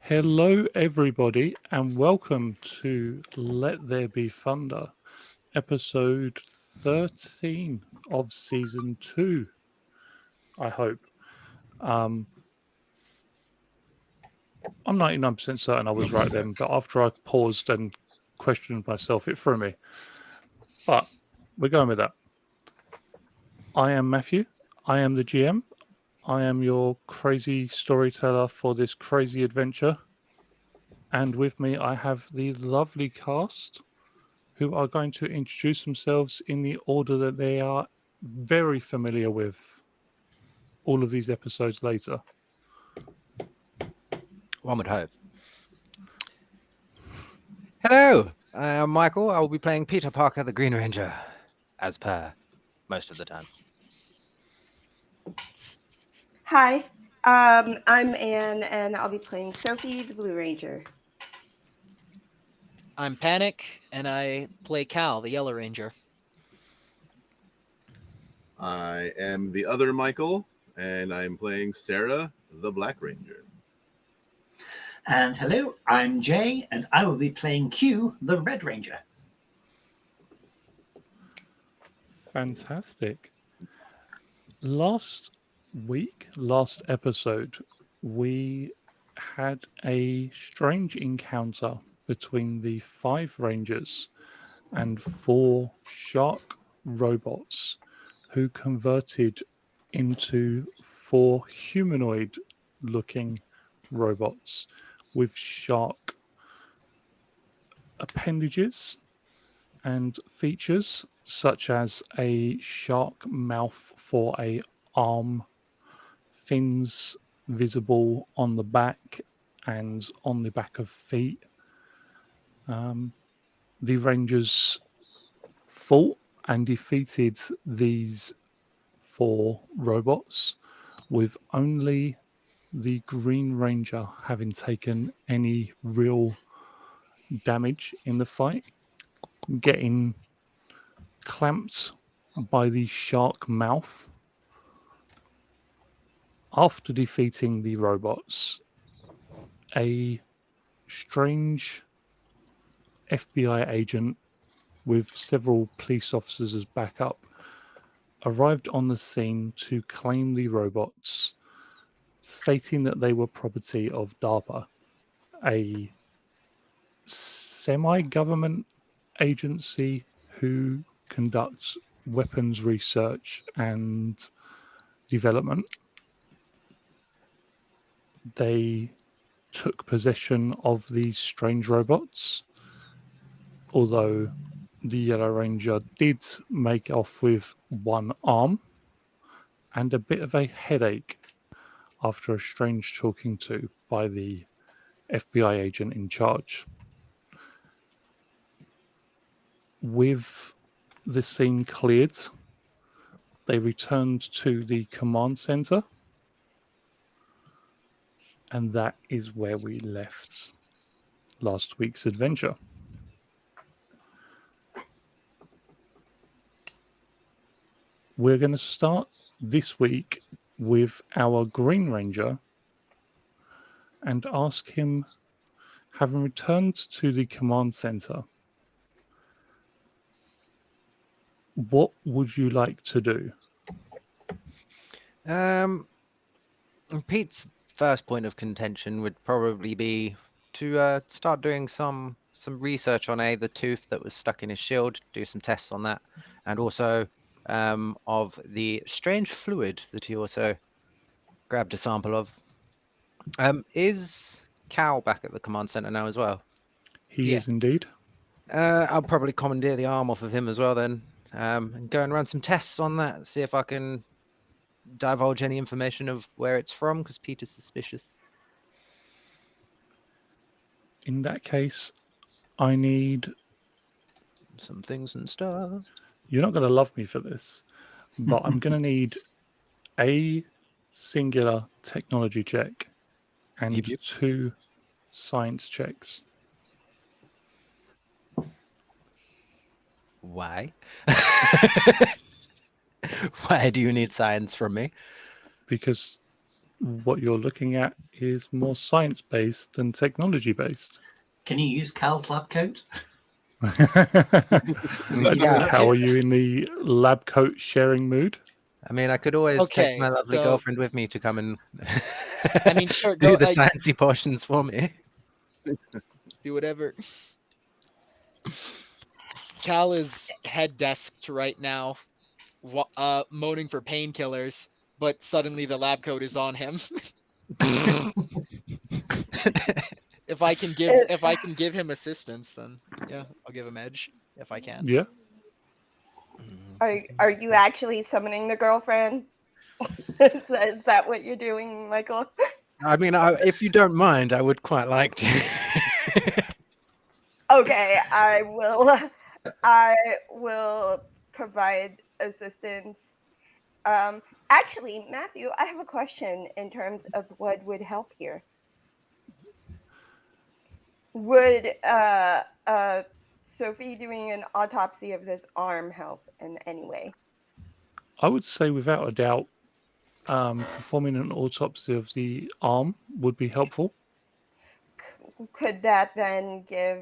Hello, everybody, and welcome to Let There Be Thunder, episode 13 of season 2. I hope. Um, I'm 99% certain I was right then, but after I paused and questioned myself, it threw me. But we're going with that. I am Matthew. I am the GM. I am your crazy storyteller for this crazy adventure. And with me, I have the lovely cast who are going to introduce themselves in the order that they are very familiar with all of these episodes later. One would hope. Hello, I'm Michael. I will be playing Peter Parker, the Green Ranger, as per most of the time. Hi, I'm Anne, and I'll be playing Sophie, the Blue Ranger. I'm Panic, and I play Cal, the Yellow Ranger. I am the other Michael, and I'm playing Sarah, the Black Ranger. And hello, I'm Jay, and I will be playing Q, the Red Ranger. Fantastic. Last episode, we had a strange encounter between the 5 Rangers and 4 shark robots who converted into 4 humanoid looking robots with shark appendages and features such as a shark mouth for a arm, fins visible on the back and on the back of feet. The Rangers fought and defeated these 4 robots with only the Green Ranger having taken any real damage in the fight, getting clamped by the shark mouth. After defeating the robots, a strange FBI agent with several police officers as backup arrived on the scene to claim the robots, stating that they were property of DARPA, a semi-government agency who conducts weapons research and development. They took possession of these strange robots, although the Yellow Ranger did make off with one arm and a bit of a headache after a strange talking to by the FBI agent in charge. With the scene cleared, they returned to the command center, and that is where we left last week's adventure. We're going to start this week with our Green Ranger and ask him, having returned to the command center, what would you like to do? Pete's first point of contention would probably be to start doing some research on the tooth that was stuck in his shield, do some tests on that, and also of the strange fluid that he also grabbed a sample of. Is Cal back at the command center now as well? He is indeed. I'll probably commandeer the arm off of him as well then, and go and run some tests on that, see if I can divulge any information of where it's from, because Peter's suspicious. In that case, I need... some things and stuff. You're not going to love me for this, but I'm going to need a singular technology check and Yep. 2 science checks. Why? Why do you need science from me? Because what you're looking at is more science-based than technology-based. Can you use Cal's lab coat? Yeah. How are you in the lab coat sharing mood? I mean, I could always Okay, take my lovely so- girlfriend with me to come and I mean, sure, do go, the like- sciencey portions for me. Do whatever. Cal is head desked right now, moaning for painkillers, but suddenly the lab coat is on him. If I can give him assistance, then yeah, I'll give him edge if I can. Yeah. Are you actually summoning the girlfriend? Is that what you're doing, Michael? I mean, if you don't mind, I would quite like to. Okay, I will provide assistance. Actually, Matthew, I have a question in terms of what would help here. Would Sophie doing an autopsy of this arm help in any way? I would say without a doubt, performing an autopsy of the arm would be helpful. Could that then give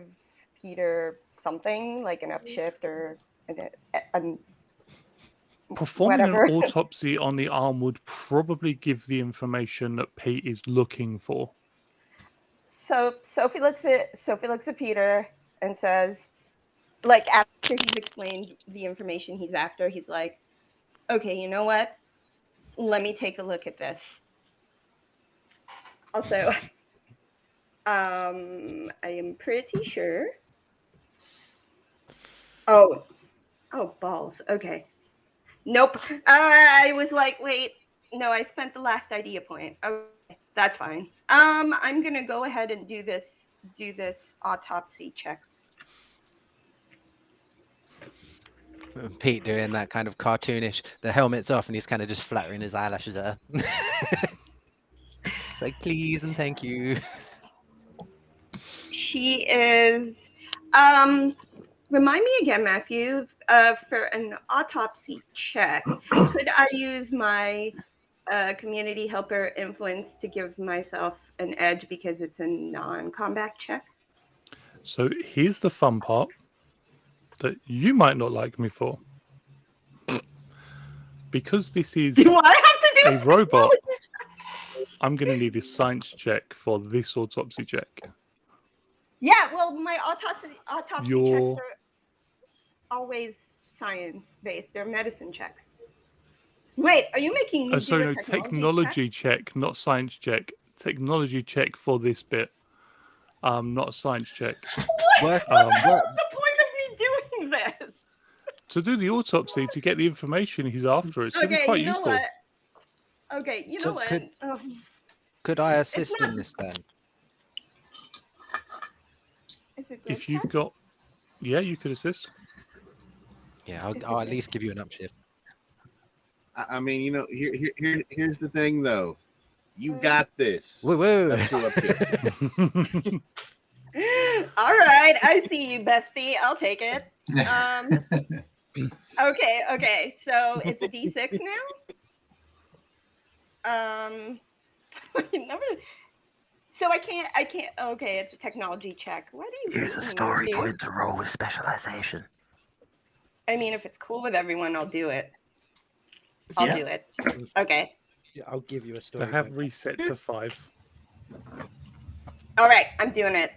Peter something like an upshift or an Performing whatever? an autopsy on the arm would probably give the information that Pete is looking for. So Sophie looks at Peter and says, like after he's explained the information he's after, he's like, okay, you know what? Let me take a look at this. Also, I am pretty sure. Oh balls. Okay. Nope. I was like, wait, no, I spent the last idea point. Okay, that's fine. I'm gonna go ahead and do this autopsy check. Pete doing that kind of cartoonish, the helmet's off and he's kind of just flattering his eyelashes at her. It's like, please and thank you. She is. Remind me again, Matthew. For an autopsy check, could I use my community helper influence to give myself an edge because it's a non-combat check? So here's the fun part that you might not like me for. Because this is Do I have to do a robot, I'm going to need a science check for this autopsy check. Yeah, well, my autopsy Your- checks are always science-based. They're medicine checks. Wait, are you making me So do a no, technology check, not science check. Technology check for this bit. Not a science check. What? What's the point of me doing this? To do the autopsy, to get the information he's after, it's going to be Okay, quite you know useful. what? Okay, you So know what? Could I assist not- in this then? Is it If good you've check? got, yeah, you could assist. Yeah, Is it I'll at good? least give you an upshift. I mean, you know, here's the thing, though. You got this. Woo woo. That's two up here. All right, I see you, bestie. I'll take it. Okay. So it's a D6 now. So I can't. Okay, it's a technology check. Why do you? Use a hate me, story Matthew? point to roll with specialization. I mean, if it's cool with everyone, I'll do it. I'll Yeah. do it. Okay. Yeah, I'll give you a They story. have reset to 5. All right, I'm doing it.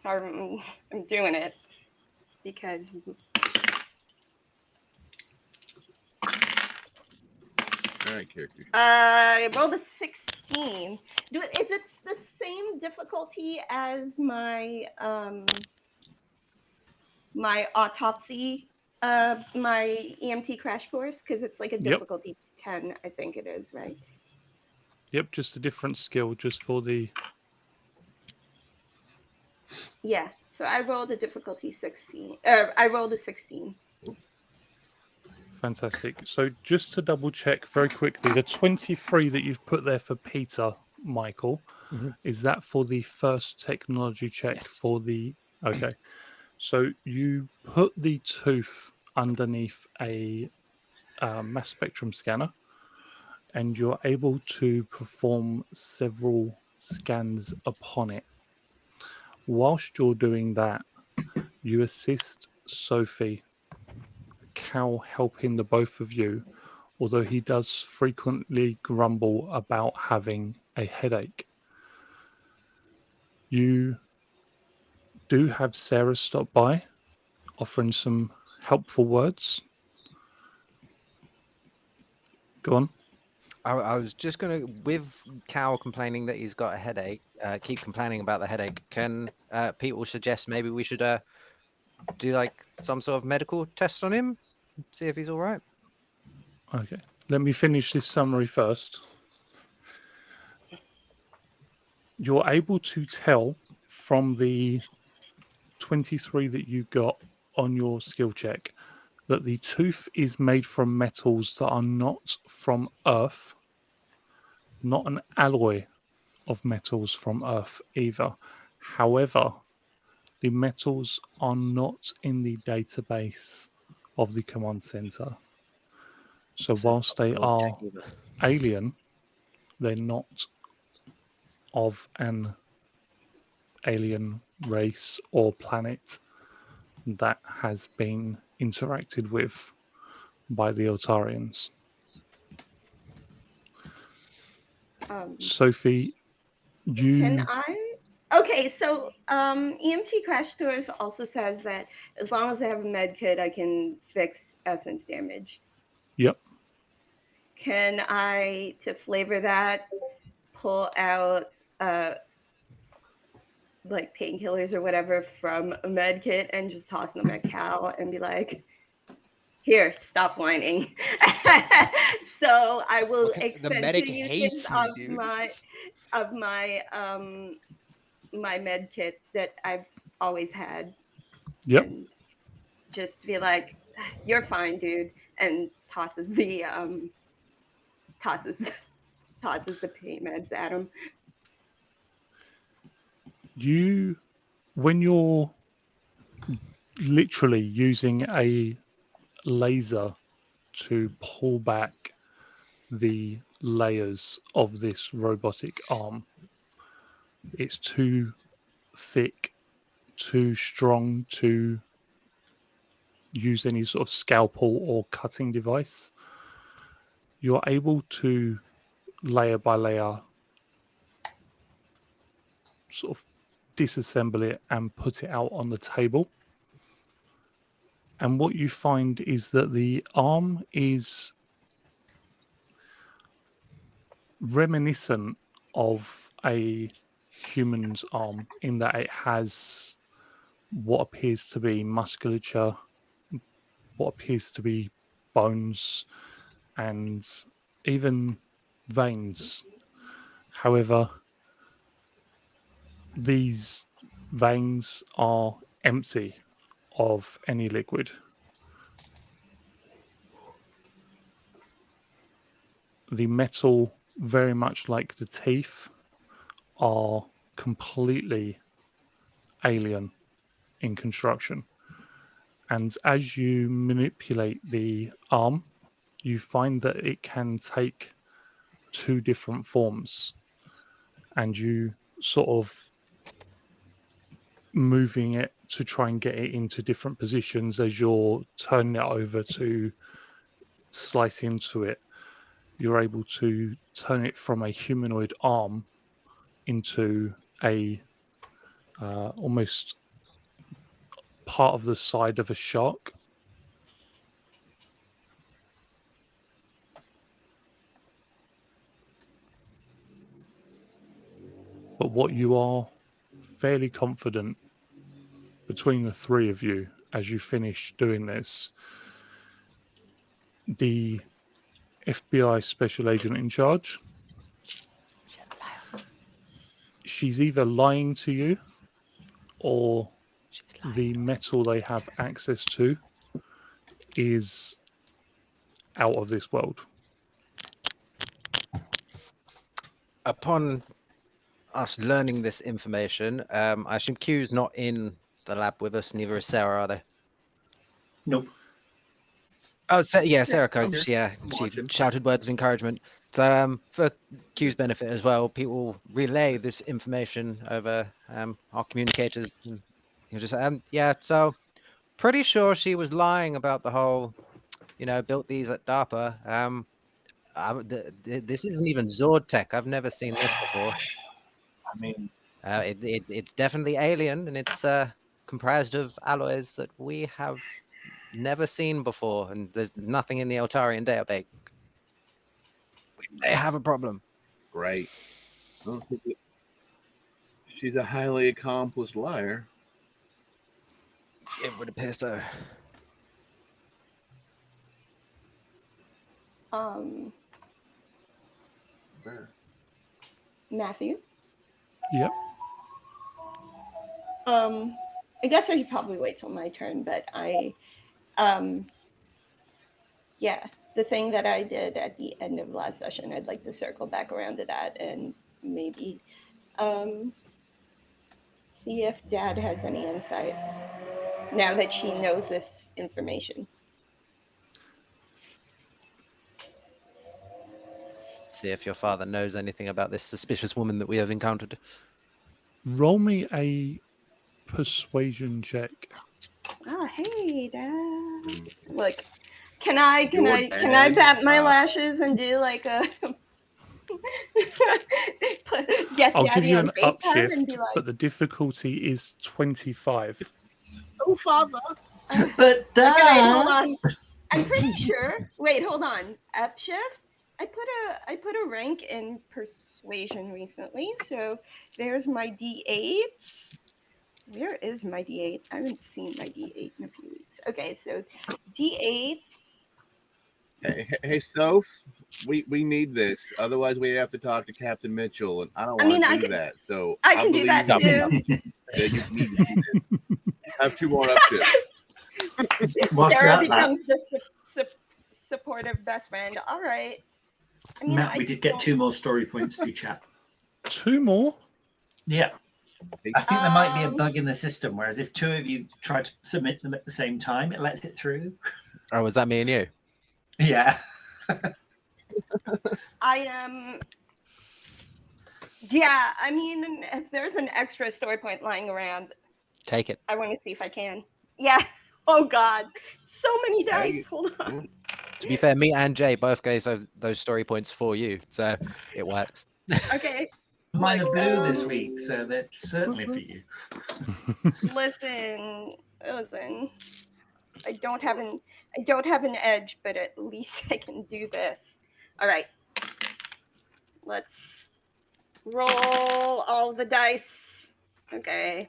I'm doing it because All right, character. I rolled a 16. Is it the same difficulty as my my autopsy, my EMT crash course? Because it's like a Yep. difficulty 10, I think it is, right? Yep, just a different skill, just for the. Yeah. So I rolled a difficulty 16. I rolled a 16. Fantastic. So just to double check very quickly, the 23 that you've put there for Peter, Michael, Mhm. is that for the first technology check Yes. for the. Okay. So you put the tooth underneath a mass spectrum scanner, and you're able to perform several scans upon it. Whilst you're doing that, you assist Sophie, Cal helping the both of you, although he does frequently grumble about having a headache. You do have Sarah stop by, offering some helpful words. Go on. I was just gonna, with Cal complaining that he's got a headache, keep complaining about the headache. Can people suggest maybe we should do like some sort of medical test on him, see if he's all right? Okay. Let me finish this summary first. You're able to tell from the 23 that you got on your skill check that the tooth is made from metals that are not from Earth, not an alloy of metals from Earth either. However, the metals are not in the database of the command center. So So it's whilst not they sort of are check either. alien, they're not of an alien race or planet that has been interacted with by the Otarians. Sophie, Can you I? Okay, so EMT Crash Tours also says that as long as I have a med kit, I can fix essence damage. yep, Can I, to flavor that, pull out like painkillers or whatever from a med kit and just toss them at Cal and be like, "Here, stop whining." So I will Look, the expend medic 2 uses hates me, of dude. my med kit that I've always had, yep. and just be like, "You're fine, dude," and tosses the tosses tosses the pain meds at him. You, when you're literally using a laser to pull back the layers of this robotic arm, it's too thick, too strong to use any sort of scalpel or cutting device. You're able to layer by layer sort of disassemble it and put it out on the table. And what you find is that the arm is reminiscent of a human's arm in that it has what appears to be musculature, what appears to be bones, and even veins. However, these veins are empty of any liquid. The metal, very much like the teeth, are completely alien in construction. And as you manipulate the arm, you find that it can take two different forms, and you sort of moving it to try and get it into different positions as you're turning it over to slice into it. You're able to turn it from a humanoid arm into a almost part of the side of a shark. But what you are fairly confident between the three of you as you finish doing this, the FBI special agent in charge, she's either lying to you or the metal they have access to is out of this world. Upon us learning this information, I assume Q's not in the lab with us, neither is Sarah, are they? Nope. Oh, yeah, Sarah Okay. Coates. Yeah, she Watch it. shouted words of encouragement. So, for Q's benefit as well, people relay this information over our communicators. And you just, yeah. So, pretty sure she was lying about the whole, built these at DARPA. This isn't even Zord tech. I've never seen this before. I mean, It's definitely alien, and it's comprised of alloys that we have never seen before, and there's nothing in the Eltarian database. We may have a problem. Great. Well, she's a highly accomplished liar. It would appear so. Matthew. Yep. I guess I should probably wait till my turn, but yeah, the thing that I did at the end of last session, I'd like to circle back around to that and maybe see if Dad has any insight now that she knows this information. See if your father knows anything about this suspicious woman that we have encountered. Roll me a persuasion check. Oh, hey, Dad. Look, can I Dad. bat my lashes and do like a get I'll Daddy give you on an FaceTime and be upshift, like, but the difficulty is 25. Oh, father. but okay, hold on. I'm pretty sure. Wait, hold on. Upshift. I put a rank in persuasion recently, so there's my D8. Where is my D8? I haven't seen my D8 in a few weeks. Okay, so D8. Hey, Soph, we need this. Otherwise, we have to talk to Captain Mitchell, and I don't I want mean, to I do can- that. So I can do believe that you too. that you need to do this. Have 2 more upshifts. what's Sarah that? becomes the supportive best friend. All right. I mean, Matt, we did get don't- 2 more story points to chat. 2 more? Yeah. I think there might be a Um, bug in the system, whereas if 2 of you try to submit them at the same time, it lets it through. Oh, was that me and you? Yeah. I am. Yeah, I mean, if there's an extra story point lying around, Take it. I want to see if I can. Yeah. Oh God, so many dice. Hey. Hold on. To be fair, me and Jay both gave those story points for you, so it works. Okay. Mine are blue this Um, week, so that's certainly for you. Listen. I don't have an edge, but at least I can do this. All right. Let's roll all the dice. Okay.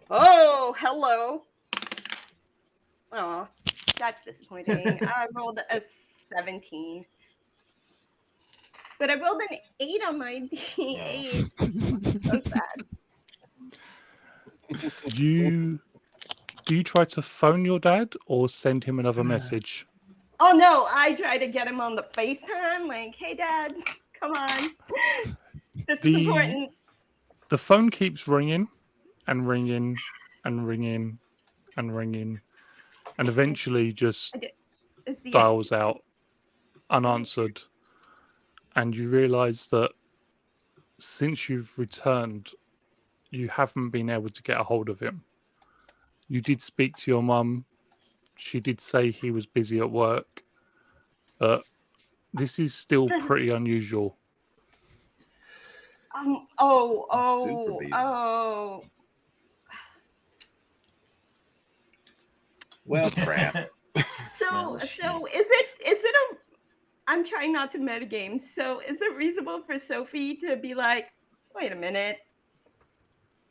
Oh, hello. Oh, that's disappointing. I rolled a 17. But I rolled an 8 on my D8. So sad. Do you try to phone your dad or send him another message? Oh no, I tried to get him on the FaceTime, like, hey Dad, come on. This is important. The phone keeps ringing and ringing and ringing and ringing, and eventually just It's the dials out unanswered, and you realize that since you've returned, you haven't been able to get a hold of him. You did speak to your mum. She did say he was busy at work, but this is still pretty unusual. Super busy. Well, crap. So is it a? I'm trying not to metagame. So is it reasonable for Sophie to be like, wait a minute,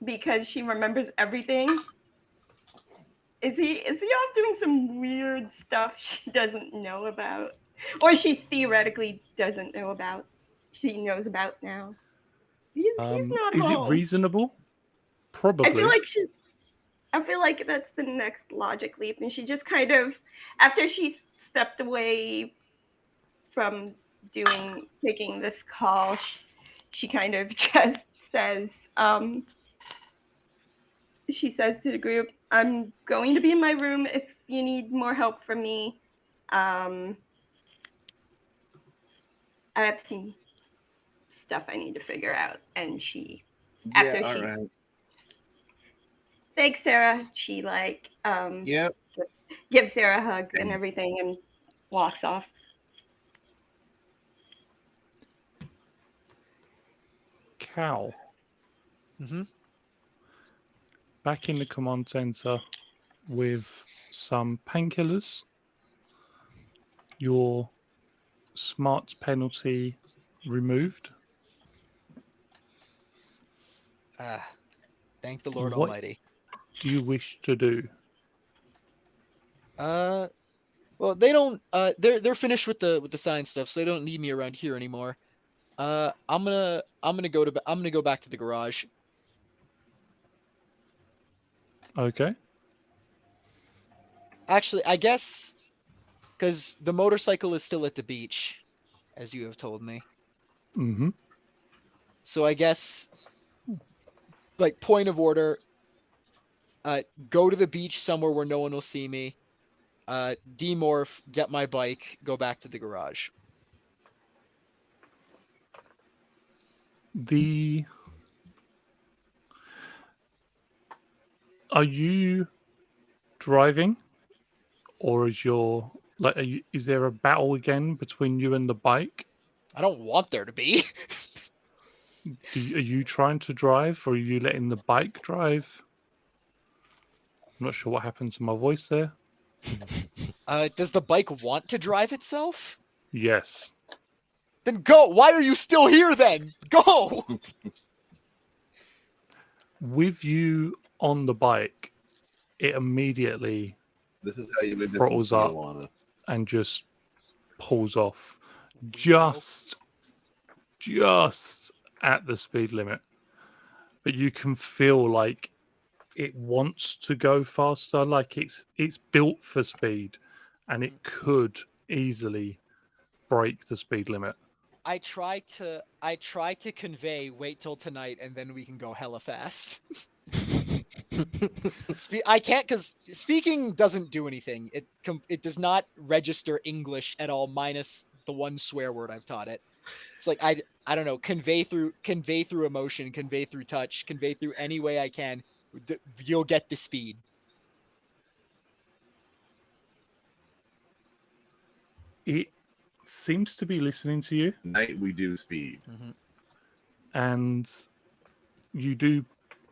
because she remembers everything? Is he off doing some weird stuff she doesn't know about, or she theoretically doesn't know about? She knows about now. He's not Is home. it reasonable? Probably. I feel like that's the next logic leap, and she just kind of, after she stepped away from taking this call, she kind of just says, she says to the group, I'm going to be in my room. If you need more help from me, I have some stuff I need to figure out. And she, after Yeah, all she, right. thanks, Sarah. She Yep. gives Sarah a hug and everything and walks off. Cal, Mm-hmm. back in the command center with some painkillers, your smart penalty removed. Thank the Lord What Almighty. do you wish to do? Well, they don't. They're finished with the science stuff, so they don't need me around here anymore. I'm gonna go back to the garage. Okay. Actually, I guess because the motorcycle is still at the beach, as you have told me. Mm-hmm. So I guess, like, point of order, go to the beach somewhere where no one will see me. Demorph, get my bike, go back to the garage. Are you driving, or is there a battle again between you and the bike? I don't want there to be. Are you trying to drive, or are you letting the bike drive? I'm not sure what happened to my voice there. Does the bike want to drive itself? Yes. Then go. Why are you still here then? Go. With you on the bike, it immediately This is how you live throttles up marijuana. and just pulls off just at the speed limit. But you can feel like it wants to go faster, like it's built for speed, and it could easily break the speed limit. I try to convey wait till tonight and then we can go hella fast. I can't because speaking doesn't do anything. It does not register English at all, minus the one swear word I've taught it. It's like I don't know, convey through emotion, convey through touch, convey through any way I can. You'll get the speed. It seems to be listening to you, Night we do speed. and you do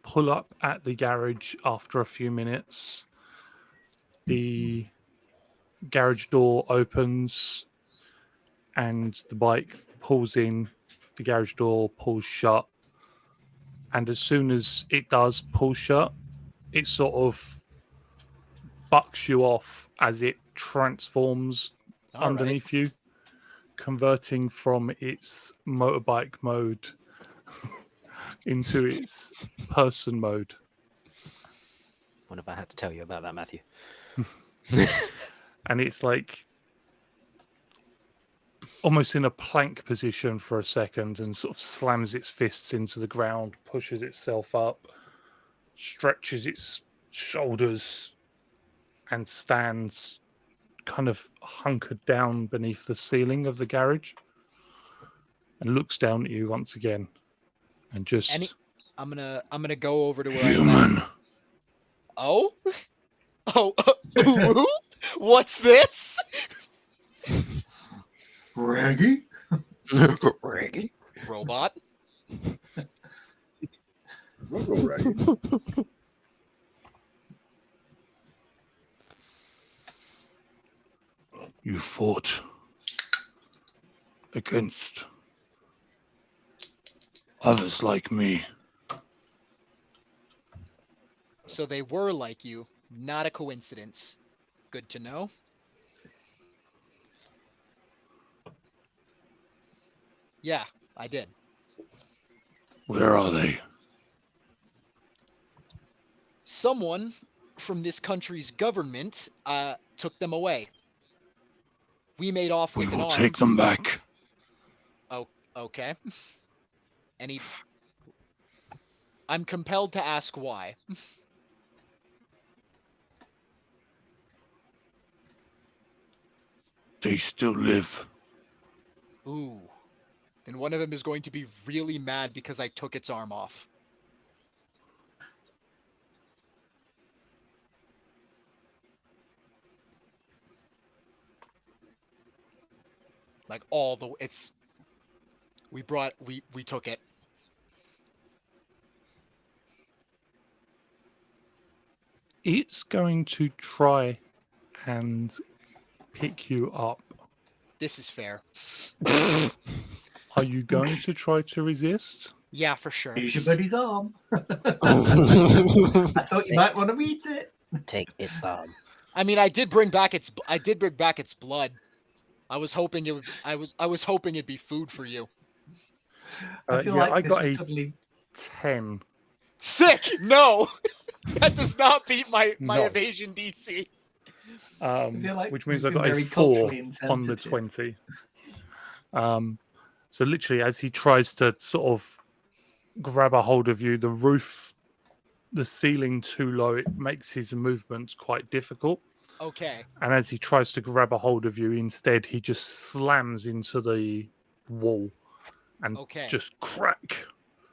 pull up at the garage after a few minutes. The garage door opens and the bike pulls in. The garage door pulls shut. And as soon as it does pull shut, it sort of bucks you off as it transforms All underneath you, converting from its motorbike mode into its person mode. What if I had to tell you about that, Matthew? And it's like almost in a plank position for a second and sort of slams its fists into the ground, pushes itself up, stretches its shoulders, and stands kind of hunkered down beneath the ceiling of the garage and looks down at you once again and just I'm gonna go over to where human. Oh? Oh, what's this? Raggy? Reggie? Robot? Right. You fought against others like me. So they were like you, not a coincidence. Good to know. Yeah, I did. Where are they? Someone from this country's government took them away. We made off We with an will arm. take them back. Oh, okay. I'm compelled to ask why. They still live. Ooh. And one of them is going to be really mad because I took its arm off. Like all the it's we took it. It's going to try and pick you up. This is fair. Are you going to try to resist? Yeah, for sure. Here's your buddy's arm. I thought you might want to eat it. Take its arm. I mean, I did bring back its blood. I was hoping it would. I was hoping it'd be food for you. I feel yeah, like I this got was a suddenly 10. Sick. No, that does not beat my No. evasion DC. feel like Which means we've I got been a very 4 culturally on the insensitive. 20. So literally, as he tries to sort of grab a hold of you, the ceiling too low, it makes his movements quite difficult. Okay. And as he tries to grab a hold of you, instead he just slams into the wall and Okay. just crack,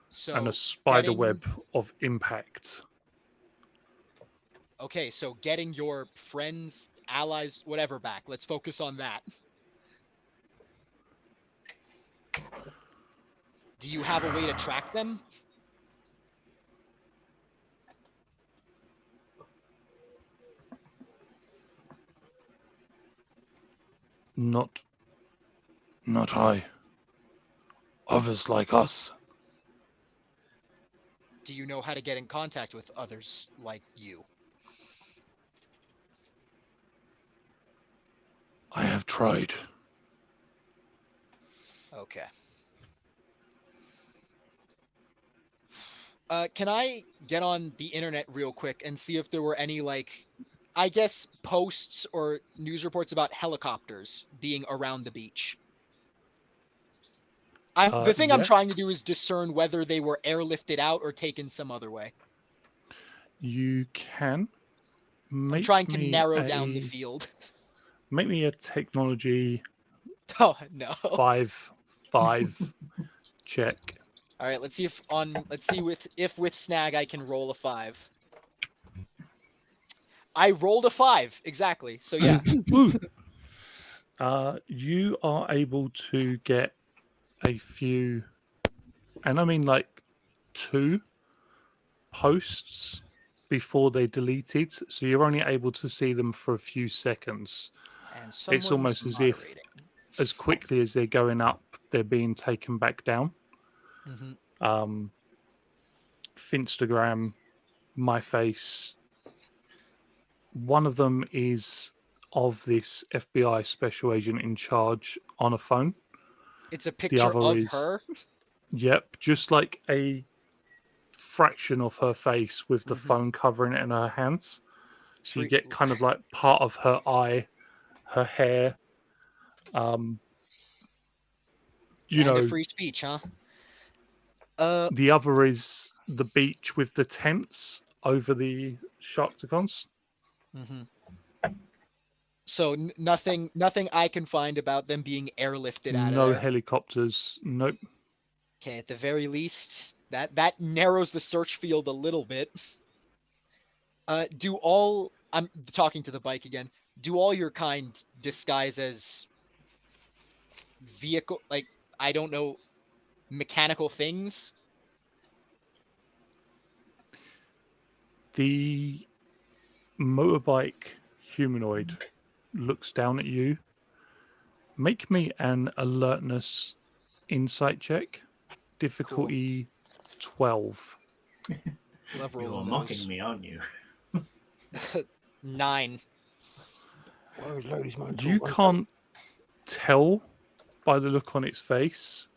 So and a spider getting- web of impact. Okay, so getting your friends, allies, whatever back. Let's focus on that. Do you have a way to track them? Not I. Others like us. Do you know how to get in contact with others like you? I have tried. Okay. Can I get on the internet real quick and see if there were any, like, I guess, posts or news reports about helicopters being around the beach? The thing I'm yeah. trying to do is discern whether they were airlifted out or taken some other way. You can I'm trying to narrow down the field. Make me a technology Oh no! 5 check. All right, let's see if with snag I can roll a 5. I rolled a 5 exactly. So yeah. Woo. You are able to get a few, and I mean like 2 posts before they're deleted, so you're only able to see them for a few seconds. And It's almost as if, as quickly as they're going up, they're being taken back down. Mm-hmm. Finstagram, My Face. One of them is of this FBI special agent in charge on a phone. It's a picture other of is- her. Yep, just like a fraction of her face with the Mhm. phone covering it in her hands. So you Free- get kind of like part of her eye, her hair. You and a know, free speech, huh? the other is the beach with the tents over the Sharktacons. Mm-hmm. So nothing I can find about them being airlifted out No of there. helicopters. Nope. Okay, at the very least, that narrows the search field a little bit. I'm talking to the bike again. Do all your kind disguise as vehicle, like, I don't know, mechanical things? The motorbike humanoid looks down at you. Make me an alertness insight check. Difficulty 12. Love You're rolling mocking those. me, aren't you? 9. You can't tell by the look on its face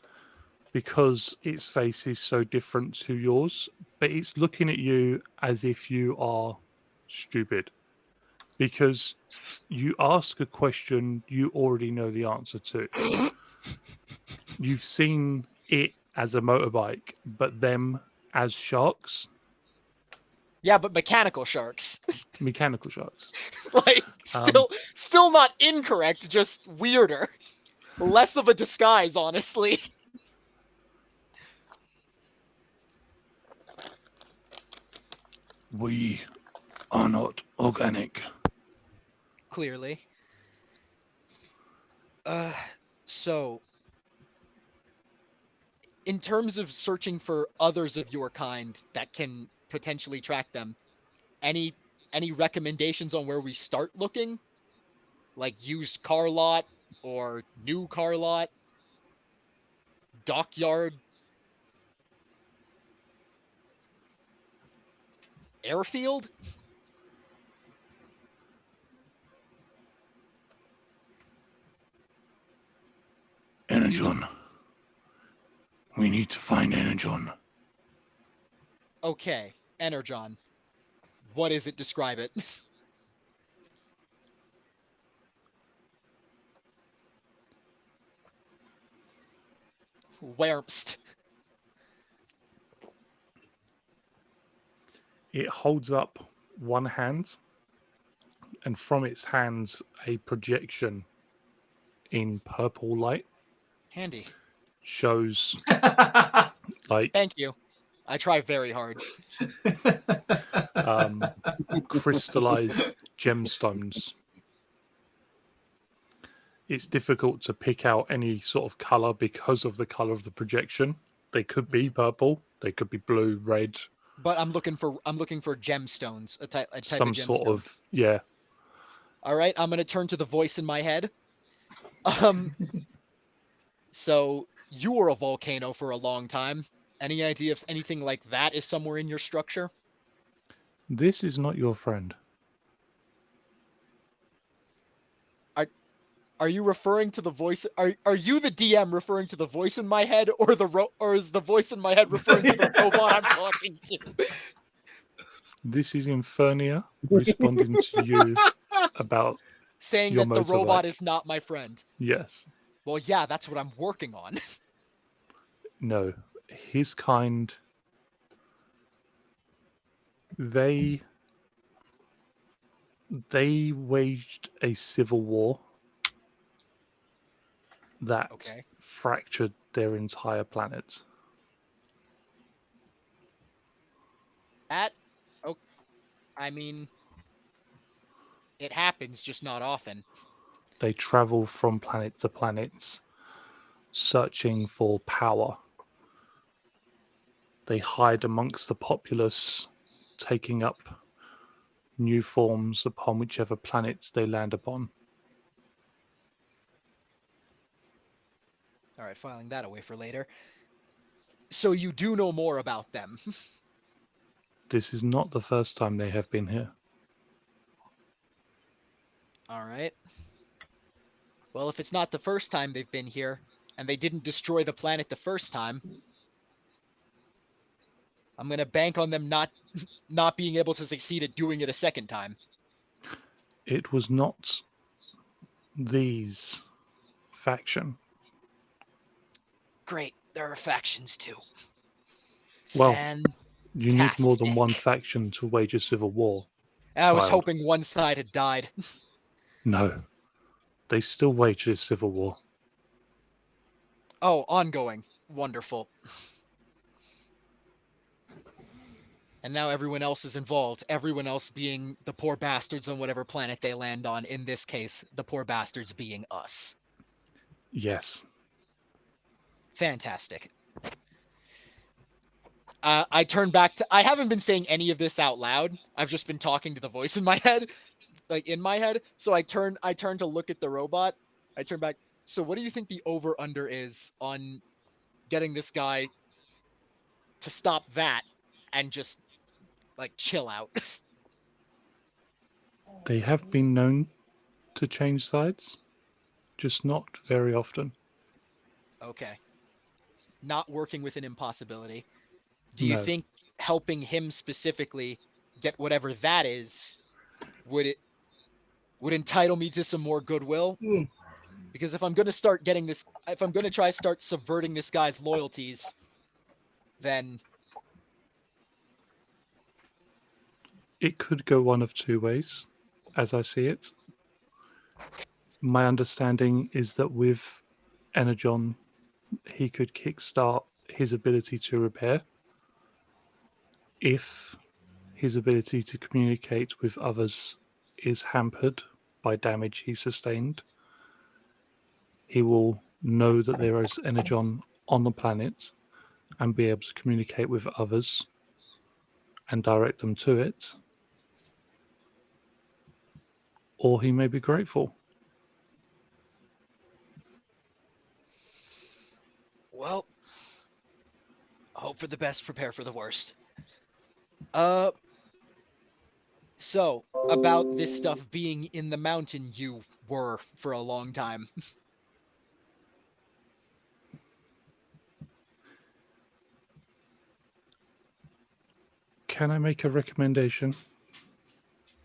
because its face is so different to yours, but it's looking at you as if you are stupid because you ask a question you already know the answer to. You've seen it as a motorbike, but them as sharks. Yeah, but mechanical sharks. Mechanical sharks. Like, still not incorrect, just weirder. Less of a disguise, honestly. We are not organic. Clearly. So, in terms of searching for others of your kind that can potentially track them, any recommendations on where we start looking? Like used car lot or new car lot? Dockyard? Airfield? Energon. We need to find Energon. Okay, Energon. What is it? Describe it. Whermst. It holds up one hand, and from its hands, a projection in purple light Handy. shows like Thank you. I try very hard. crystallized gemstones. It's difficult to pick out any sort of color because of the color of the projection. They could be purple, they could be blue, red, But I'm looking for gemstones, a type some of gemstone. sort of All right, I'm gonna turn to the voice in my head. So you were a volcano for a long time. Any idea if anything like that is somewhere in your structure? This is not your friend. Are you referring to the voice? Are you the DM referring to the voice in my head, or or is the voice in my head referring to the robot I'm talking to? This is Infernia responding to you about Saying your that the robot motorbike. is not my friend. Yes. Well, yeah, that's what I'm working on. No. His kind, they waged a civil war that Okay. fractured their entire planet. I mean, it happens, just not often. They travel from planet to planet searching for power. They hide amongst the populace, taking up new forms upon whichever planets they land upon. All right, filing that away for later. So you do know more about them. This is not the first time they have been here. All right. Well, if it's not the first time they've been here, and they didn't destroy the planet the first time, I'm gonna bank on them not being able to succeed at doing it a second time. It was not these faction. Great, there are factions too. Well, you need more than one Fantastic. faction to wage a civil war. I was child. hoping one side had died. No, they still wage a civil war. Oh, ongoing. Wonderful. And now everyone else is involved. Everyone else being the poor bastards on whatever planet they land on. In this case, the poor bastards being us. Yes. Fantastic. I turn back to... I haven't been saying any of this out loud. I've just been talking to the voice in my head. Like, in my head. So I turn to look at the robot. I turn back. So what do you think the over-under is on getting this guy to stop that and just, like, chill out? They have been known to change sides, just not very often. Okay. Not working with an impossibility. Do you No. think helping him specifically get whatever that is would entitle me to some more goodwill? Because if I'm going to start getting this, if I'm going to try start subverting this guy's loyalties, then it could go one of two ways, as I see it. My understanding is that with Energon, he could kickstart his ability to repair if his ability to communicate with others is hampered by damage he sustained. He will know that there is Energon on the planet and be able to communicate with others and direct them to it. Or he may be grateful. Well, hope for the best, prepare for the worst. So about this stuff being in the mountain, you were for a long time. Can I make a recommendation?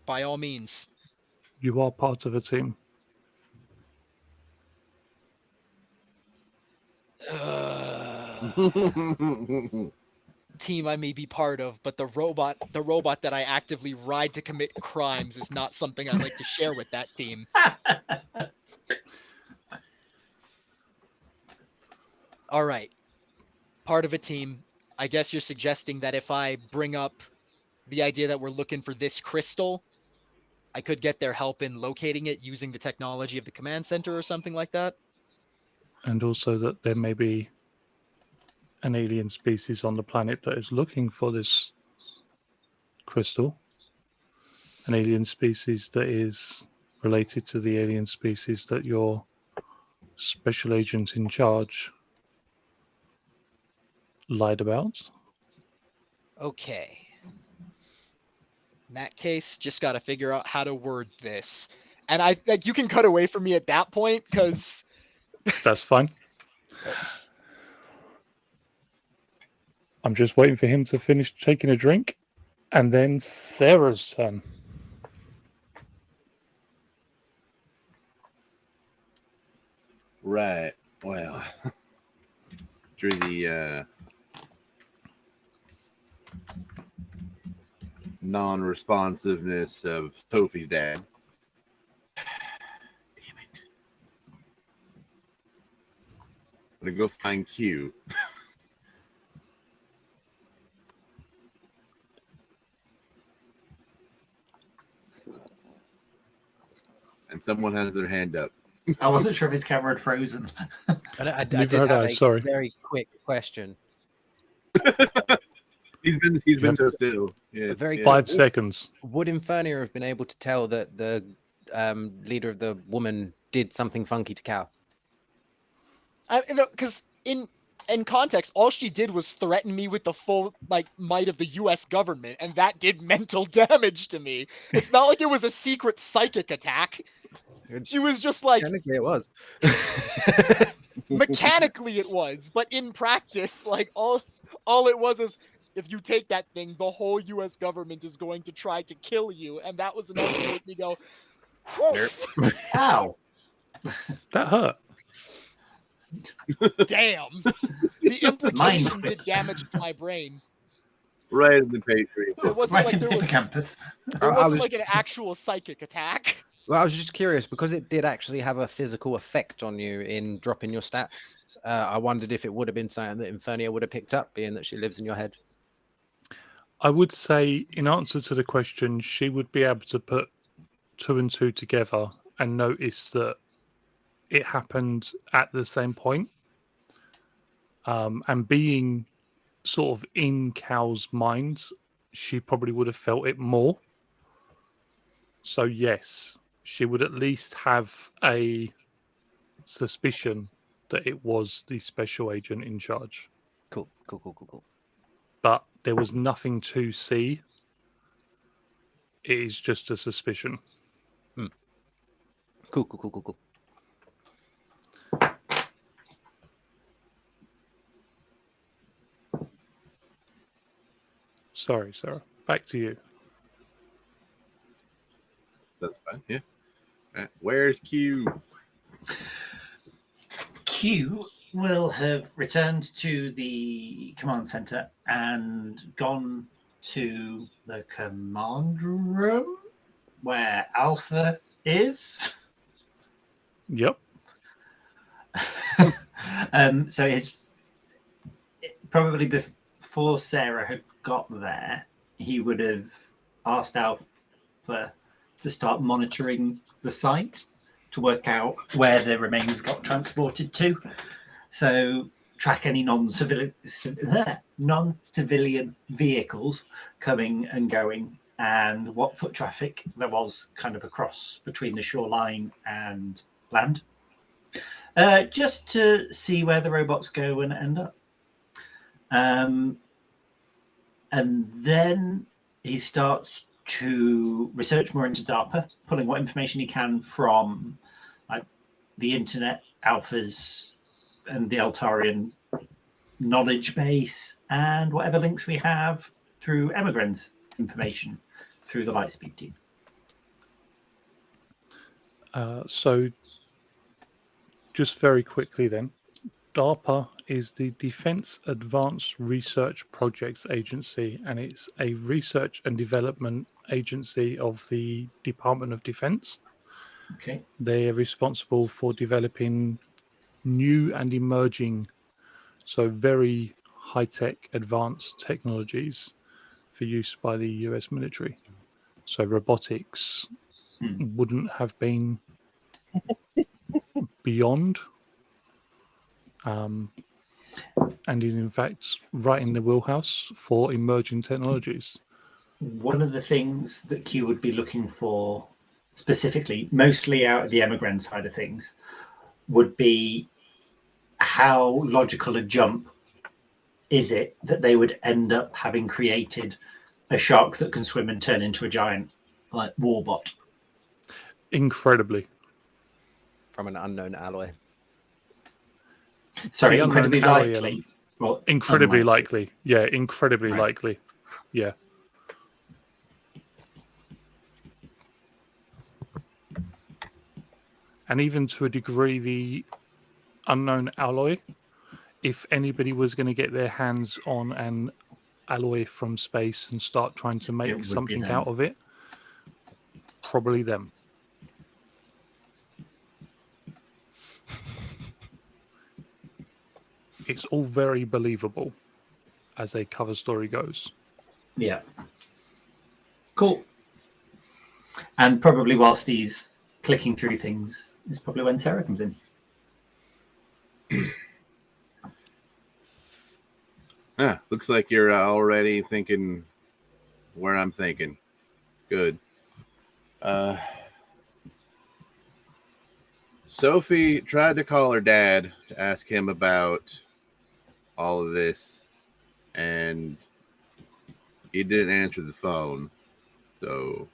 By all means. You are part of a team. Team I may be part of, but the robot that I actively ride to commit crimes is not something I'd like to share with that team. All right. Part of a team. I guess you're suggesting that if I bring up the idea that we're looking for this crystal, I could get their help in locating it using the technology of the command center or something like that? And also that there may be an alien species on the planet that is looking for this crystal. An alien species that is related to the alien species that your special agent in charge lied about. Okay. In that case, just got to figure out how to word this. And I like you can cut away from me at that point because That's fine. I'm just waiting for him to finish taking a drink, and then Sarah's turn. Right. Well, through the non-responsiveness of Sophie's dad. Damn it. I'm gonna go find Q. And someone has their hand up. I wasn't sure if his camera had frozen. I Neither did had have I, a sorry. very quick question. He's been so still. Yeah, Very yeah. 5 seconds. Would Infernia have been able to tell that the leader of the woman did something funky to Cal? because in context, all she did was threaten me with the full might of the U.S. government, and that did mental damage to me. It's not like it was a secret psychic attack. She was just like Technically, it was. mechanically it was, but in practice, all it was is if you take that thing, the whole U.S. government is going to try to kill you, and that was enough to make me go, "Whew, Ow! That hurt. damn!" The implication Mind did damage to my brain. Right in the Patriot. It wasn't Right like in the there was. hippocampus. It I wasn't was- like an actual psychic attack. Well, I was just curious because it did actually have a physical effect on you in dropping your stats. I wondered if it would have been something that Infernia would have picked up, being that she lives in your head. I would say, in answer to the question, she would be able to put 2 and 2 together and notice that it happened at the same point. And being sort of in Cal's mind, she probably would have felt it more. So, yes, she would at least have a suspicion that it was the special agent in charge. Cool. But there was nothing to see. It is just a suspicion. Cool. Sorry, Sarah. Back to you. That's fine. Yeah. Where's Q? Q will have returned to the command center and gone to the command room where Alpha is. Yep. So it's probably before Sarah had got there, he would have asked Alpha to start monitoring the site to work out where the remains got transported to. So track any non-civilian vehicles coming and going, and what foot traffic there was kind of across between the shoreline and land, just to see where the robots go and end up. And then he starts to research more into DARPA, pulling what information he can from like the internet, Alphas, and the Altarian knowledge base, and whatever links we have through Emigrant's information through the Lightspeed team. So, just very quickly then, DARPA is the Defense Advanced Research Projects Agency, and it's a research and development agency of the Department of Defense. Okay. They're responsible for developing new and emerging, so very high-tech, advanced technologies for use by the US military. So robotics wouldn't have been beyond, and is in fact right in the wheelhouse for emerging technologies. One of the things that Q would be looking for specifically, mostly out of the Emigrant side of things, would be how logical a jump is it that they would end up having created a shark that can swim and turn into a giant like warbot. Incredibly. From an unknown alloy. Sorry, The incredibly unknown alloy likely. element. Well, Incredibly unlikely. likely. Yeah, incredibly Right. likely. Yeah. And even to a degree, the unknown alloy, if anybody was going to get their hands on an alloy from space and start trying to It make would be something them. out of it, probably them. It's all very believable as a cover story goes. Yeah. Cool. And probably whilst he's clicking through things is probably when Sarah comes in. Looks like you're already thinking where I'm thinking. Good. Sophie tried to call her dad to ask him about all of this, and he didn't answer the phone. So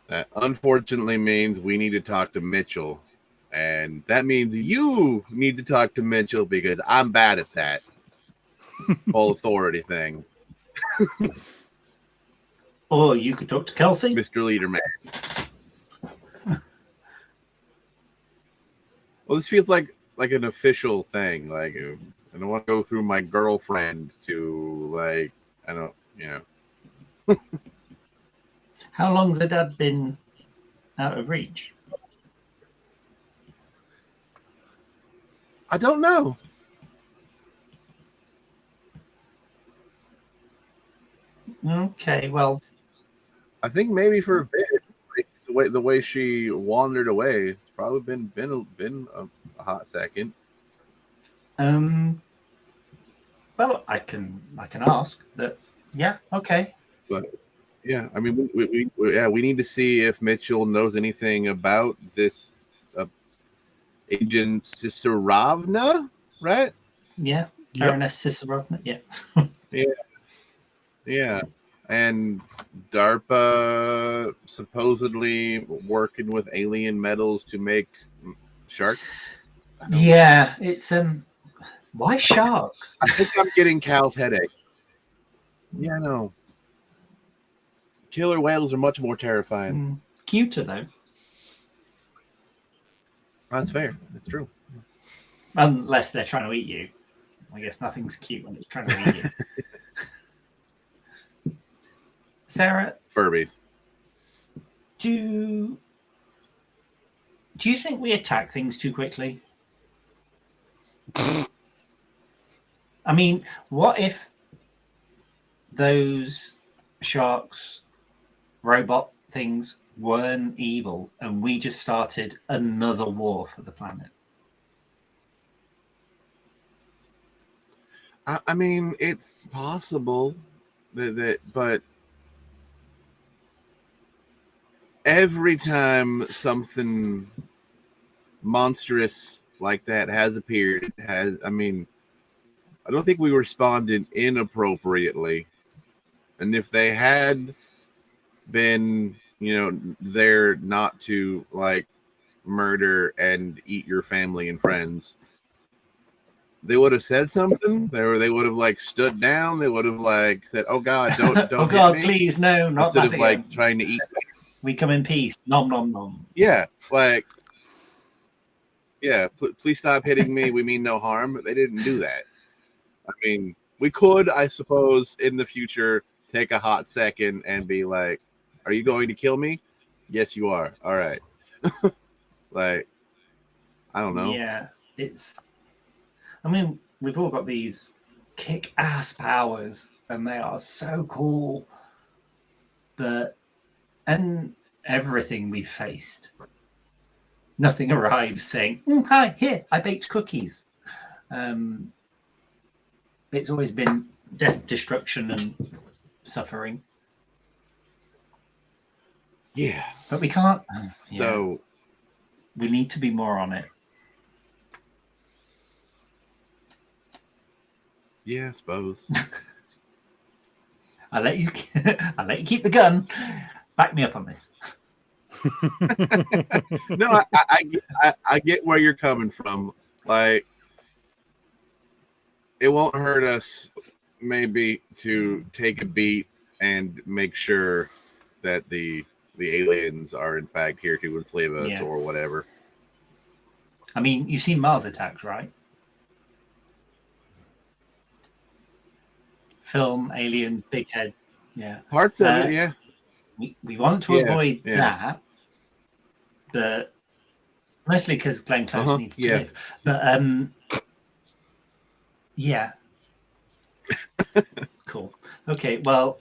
that unfortunately means we need to talk to Mitchell. And that means you need to talk to Mitchell because I'm bad at that whole authority thing. Or you could talk to Kelsey. Mr. Leaderman. Well, this feels like an official thing. Like, I don't want to go through my girlfriend to, like, I don't, you know. How long's the dad been out of reach? I don't know. Okay, well, I think maybe for a bit, like, the way she wandered away, it's probably been a hot second. well, I can ask that. Yeah, okay. But yeah, I mean, we need to see if Mitchell knows anything about this Agent Sisarovna, right? Yeah, Yep. Baroness Cicerovna. Yeah. Yeah, and DARPA supposedly working with alien metals to make sharks. Yeah, it's why sharks? I think I'm getting Cal's headache. Yeah, no. Killer whales are much more terrifying. Cuter though. That's fair. That's true. Unless they're trying to eat you. I guess nothing's cute when it's trying to eat you. Sarah, Furbies. do you think we attack things too quickly? I mean, what if those sharks, robot things weren't evil and we just started another war for the planet? I mean, it's possible but every time something monstrous like that has appeared, I mean, I don't think we responded inappropriately. And if they had been, there not to like murder and eat your family and friends, they would have said something. They would have like stood down. They would have like said, "Oh God, don't Oh hit God, me," please, no, not instead that of like again. trying to eat. We come in peace. Nom nom nom. Yeah, like, yeah, please stop hitting me. We mean no harm. But they didn't do that. I mean, we could, I suppose, in the future, take a hot second and be like, "Are you going to kill me?" Yes, you are. All right. Like, I don't know. Yeah, I mean, we've all got these kick-ass powers, and they are so cool. And everything we've faced, nothing arrives saying, "Hi, here, I baked cookies." It's always been death, destruction, and suffering. Yeah. But we can't. So we need to be more on it. yeah, I suppose. I'll let you keep the gun. Back me up on this. No, I get where you're coming from. Like, it won't hurt us maybe to take a beat and make sure that the aliens are in fact here to enslave us or whatever. I mean, you've seen Mars Attacks, right? Film, aliens, big head. Yeah. Parts of it, yeah. We want to avoid that, but mostly because Glenn Close needs to live. But yeah. Cool. Okay, well,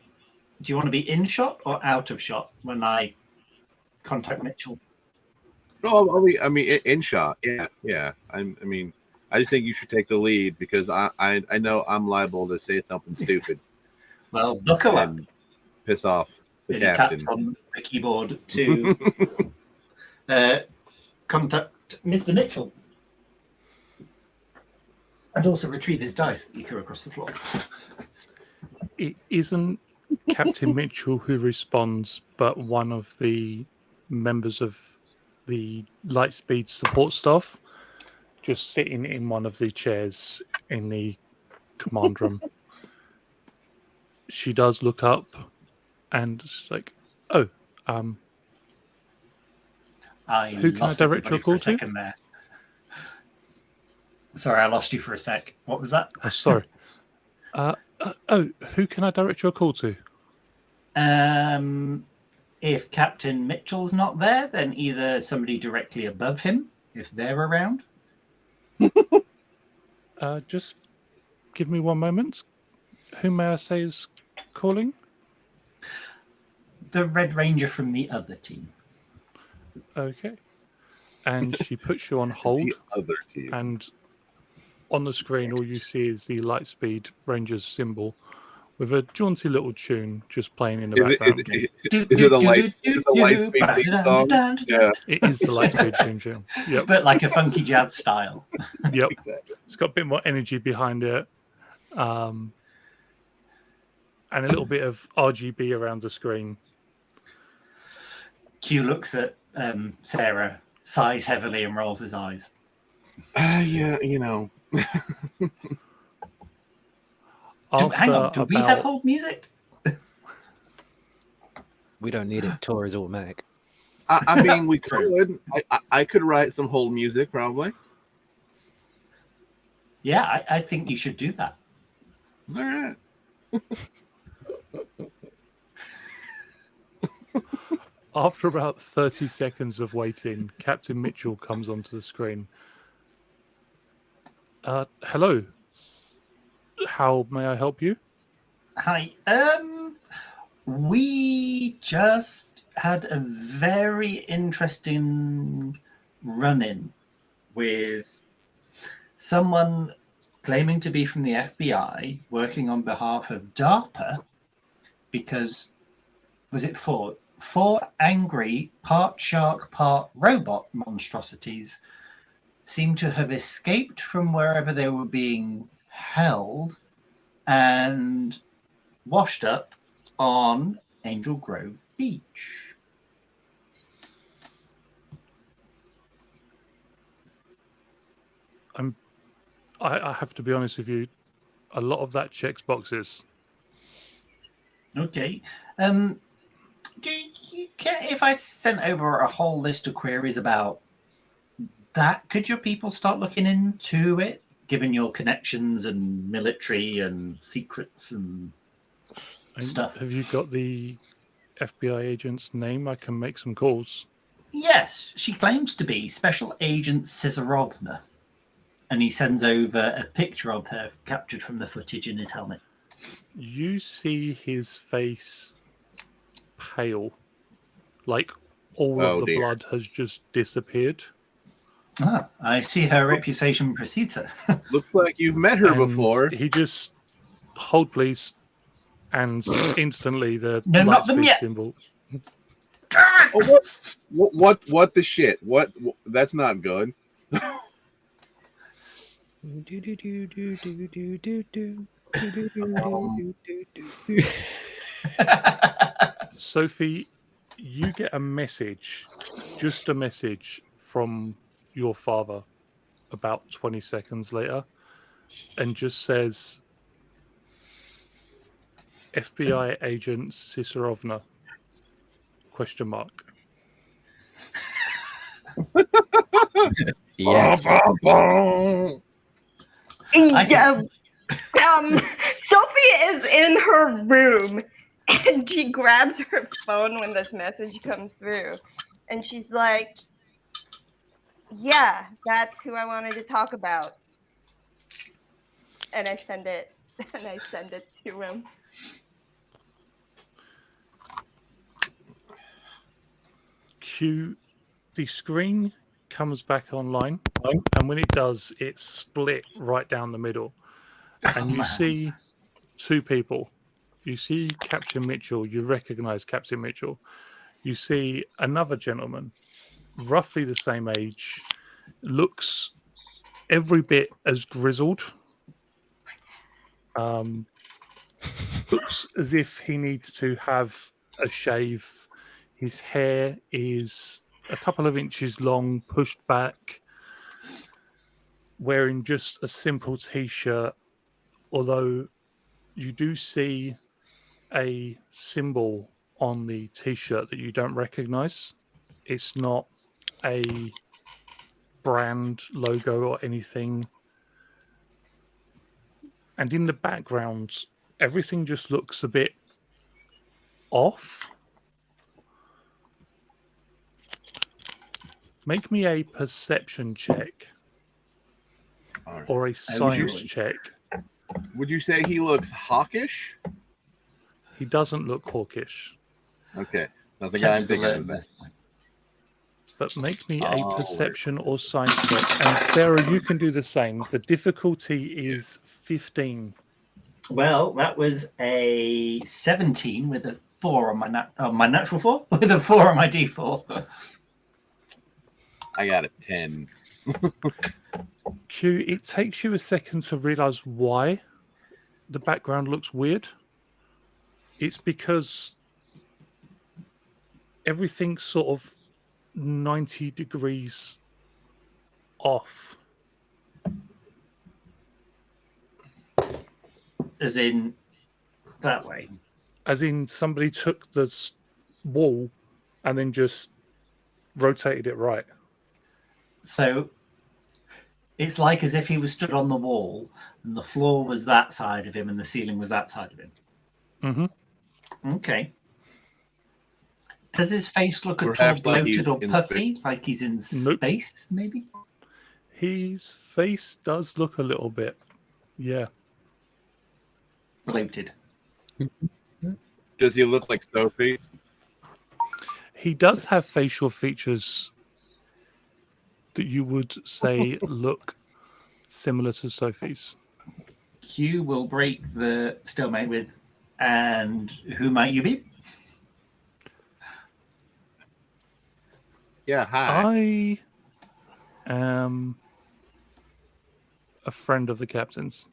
do you want to be in shot or out of shot when I contact Mitchell? No, I mean, in shot. Yeah. I mean, I just think you should take the lead because I know I'm liable to say something stupid. Well, buckle up. Piss off the Billy captain. tapped on the keyboard to contact Mr. Mitchell. And also retrieve his dice that he threw across the floor. It isn't Captain Mitchell who responds, but one of the members of the Lightspeed support staff, just sitting in one of the chairs in the command room. She does look up and she's like, "Oh, who can I direct your call to?" There. Sorry, I lost you for a sec. What was that? Oh, sorry. Who can I direct your call to? If Captain Mitchell's not there, then either somebody directly above him, if they're around. Just give me one moment. Who may I say is calling? The Red Ranger from the other team. Okay. And she puts you on hold. The other team. And on the screen, all you see is the Lightspeed Rangers symbol with a jaunty little tune just playing in the background. Is it the Lightspeed theme song? Yeah. It is the Lightspeed theme tune. Yep. But like a funky jazz style. Yep. Exactly. It's got a bit more energy behind it. And a little bit of RGB around the screen. Q looks at Sarah, sighs heavily, and rolls his eyes. Yeah, you know. Hang on, do we have hold music? We don't need it. Tor is automatic. I mean, we could. I could write some hold music, probably. Yeah, I think you should do that. All right. After about 30 seconds of waiting, Captain Mitchell comes onto the screen. Hello. How may I help you? Hi. We just had a very interesting run-in with someone claiming to be from the FBI, working on behalf of DARPA, because was it four angry, part shark, part robot monstrosities seem to have escaped from wherever they were being held and washed up on Angel Grove Beach. I have to be honest with you. A lot of that checks boxes. Okay. Do you care if I sent over a whole list of queries about that? Could your people start looking into it, given your connections and military and secrets and stuff? Have you got the FBI agent's name? I can make some calls. Yes, she claims to be Special Agent Sisarovna. And he sends over a picture of her captured from the footage in his helmet. You see his face pale, like all of the blood has just disappeared. Ah, I see her reputation precedes her. Looks like you've met her before. He just, hold please, and instantly the No, light not them speed yet. symbol. Oh, what the shit? What? That's not good. Sophie, you get a message, just a message from your father about 20 seconds later, and just says, FBI agent Sisarovna, ? Yes. Yeah. Sophie is in her room and she grabs her phone when this message comes through and she's like, yeah, that's who I wanted to talk about. And I send it to him. Q, the screen comes back online, and when it does, it's split right down the middle. And you see two people. You see Captain Mitchell, you recognize Captain Mitchell. You see another gentleman, roughly the same age, looks every bit as grizzled. Looks as if he needs to have a shave. His hair is a couple of inches long, pushed back, wearing just a simple t-shirt, although you do see a symbol on the t-shirt that you don't recognize. It's not a brand logo or anything. And in the background, everything just looks a bit off. Make me a perception check or a science check. Would you say he looks hawkish? He doesn't look hawkish. Okay. I think I'm thinking of that. But make me a perception or science check. And Sarah, you can do the same. The difficulty is 15. Well, that was a 17 with a 4 on my natural 4 with a 4 on my D4. I got a 10. Q, it takes you a second to realize why the background looks weird. It's because everything's sort of 90 degrees off. As in that way? As in somebody took the wall and then just rotated it right. So it's like as if he was stood on the wall and the floor was that side of him and the ceiling was that side of him. Mm-hmm. Okay. Does his face look at all Perhaps like bloated he's or in puffy, like he's in Nope. space, maybe? His face does look a little bit, yeah. Bloated. Does he look like Sophie? He does have facial features that you would say look similar to Sophie's. Q will break the stalemate with, and who might you be? Yeah, hi. I am a friend of the captain's.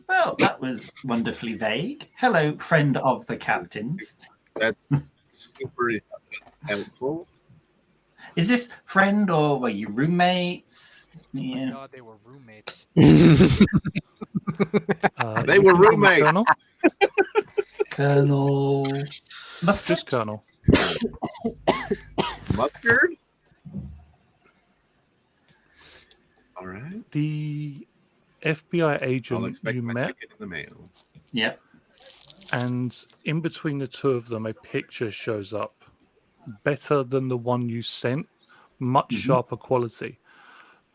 Well, that was wonderfully vague. Hello, friend of the captain's. That's super helpful. Is this friend or were you roommates? Yeah. God, they were roommates. They You were can call me roommates. Colonel. Colonel Mustard? Just Colonel. Mustard? All right. The FBI I'll agent expect you my met, ticket in the mail. Yep. and in between the two of them, a picture shows up. Better than the one you sent, much sharper quality.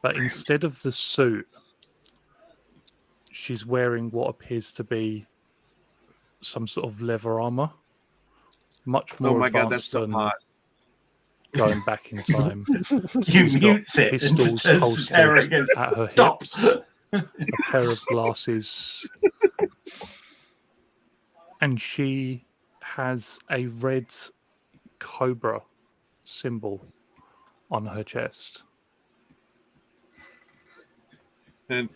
But instead of the suit, she's wearing what appears to be some sort of leather armor. Much more Oh my god, that's advanced so than hot. going back in time. You She's got mutes it and just pistols turns to holstered Tara and goes, at her "Stop." hips, a pair of glasses, and she has a red cobra symbol on her chest. And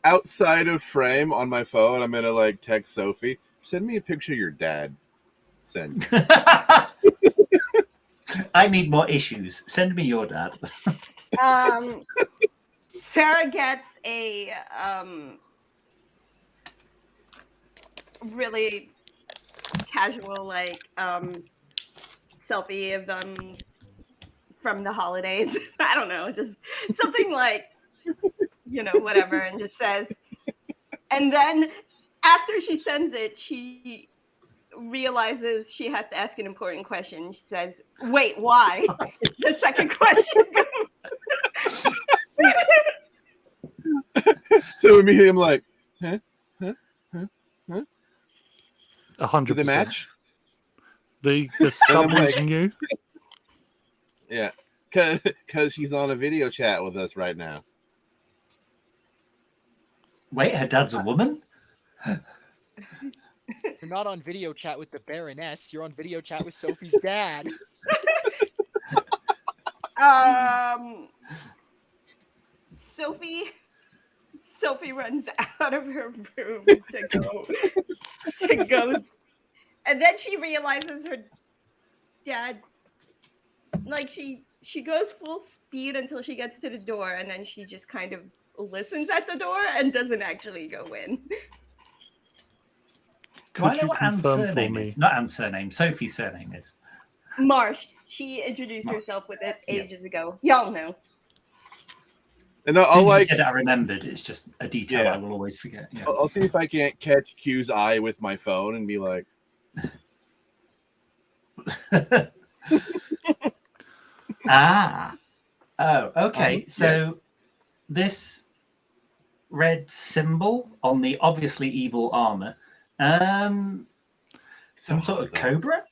outside of frame on my phone, I'm gonna like text Sophie. Send me a picture of your dad. Send. I need more issues. Send me your dad. Sarah gets a really casual selfie of them from the holidays. I don't know, just something like, whatever, and just says, and then after she sends it, she realizes she has to ask an important question. She says, "Wait, why?" The second question. So immediately I'm like, huh? 100%. Do they match? The And I'm stubbles like- new. Yeah, because she's on a video chat with us right now. Wait, her dad's a woman? You're not on video chat with the Baroness. You're on video chat with Sophie's dad. Sophie runs out of her room to go, and then she realizes her dad, she goes full speed until she gets to the door, and then she just kind of listens at the door and doesn't actually go in. Do I Could know you what Anne's confirm for surname me? is? Not Anne's surname, Sophie's surname is. Marsh. She introduced herself with it Yeah. ages ago. Y'all know. And As I'll soon as you like, said it, I remembered. It's just a detail Yeah. I will always forget. Yeah. I'll see if I can't catch Q's eye with my phone and be like, Ah. Oh, okay. Yeah. So this red symbol on the obviously evil armor, some sort of cobra?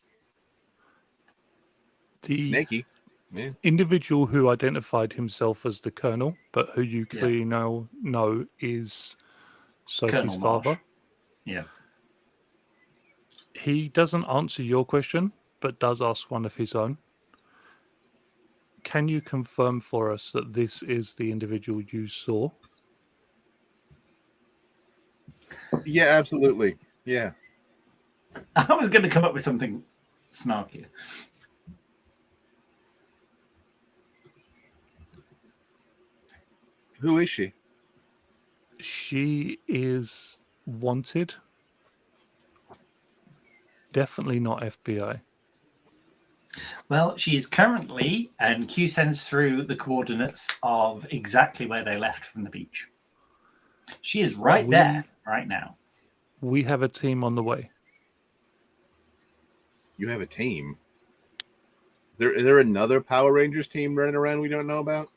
The snaky. Yeah. individual who identified himself as the colonel, but who you Yeah. clearly now know is Sophie's Colonel Marsh. father. Yeah. He doesn't answer your question, but does ask one of his own. Can you confirm for us that this is the individual you saw? Yeah, absolutely. Yeah. I was going to come up with something snarkier. Who is she? She is wanted. Definitely not FBI. Well, she's currently, and Q sends through the coordinates of exactly where they left from the beach. She is right there, right now. We have a team on the way. You have a team. Is there another Power Rangers team running around we don't know about?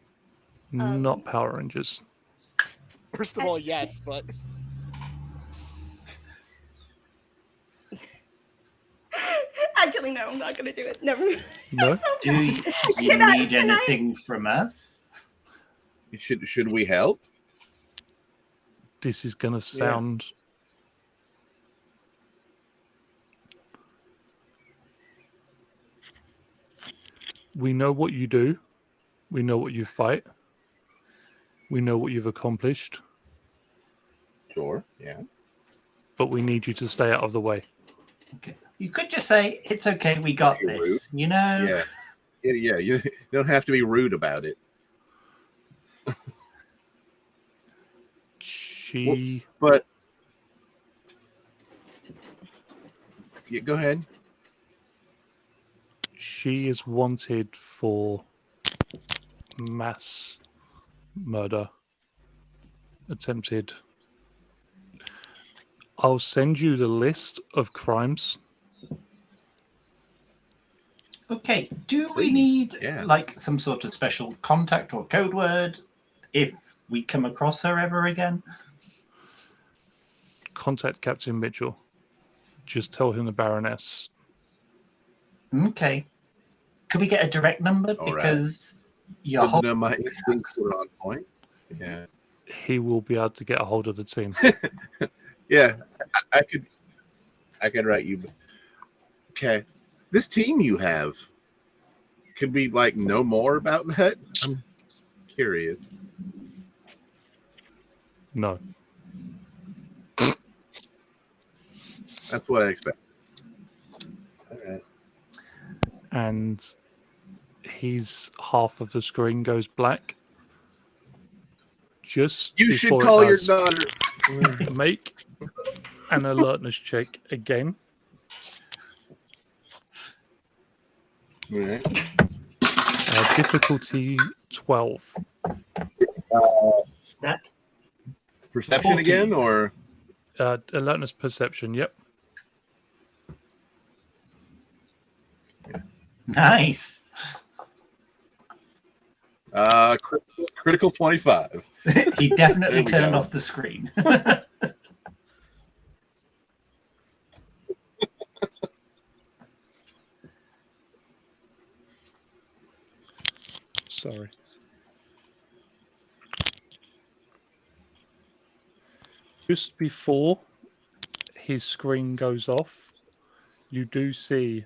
Not Power Rangers. First of all, yes, but Actually, no, I'm not gonna do it. Never mind. No? Do you Can I- need can I- anything from us? Should we help? This is going to sound... We know what you do. We know what you fight. We know what you've accomplished. Sure. Yeah. But we need you to stay out of the way. Okay. You could just say, it's okay, we got You're rude. this. You know? Yeah. Yeah. You don't have to be rude about it. But yeah, go ahead. She is wanted for mass murder. Attempted. I'll send you the list of crimes. Okay, do we Please, need yeah. like some sort of special contact or code word if we come across her ever again? Contact Captain Mitchell. Just tell him the Baroness. Okay. Could we get a direct number? All right. Because your whole... No, my instincts were on point. Yeah. He will be able to get a hold of the team. Yeah, I could write you. Okay, this team you have. Could we like know more about that? I'm curious. No. That's what I expect. All right. And half of the screen goes black. Just You should before it call your does, daughter. make an alertness check again. All right. Difficulty 12. That Perception 14. again, or Alertness perception, yep. nice. critical 25. He definitely There we turned go. off the screen. Sorry. Just before his screen goes off, you do see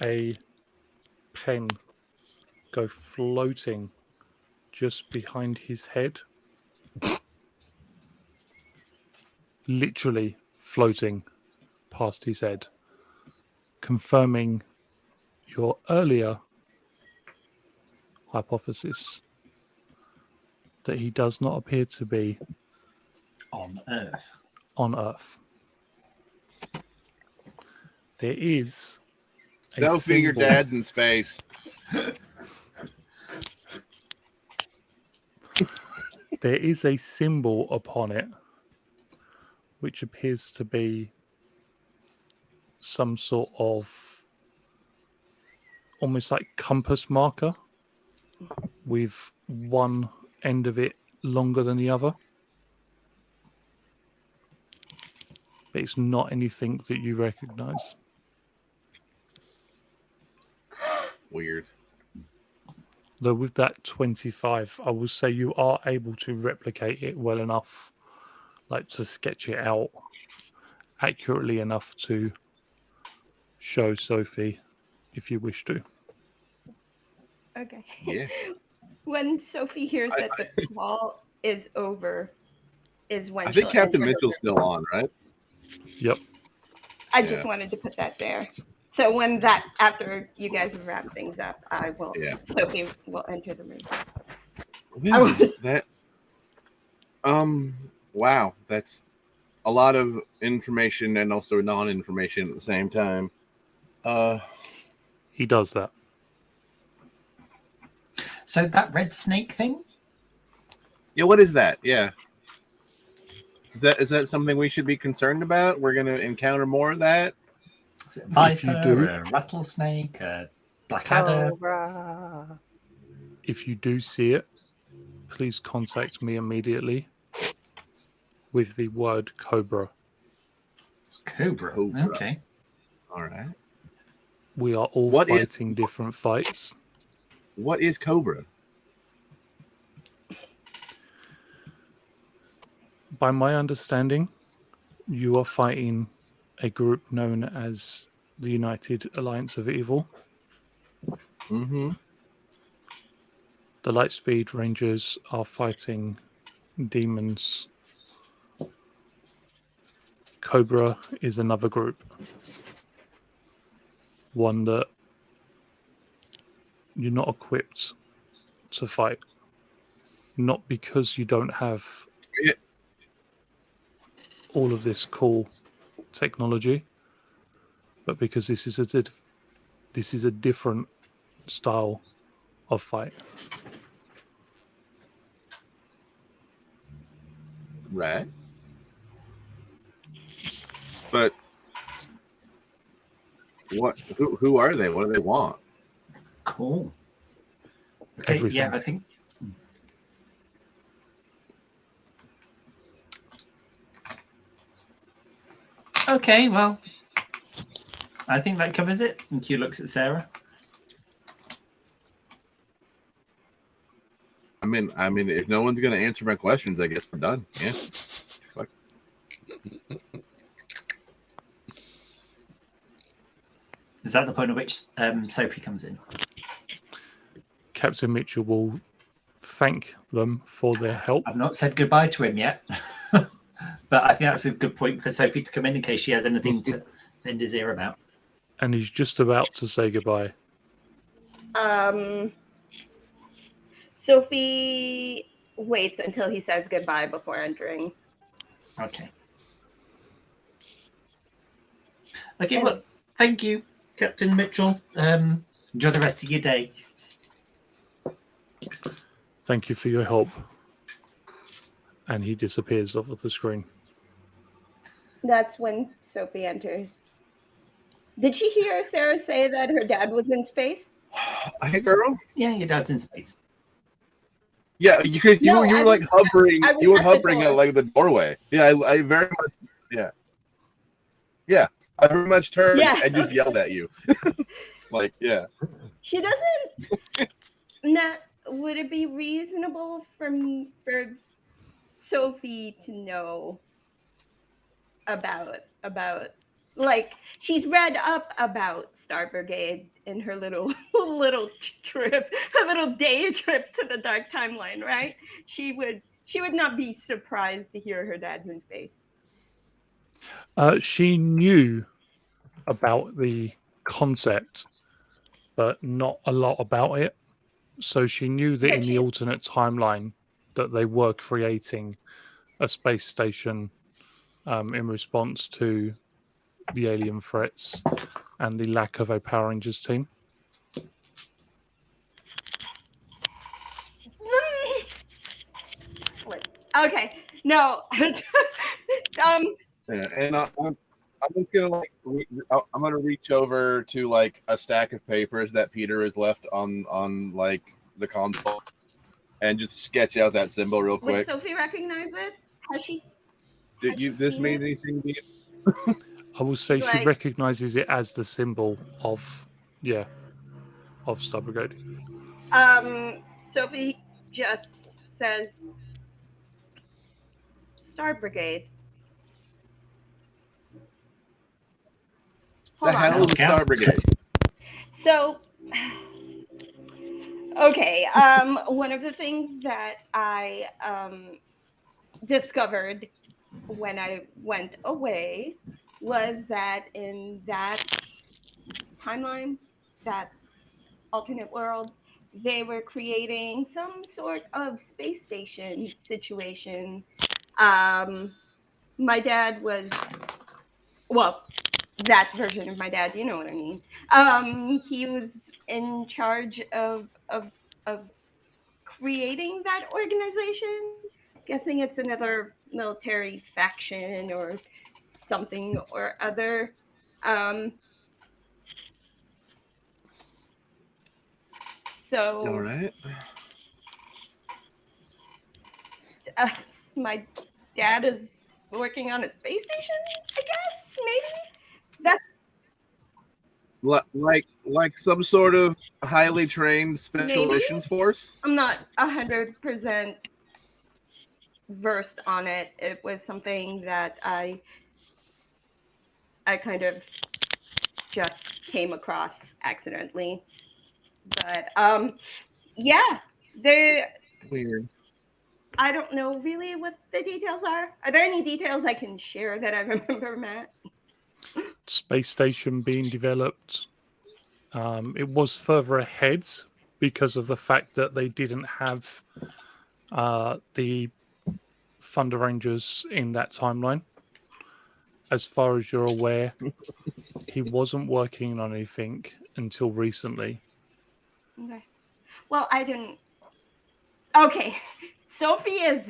a pen go floating just behind his head. Literally floating past his head, confirming your earlier hypothesis that he does not appear to be On Earth. on Earth. There is a Sophie, your symbol- dad's in space. There is a symbol upon it which appears to be some sort of almost like compass marker with one end of it longer than the other. But it's not anything that you recognize. Weird. Though with that 25, I will say you are able to replicate it well enough, like to sketch it out accurately enough to show Sophie if you wish to. Okay. Yeah. When Sophie hears that the call is over, is when I think she'll Captain enter her Mitchell's room. still on, right? Yep. I just Yeah. wanted to put that there. So when that, after you guys have wrapped things up, I will. Yeah. Sophie will enter the room. Wow, that. Wow, that's a lot of information and also non-information at the same time. He does that. So that red snake thing? Yeah, what is that? Yeah. Is that something we should be concerned about? We're gonna encounter more of that? Is it a If you viper, do- a rattlesnake, a blackadder? Cobra. If you do see it, please contact me immediately with the word Cobra. Cobra. Cobra. Okay. All right. We are all What is- fighting different fights. What is Cobra? By my understanding, you are fighting a group known as the United Alliance of Evil. Mm-hmm. The Lightspeed Rangers are fighting demons. Cobra is another group. One that you're not equipped to fight. Not because you don't have Yeah. all of this cool technology, but because this is a different style of fight. Right. But what? Who are they? What do they want? Cool. Okay, Everything. yeah, I think. Okay, well, I think that covers it. And Q looks at Sarah. I mean, if no one's gonna answer my questions, I guess we're done. Yeah. Fuck. Is that the point at which Sophie comes in? Captain Mitchell will thank them for their help. I've not said goodbye to him yet, but I think that's a good point for Sophie to come in case she has anything to lend his ear about. And he's just about to say goodbye. Sophie waits until he says goodbye before entering. Okay. Okay, well, thank you, Captain Mitchell. Enjoy the rest of your day. Thank you for your help. And he disappears off of the screen. That's when Sophie enters. Did she hear Sarah say that her dad was in space? Hey, girl. Yeah, your dad's in space. Yeah, because you No, were I like was- hovering. I was You were at the hovering at door. like the doorway. Yeah, I very much. Yeah. Yeah, I very much turned Yeah. and just yelled at you. Like, yeah. She doesn't. Now, would it be reasonable for Sophie to know about like she's read up about Star Brigade in her little trip, a little day trip to the dark timeline, right? She would not be surprised to hear her dad's in space. She knew about the concept, but not a lot about it. So she knew that But in the alternate timeline that they were creating a space station in response to the alien threats and the lack of a Power Rangers team. Okay, no. Yeah, and I'm just gonna like I'm gonna reach over to like a stack of papers that Peter has left on like the console, and just sketch out that symbol real Would quick. Sophie recognize it? Has she? Did you this seen mean it? anything to you? I will say she Like- recognizes it as the symbol of Star Brigade. Sophie just says Star Brigade. The Hold on. hell is the Star Brigade? So, okay. One of the things that I discovered when I went away was that in that timeline, that alternate world, they were creating some sort of space station situation. My dad was, well, that version of my dad, you know what I mean. He was in charge of creating that organization. Guessing it's another military faction or something or other. So All right. my dad is working on a space station, I guess, maybe? That's Like some sort of highly trained special Maybe. missions force. I'm not 100% versed on it. It was something that I kind of just came across accidentally. But yeah, they Weird. I don't know really what the details are. Are there any details I can share that I remember, Matt? Space station being developed. It was further ahead because of the fact that they didn't have the Thunder Rangers in that timeline. As far as you're aware, he wasn't working on anything until recently. Okay. Well, I didn't. Okay. Sophie is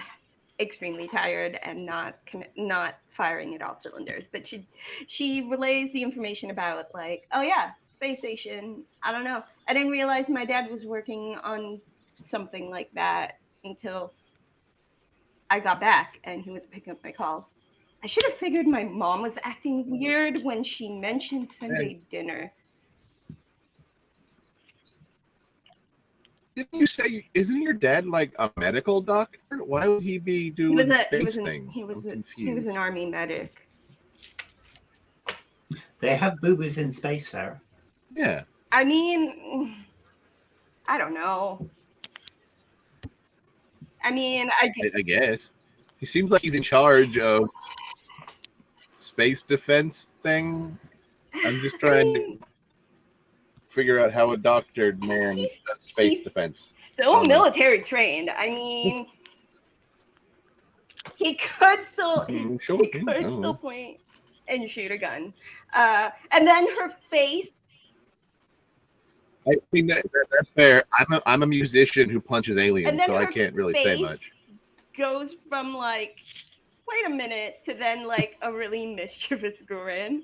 extremely tired and not firing at all cylinders, but she relays the information about, like, oh yeah, space station. I don't know. I didn't realize my dad was working on something like that until I got back and he was picking up my calls. I should have figured my mom was acting weird when she mentioned Sunday dinner. Didn't you say? Isn't your dad like a medical doctor? Why would he be He doing was space things? he was I'm an army medic. They have boo-boos in space, Sarah. Yeah. I mean, I don't know. I mean, I guess he seems like he's in charge of space defense thing. I'm just trying to figure out how a doctored man does space defense. Still military trained. I mean, he could still Sure, he could still point and shoot a gun. And then her face. I mean that's fair. I'm a musician who punches aliens, so I can't really say much. Goes from like, wait a minute, to then like a really mischievous grin.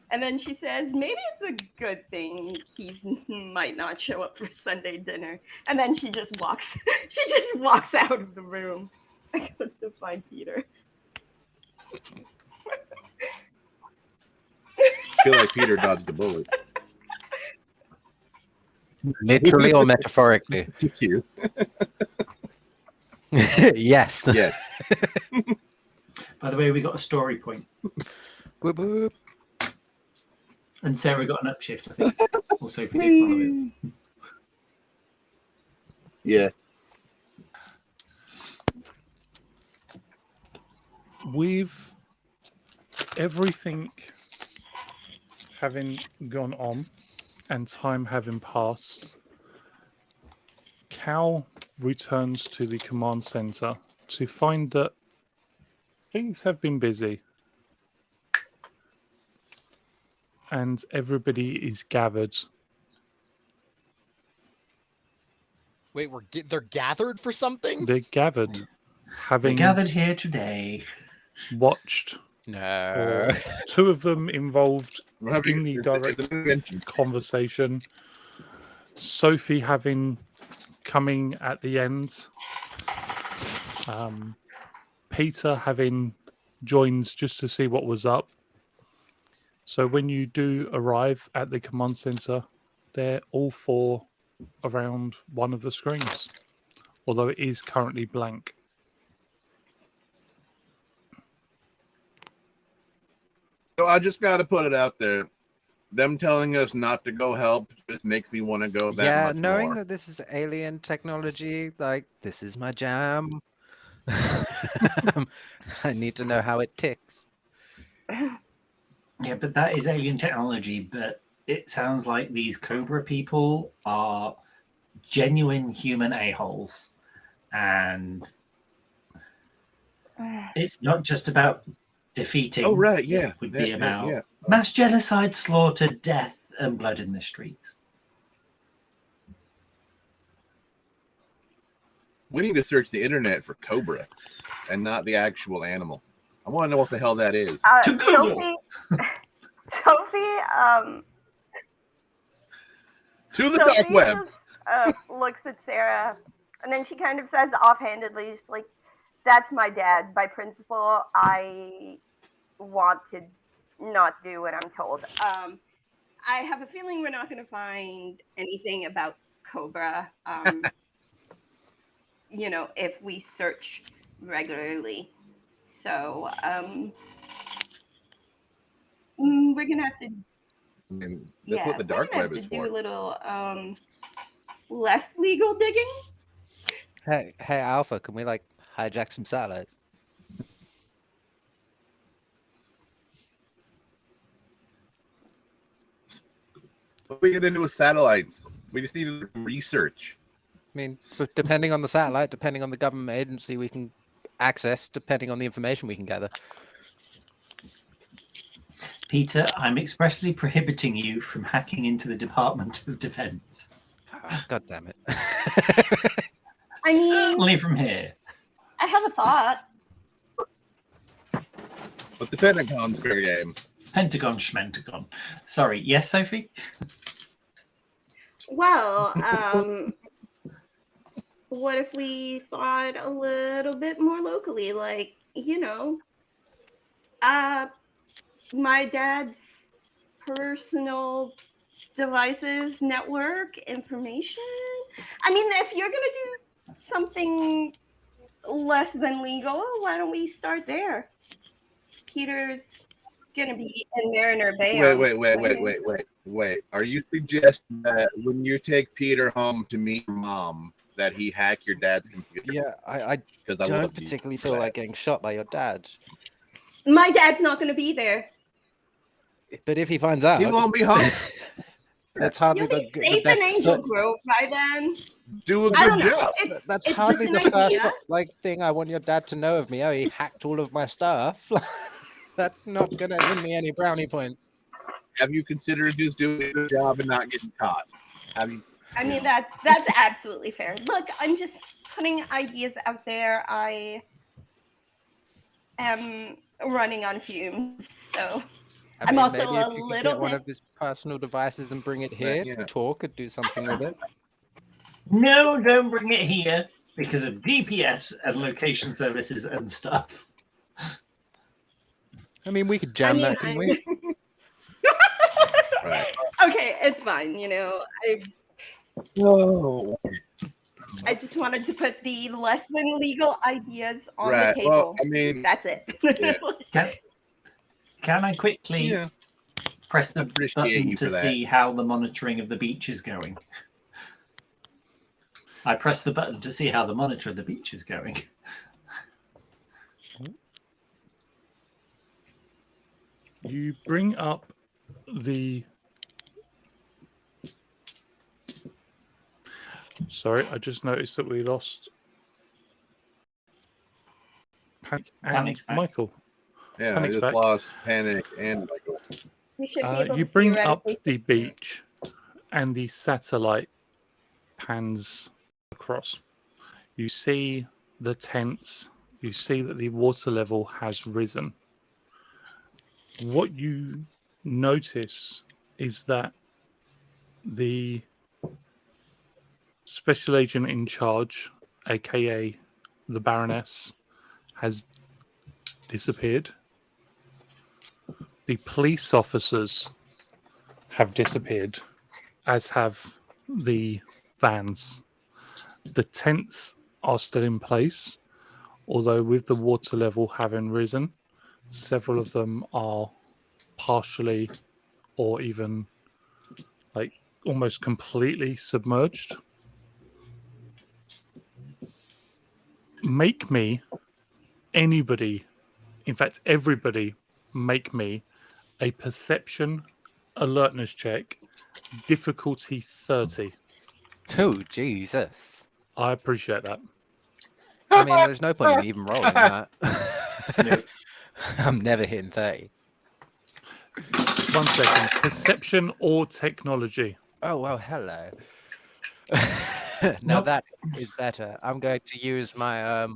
And then she says, maybe it's a good thing he might not show up for Sunday dinner. And then she just walks out of the room. I go to find Peter. I feel like Peter dodged a bullet. Literally or metaphorically? Thank you. Yes. Yes. By the way, we got a story point. Whoop, whoop. And Sarah got an upshift, I think. Also picked one of it. Yeah. With everything having gone on and time having passed, Cal returns to the command center to find that things have been busy and everybody is gathered. Wait, they're gathered for something? They're gathered, They're having gathered here today. watched, No. or two of them involved We're having in the it's direct an invention. conversation. Sophie having coming at the end. Peter having joined just to see what was up. So when you do arrive at the command center, they're all four around one of the screens, although it is currently blank. So I just got to put it out there. Them telling us not to go help just makes me want to go that Yeah, much knowing more. that this is alien technology, like, this is my jam. I need to know how it ticks. Yeah, but that is alien technology. But it sounds like these Cobra people are genuine human a-holes. And it's not just about defeating. Oh, right, yeah. It would be about yeah. mass genocide, slaughter, death, and blood in the streets. We need to search the internet for Cobra and not the actual animal. I want to know what the hell that is. Sophie, To the dark web. looks at Sarah, and then she kind of says offhandedly, just like, "That's my dad. By principle, I want to not do what I'm told." I have a feeling we're not going to find anything about Cobra. If we search regularly. So we're gonna have to. I mean, that's what the dark web is for. Do a little less legal digging. Hey, Alpha, can we like hijack some satellites? What are we gonna do with satellites? We just need to do research. I mean, depending on the satellite, depending on the government agency we can access, depending on the information we can gather. Peter, I'm expressly prohibiting you from hacking into the Department of Defense. Oh, God damn it. I mean, certainly from here. I have a thought. But the Pentagon's fair game. Pentagon schmentagon. Sorry, yes, Sophie? Well, what if we thought a little bit more locally? Like, my dad's personal devices, network, information. I mean, if you're going to do something less than legal, why don't we start there? Peter's going to be in Mariner Bay. Wait. Are you suggesting that when you take Peter home to meet your mom, that he hack your dad's computer? Yeah, I don't particularly feel like getting shot by your dad. My dad's not going to be there. But if he finds out, He won't be home. That's hardly You'll the be safe best in Angel foot. Grove by then. Do a I good don't know. job. That's it's hardly just the an first idea. thing I want your dad to know of me. Oh, he hacked all of my stuff. That's not gonna win me any brownie points. Have you considered just doing a good job and not getting caught? Have you? I mean, that's absolutely fair. Look, I'm just putting ideas out there. I am running on fumes, so I I'm mean, also maybe a if you could little get one bit. of his personal devices and bring it here, Yeah. talk and do something with it. No, don't bring it here because of GPS and location services and stuff. I mean, we could jam that, couldn't we? Right. Okay, it's fine. No. I just wanted to put the less than legal ideas on Right. the table. Well, I mean, That's it. Yeah. Can I quickly yeah. press the Appreciate button you to for that. see how the monitoring of the beach is going? I press the button to see how the monitor of the beach is going. You bring up the... Sorry, I just noticed that we lost Panic and Panic's back. Michael. Yeah, Panic's I just back. lost Panic and Michael. We should be able You to bring up theoretically- the beach and the satellite pans across. You see the tents. You see that the water level has risen. What you notice is that the special agent in charge, aka the Baroness, has disappeared. The police officers have disappeared, as have the vans. The tents are still in place, although with the water level having risen, several of them are partially or even like almost completely submerged. Make me, anybody, in fact everybody, make me a perception alertness check, difficulty 30. Oh, Jesus. I appreciate that. I mean, there's no point in even rolling that. No. I'm never hitting 30. 1 second. Perception or technology? Oh, well, hello. Now Nope. that is better. I'm going to use my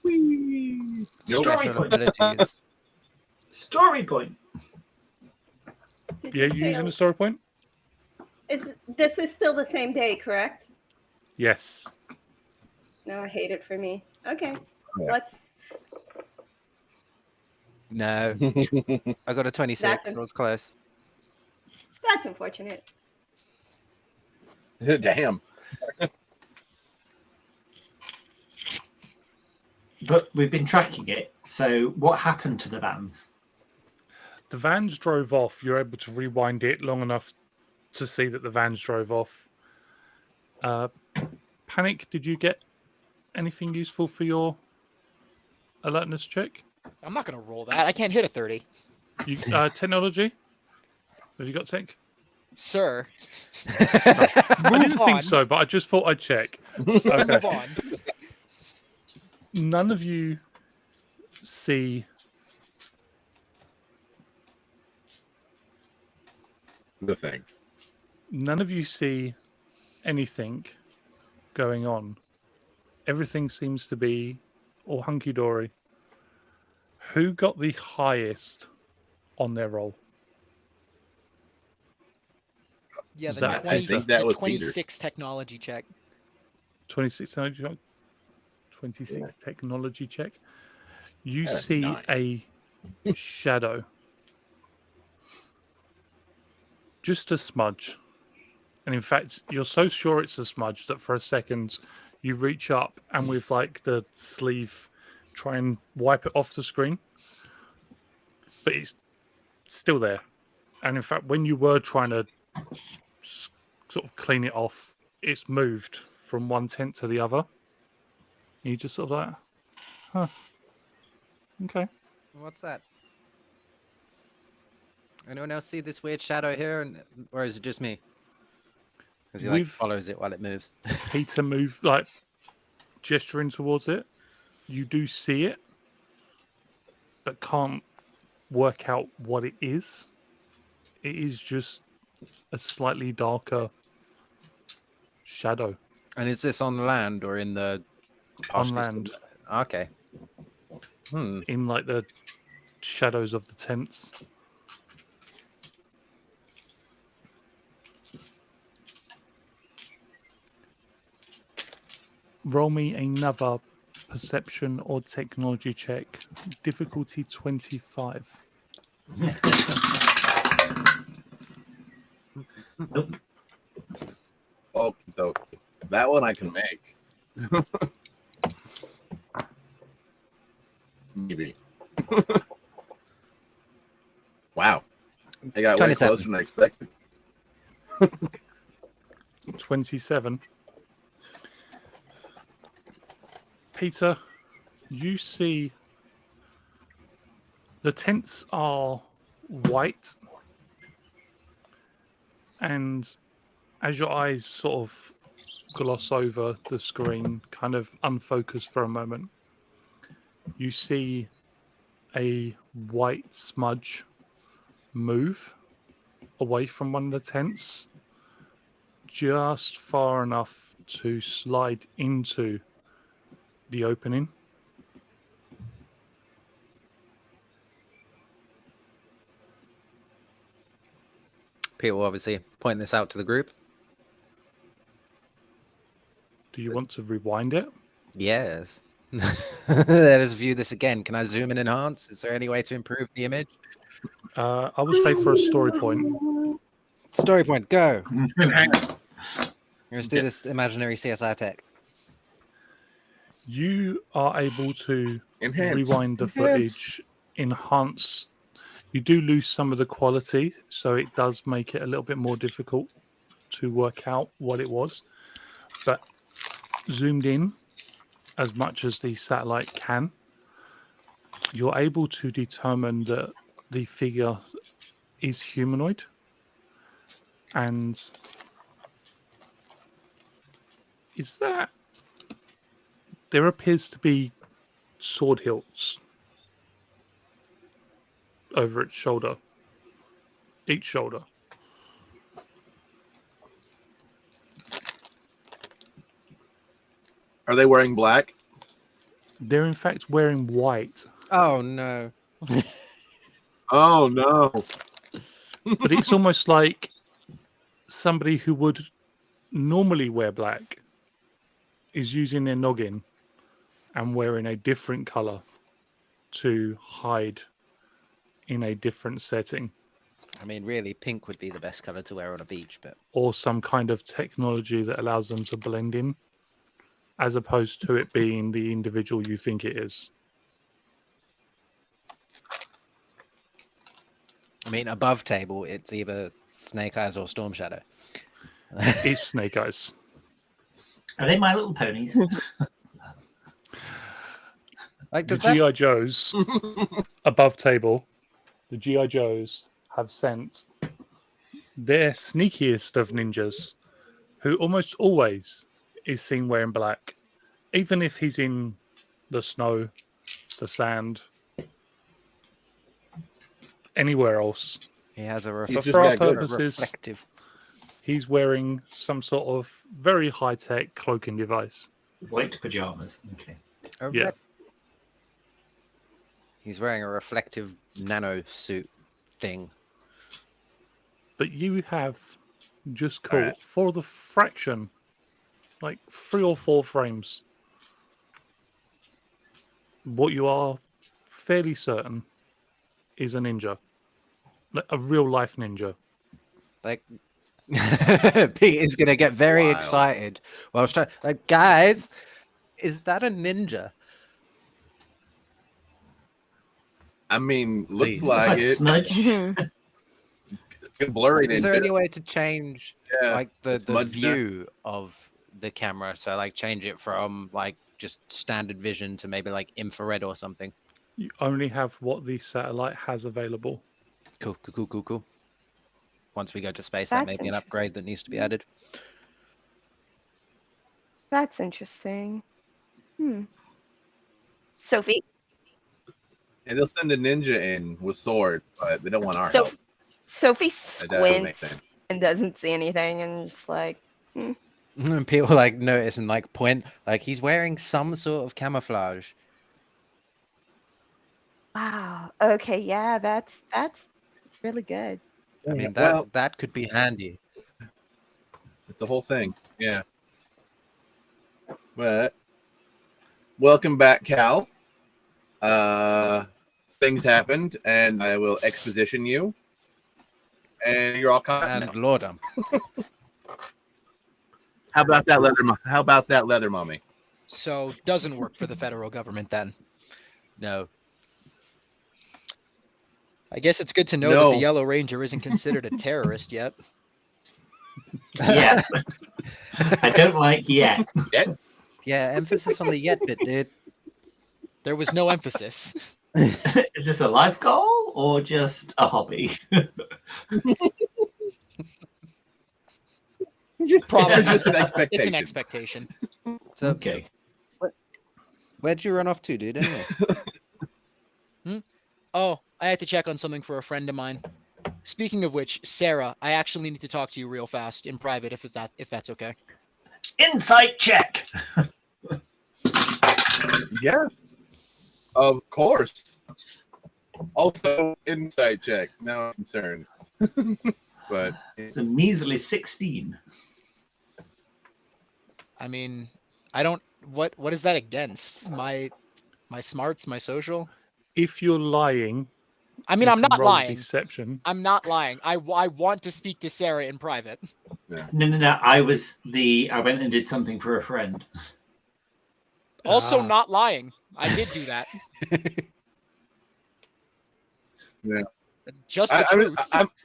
Nope. Story special point. abilities. Story point. Did Yeah, you you say using a story point? this is still the same day, correct? Yes. No, I hate it for me. Okay, Yeah. let's. No, I got a 26. That's So I was close. That's unfortunate. Damn. But we've been tracking it. So what happened to the vans? The vans drove off. You're able to rewind it long enough to see that the vans drove off. Panic, did you get anything useful for your alertness check? I'm not gonna roll that. I can't hit a 30, You technology? Have you got tech? sir. I didn't on. think so, but I just thought I'd check. Sir, Okay. move on. None of you see The thing. none of you see anything going on. Everything seems to be all hunky dory. Who got the highest on their roll? Yeah, Is the, that- 20, I think the that was Peter. 26 technology check. 26 technology check. 26 technology check. You Yeah, see 9. a shadow. Just a smudge. And in fact, you're so sure it's a smudge that for a second you reach up and with like the sleeve try and wipe it off the screen. But it's still there. And in fact, when you were trying to sort of clean it off, it's moved from one tent to the other. And you just sort of like, huh. Okay. What's that? Anyone else see this weird shadow here, or is it just me? Because he like We've- follows it while it moves. Peter move like gesturing towards it. You do see it, but can't work out what it is. It is just a slightly darker shadow And is this on land or in the on partially land Okay. in like the shadows of the tents. Roll me another perception or technology check. Difficulty 25. Nope. Oh, that one I can make. Maybe. Wow. I got way 27. closer than I expected. 27. Peter, you see the tents are white, and as your eyes sort of gloss over the screen, kind of unfocused for a moment, you see a white smudge move away from one of the tents just far enough to slide into the opening. Pete will obviously point this out to the group. Do you want to rewind it? Yes. Let us view this again. Can I zoom and enhance? Is there any way to improve the image? I would say for a story point. Story point, go. Enhance. Let's do Yeah. this imaginary CSI tech. You are able to Enhance. rewind the Enhance. footage, enhance. You do lose some of the quality, so it does make it a little bit more difficult to work out what it was. But zoomed in as much as the satellite can, you're able to determine that the figure is humanoid. And is that there appears to be sword hilts over its shoulder, each shoulder. Are they wearing black? They're in fact wearing white, Oh no. Oh no. but it's almost like somebody who would normally wear black is using their noggin and wearing a different color to hide in a different setting, I mean, really, pink would be the best color to wear on a beach, but or some kind of technology that allows them to blend in, as opposed to it being the individual you think it is. I mean, above table, it's either Snake Eyes or Storm Shadow. It's Snake Eyes. Are they My Little Ponies? Like, The does that? GI Joes above table, the GI Joes have sent their sneakiest of ninjas, who almost always is seen wearing black, even if he's in the snow, the sand, anywhere else. He has a He's But just for our that good. purposes, reflective. he's wearing some sort of very high-tech cloaking device. White pajamas. Okay. Yeah. He's wearing a reflective nano suit thing. But you have just caught Alright. for the fraction, like 3 or 4 frames, what you are fairly certain is a ninja, like a real life ninja. Like, Pete is gonna get very Wild. excited. Well, I was trying, like, guys, is that a ninja? I mean, looks Please. Looks like like it. Smudge. Blurry. Is there any way to change Yeah, like the it's smudged up. view of the camera? So like change it from like just standard vision to maybe like infrared or something. You only have what the satellite has available. Cool. Once we go to space, That's that may be an upgrade that needs to be added. That's interesting. Sophie, And they'll send a ninja in with sword, but they don't want our So- help. Sophie That doesn't make squints sense. and doesn't see anything, and just like, And people like notice and like point, like he's wearing some sort of camouflage. wow, okay, yeah, that's really good. I mean, Well, that could be handy. it's the whole thing. Yeah. But welcome back, Cal. Things happened, and I will exposition you. And you're all caught And now. Lordum. How about that leather mummy? So doesn't work for the federal government then. No. I guess it's good to know No. that the Yellow Ranger isn't considered a terrorist yet. Yeah. I don't like yet. Yeah, emphasis on the yet bit, dude. There was no emphasis. Is this a life goal or just a hobby? Probably Just an it's expectation. an expectation. So Okay. where'd you run off to, dude? Anyway? Oh, I had to check on something for a friend of mine. Speaking of which, Sarah, I actually need to talk to you real fast in private if that's okay. Insight check. Yeah. Of course. Also, insight check. Now I'm concerned. But It's a measly 16. I mean, I don't. What is that against? My smarts, my social. If you're lying, I mean, you I'm can not roll lying. Deception. I'm not lying. I want to speak to Sarah in private. No. I went and did something for a friend. Also, Ah. not lying. I did do that. Yeah. Just the truth.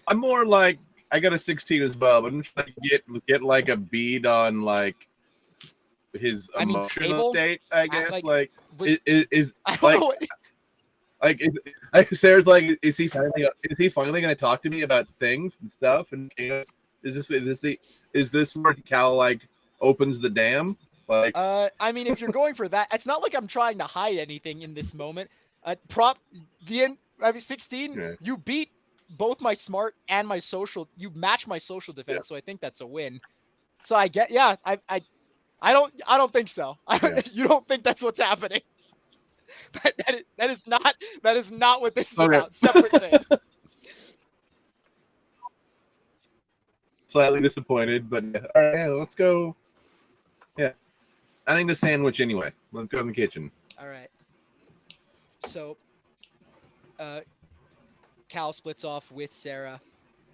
I'm more like I got a 16 as well, but I'm trying to get like a bead on like his I mean, emotional stable? state. I guess like, with- is I don't like know. like Sarah's like is he finally going to talk to me about things and stuff and chaos? Is this where Cal like opens the dam? Like I mean, if you're going for that, it's not like I'm trying to hide anything in this moment. I mean, 16. Yeah. You beat both my smart and my social. You match my social defense, so I think that's a win. So I get, yeah. I don't think so. Yeah. You don't think that's what's happening? That is not what this is Okay. about. Separate thing. slightly disappointed, but all right, let's go. Yeah. I think the sandwich anyway. Let's go in the kitchen. All right. So, Cal splits off with Sarah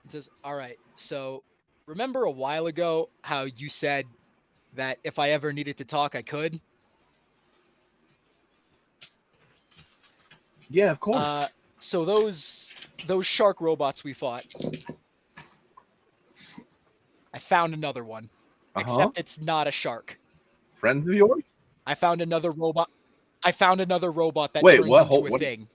and says, "All right. So, remember a while ago how you said that if I ever needed to talk, I could? Yeah, of course. So those shark robots we fought, I found another one. Except it's not a shark. Friends of yours? I found another robot. That Wait, turns what? into a What? thing.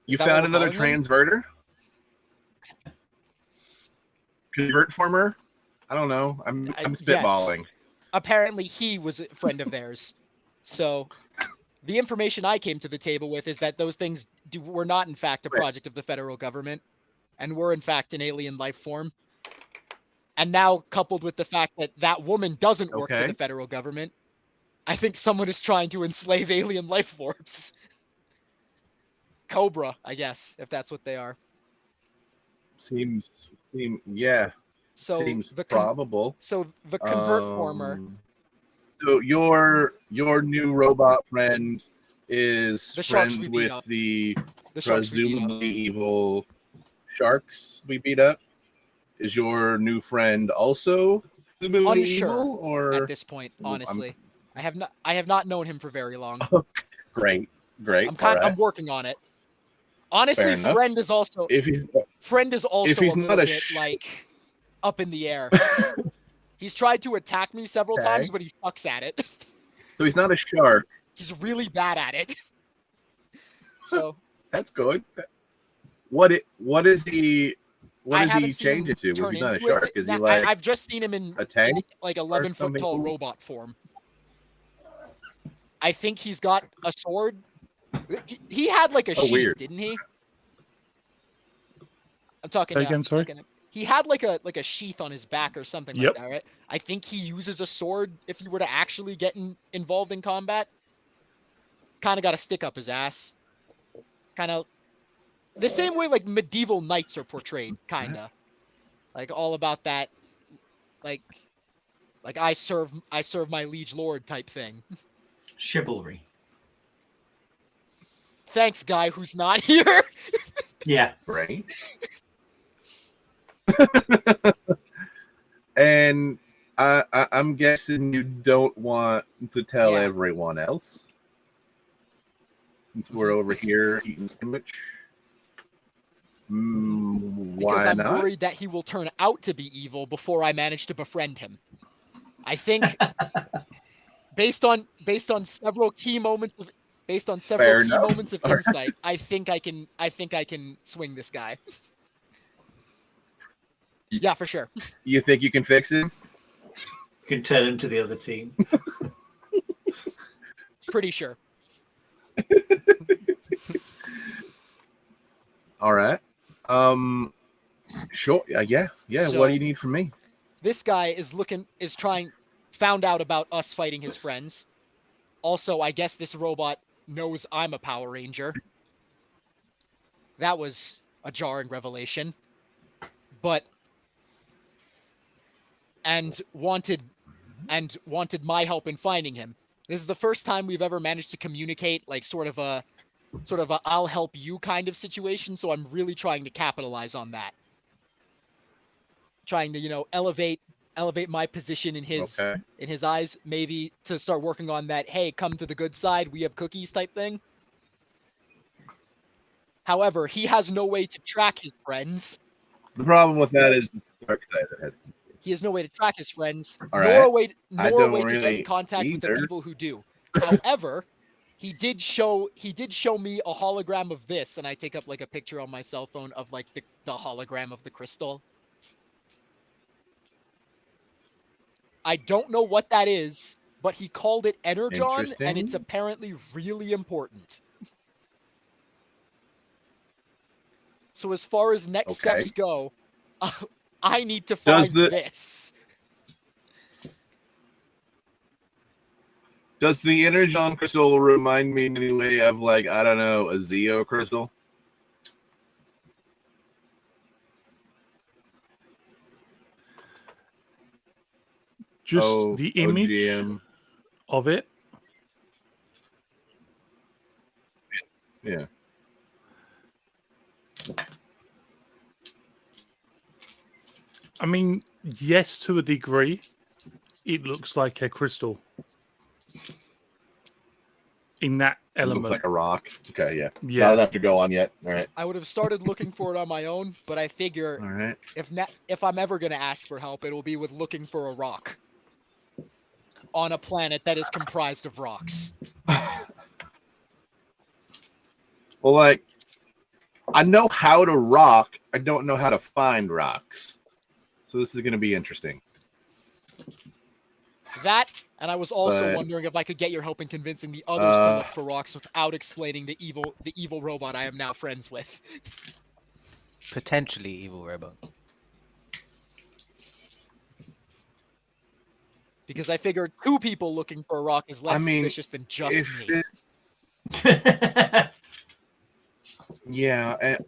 You that what found we're another calling them? transverter? Convert former? I don't know. I'm Yes. spitballing. Apparently, he was a friend of theirs. So, the information I came to the table with is that those things were not, in fact, a Right. project of the federal government, and were, in fact, an alien life form. And now, coupled with the fact that that woman doesn't work for Okay. the federal government, I think someone is trying to enslave alien life forms. Cobra, I guess, if that's what they are. Yeah. So Seems the probable. So the convert former, So your new robot friend is The sharks friends we beat with up. the the sharks we beat up. presumably evil sharks we beat up. Is your new friend also presumably Unsure evil, or at this point, honestly. I have not known him for very long. great? I'm working on it. Honestly, Fair enough. friend is also If he's a he's little not a bit like up in the air. He's tried to attack me several Okay. times, but he sucks at it. so he's not a shark. He's really bad at it. So That's good. What is he? What I does he haven't seen change him it to? Was turn he not a into shark? it. Is he Now, like I've just seen him in a tank? like 11-foot something tall cool? robot form. I think he's got a sword. He had like a Oh, sheath, weird. didn't he? I'm talking Say again, sorry? He had like a sheath on his back or something Yep. like that, right? I think he uses a sword if he were to actually get involved in combat. Kind of got a stick up his ass. Kind of the same way like medieval knights are portrayed, kind of. Like all about that, like I serve my liege lord type thing. Chivalry. Thanks, guy who's not here. Yeah. Right. And I'm guessing you don't want to tell Yeah. everyone else. Since we're over here eating sandwich. Because Why I'm not? worried that he will turn out to be evil before I manage to befriend him. I think based on several key moments of Fair enough. All right. insight, I think I can swing this guy. Yeah, for sure. You think you can fix him? You can turn him to the other team. Pretty sure. All right. Sure. Yeah. So- What do you need from me? This guy found out about us fighting his friends. Also, I guess this robot knows I'm a Power Ranger. That was a jarring revelation. And wanted my help in finding him. This is the first time we've ever managed to communicate like sort of a I'll help you kind of situation, so I'm really trying to capitalize on that. Trying to, elevate my position in his Okay. eyes, maybe to start working on that, hey, come to the good side, we have cookies type thing. However, he has no way to track his friends. The problem with that is the dark side that has. He has no way to track his friends, All nor right. a way to don't get in really contact with the either. people who do. However, he did show me a hologram of this, and I take up like a picture on my cell phone of like the hologram of the crystal. I don't know what that is, but he called it Energon, and Interesting. it's apparently really important. So as far as next Okay. steps go, I need to Does find the- this. Does the Energon crystal remind me in any way of, like, I don't know, a Zeo crystal? Just the image OGM. of it. Yeah. I mean, yes, to a degree, it looks like a crystal in that It looks element. like a rock. Okay, yeah. Yeah. Not enough to go on yet. All right. I would have started looking for it on my own, but I figure All right. if I'm ever gonna ask for help, it'll be with looking for a rock on a planet that is comprised of rocks. Well, like, I know how to rock. I don't know how to find rocks. So this is going to be interesting. That, and I was also But- wondering if I could get your help in convincing the others to look Uh, for rocks without explaining the evil robot I am now friends with. Potentially evil robot. Because I figured 2 people looking for a rock is less I mean, suspicious than just if me. this, yeah, and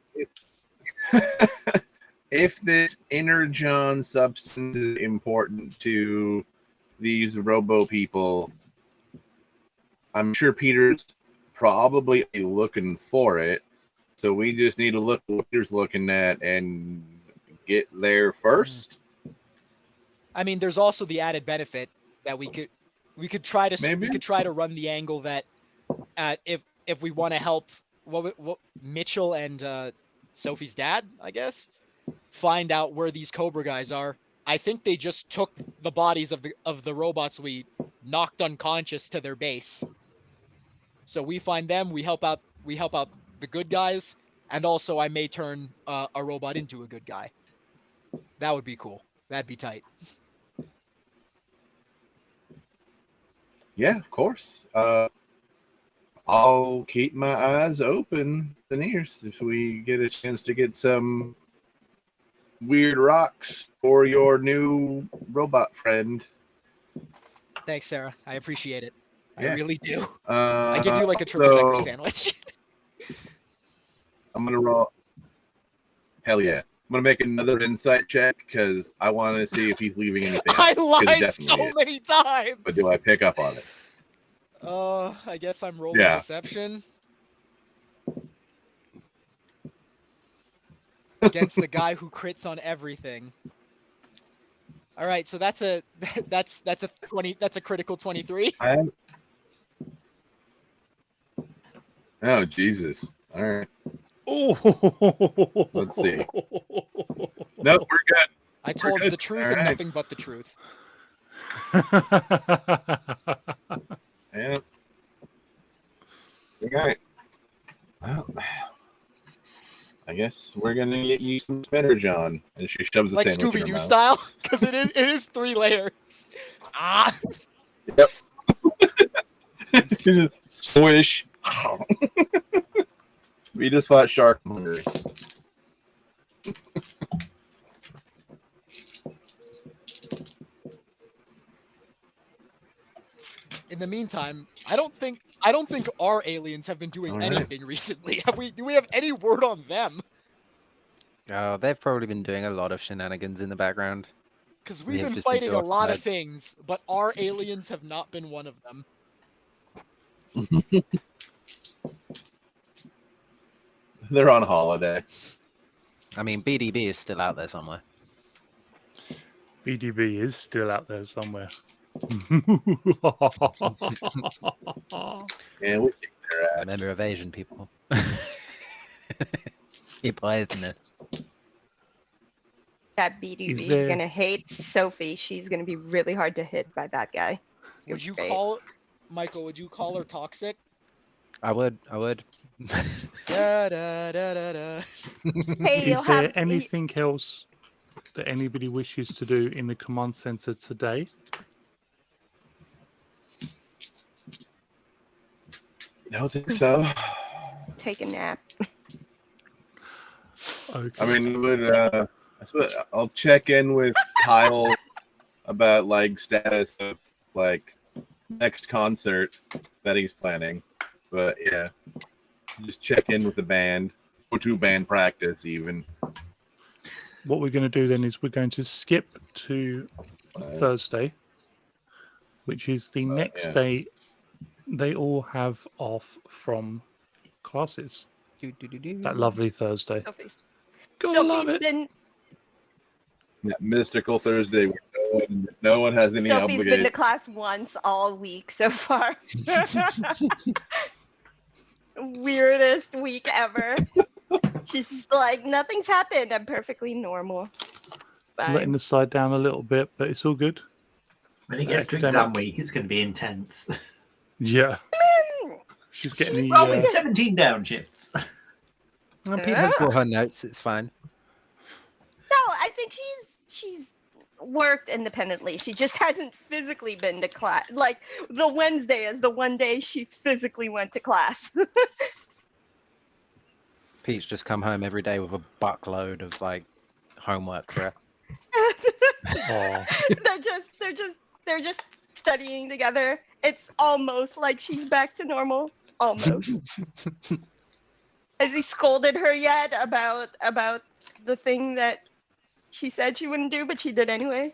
if this energon substance is important to these robo people, I'm sure Peter's probably looking for it. So we just need to look what Peter's looking at and get there first. I mean, there's also the added benefit that we could try to Maybe? run the angle that if we want to help what Mitchell and Sophie's dad, I guess, find out where these Cobra guys are. I think they just took the bodies of the robots we knocked unconscious to their base. So we find them, we help out the good guys, and also I may turn a robot into a good guy. That would be cool. That'd be tight. Yeah, of course. I'll keep my eyes open and ears if we get a chance to get some weird rocks for your new robot friend. Thanks, Sarah. I appreciate it. Yeah. I really do. I give you like a triple decker sandwich. I'm gonna roll. Hell yeah! I'm gonna make another insight check because I want to see if he's leaving anything. I out, 'cause he lied definitely so is. many times. But do I pick up on it? I guess I'm rolling Yeah. deception against the guy who crits on everything. All right, so that's a 20. That's a critical 23. Oh Jesus! All right. Oh, Let's see. Nope, we're good. I told good. the truth All and right. nothing but the truth. Yeah. All right. Well, I guess we're gonna get you some spinner, John. And she shoves the Like sandwich in her Scooby-Doo mouth. style, because it is 3 layers. Ah, Just swish. We just fought shark hungry. in the meantime, I don't think our aliens have been doing All right. anything recently. Do we have any word on them? Oh, they've probably been doing a lot of shenanigans in the background. Because We we've have been just been fighting a lot of occupied. things, but our aliens have not been one of them. They're on holiday. I mean, BDB is still out there somewhere. BDB is still out there somewhere. Yeah, we kicked their ass. Remember of Asian people. Keep hiding it. That BDB Is is there- gonna hate Sophie. She's gonna be really hard to hit by that guy. Would you Great. Michael, would you call her toxic? I would. Da, da, da, da, da. Hey, you'll Is there have anything else that anybody wishes to do in the command center today? I don't think so. take a nap. Okay. I mean, I'll check in with Kyle about like status of like next concert that he's planning. But yeah, just check in with the band. Go to band practice even. What we're going to do then is we're going to skip to Thursday. which is the next yeah. day they all have off from classes. That lovely Thursday. Sophie's, Gotta love Sophie's it. been That mystical Thursday where no one has any Sophie's been to obligation. class once all week so far. Weirdest week ever. She's just like, nothing's happened. I'm perfectly normal. Letting Fine. the side down a little bit, but it's all good. When it gets to exam Academic. week, it's going to be intense. Yeah. Mm, She's getting She's the Roll me probably 17 down shifts. And Pete has brought her notes. It's fine. No, I think she's worked independently. She just hasn't physically been to class. Like the Wednesday is the one day she physically went to class. Pete's just come home every day with a buckload of like homework for her. Aw. they're just studying together. It's almost like she's back to normal. Almost. Has he scolded her yet about the thing that she said she wouldn't do, but she did anyway?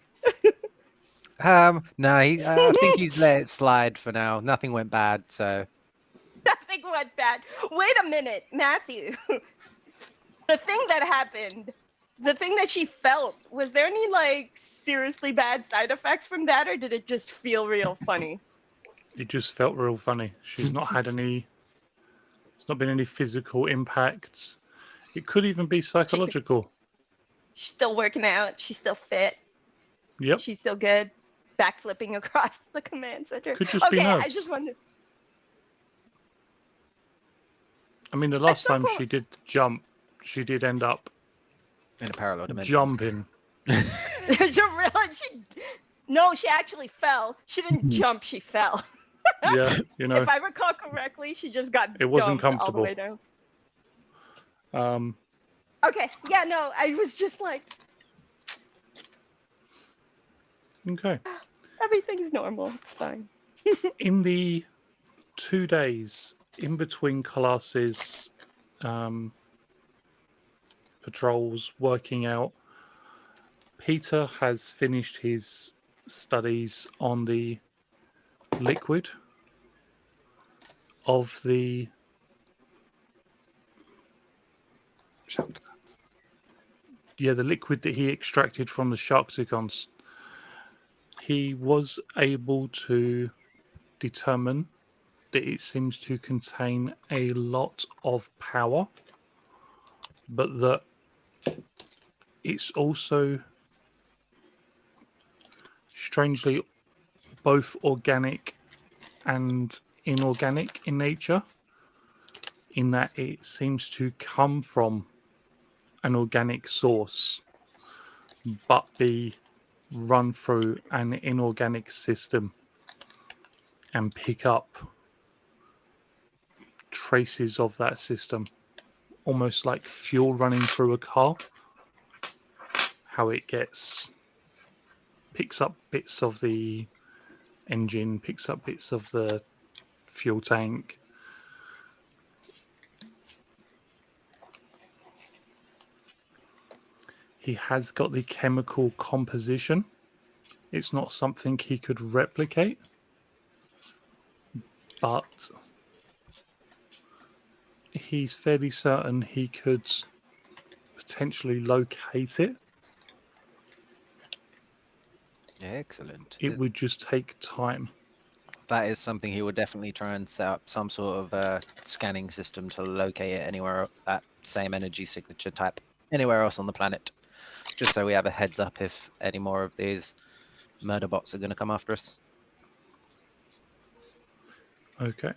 No, I think he's let it slide for now. Nothing went bad, so Nothing went bad. Wait a minute, Matthew. The thing that happened, the thing that she felt, was there any like seriously bad side effects from that, or did it just feel real funny? It just felt real funny. She's not had any. It's not been any physical impacts. It could even be psychological. She's still working out. She's still fit. Yep. She's still good. Backflipping across the command center. Could just be Okay, I nerves. just wanted. I mean, the last some time point- she did jump, she did end up in a parallel dimension. jumping. No, she actually fell. She didn't jump. She fell. Yeah, you know. If I recall correctly, she just got It wasn't dumped all the comfortable. way down. Um, Okay, yeah, no, I was just like, okay. everything's normal. It's fine. In the 2 days in between classes, patrols, working out, Peter has finished his studies on the liquid of the the liquid that he extracted from the Sharkticons. He was able to determine that it seems to contain a lot of power, but that it's also strangely both organic and inorganic in nature, in that it seems to come from an organic source but be run through an inorganic system and pick up traces of that system, almost like fuel running through a car. How it picks up bits of the engine, picks up bits of the fuel tank. He has got the chemical composition. It's not something he could replicate, but he's fairly certain he could potentially locate it. Excellent. It would just take time. That is something he would definitely try and set up some sort of scanning system to locate it anywhere, that same energy signature type, anywhere else on the planet. Just so we have a heads up if any more of these murder bots are going to come after us. Okay.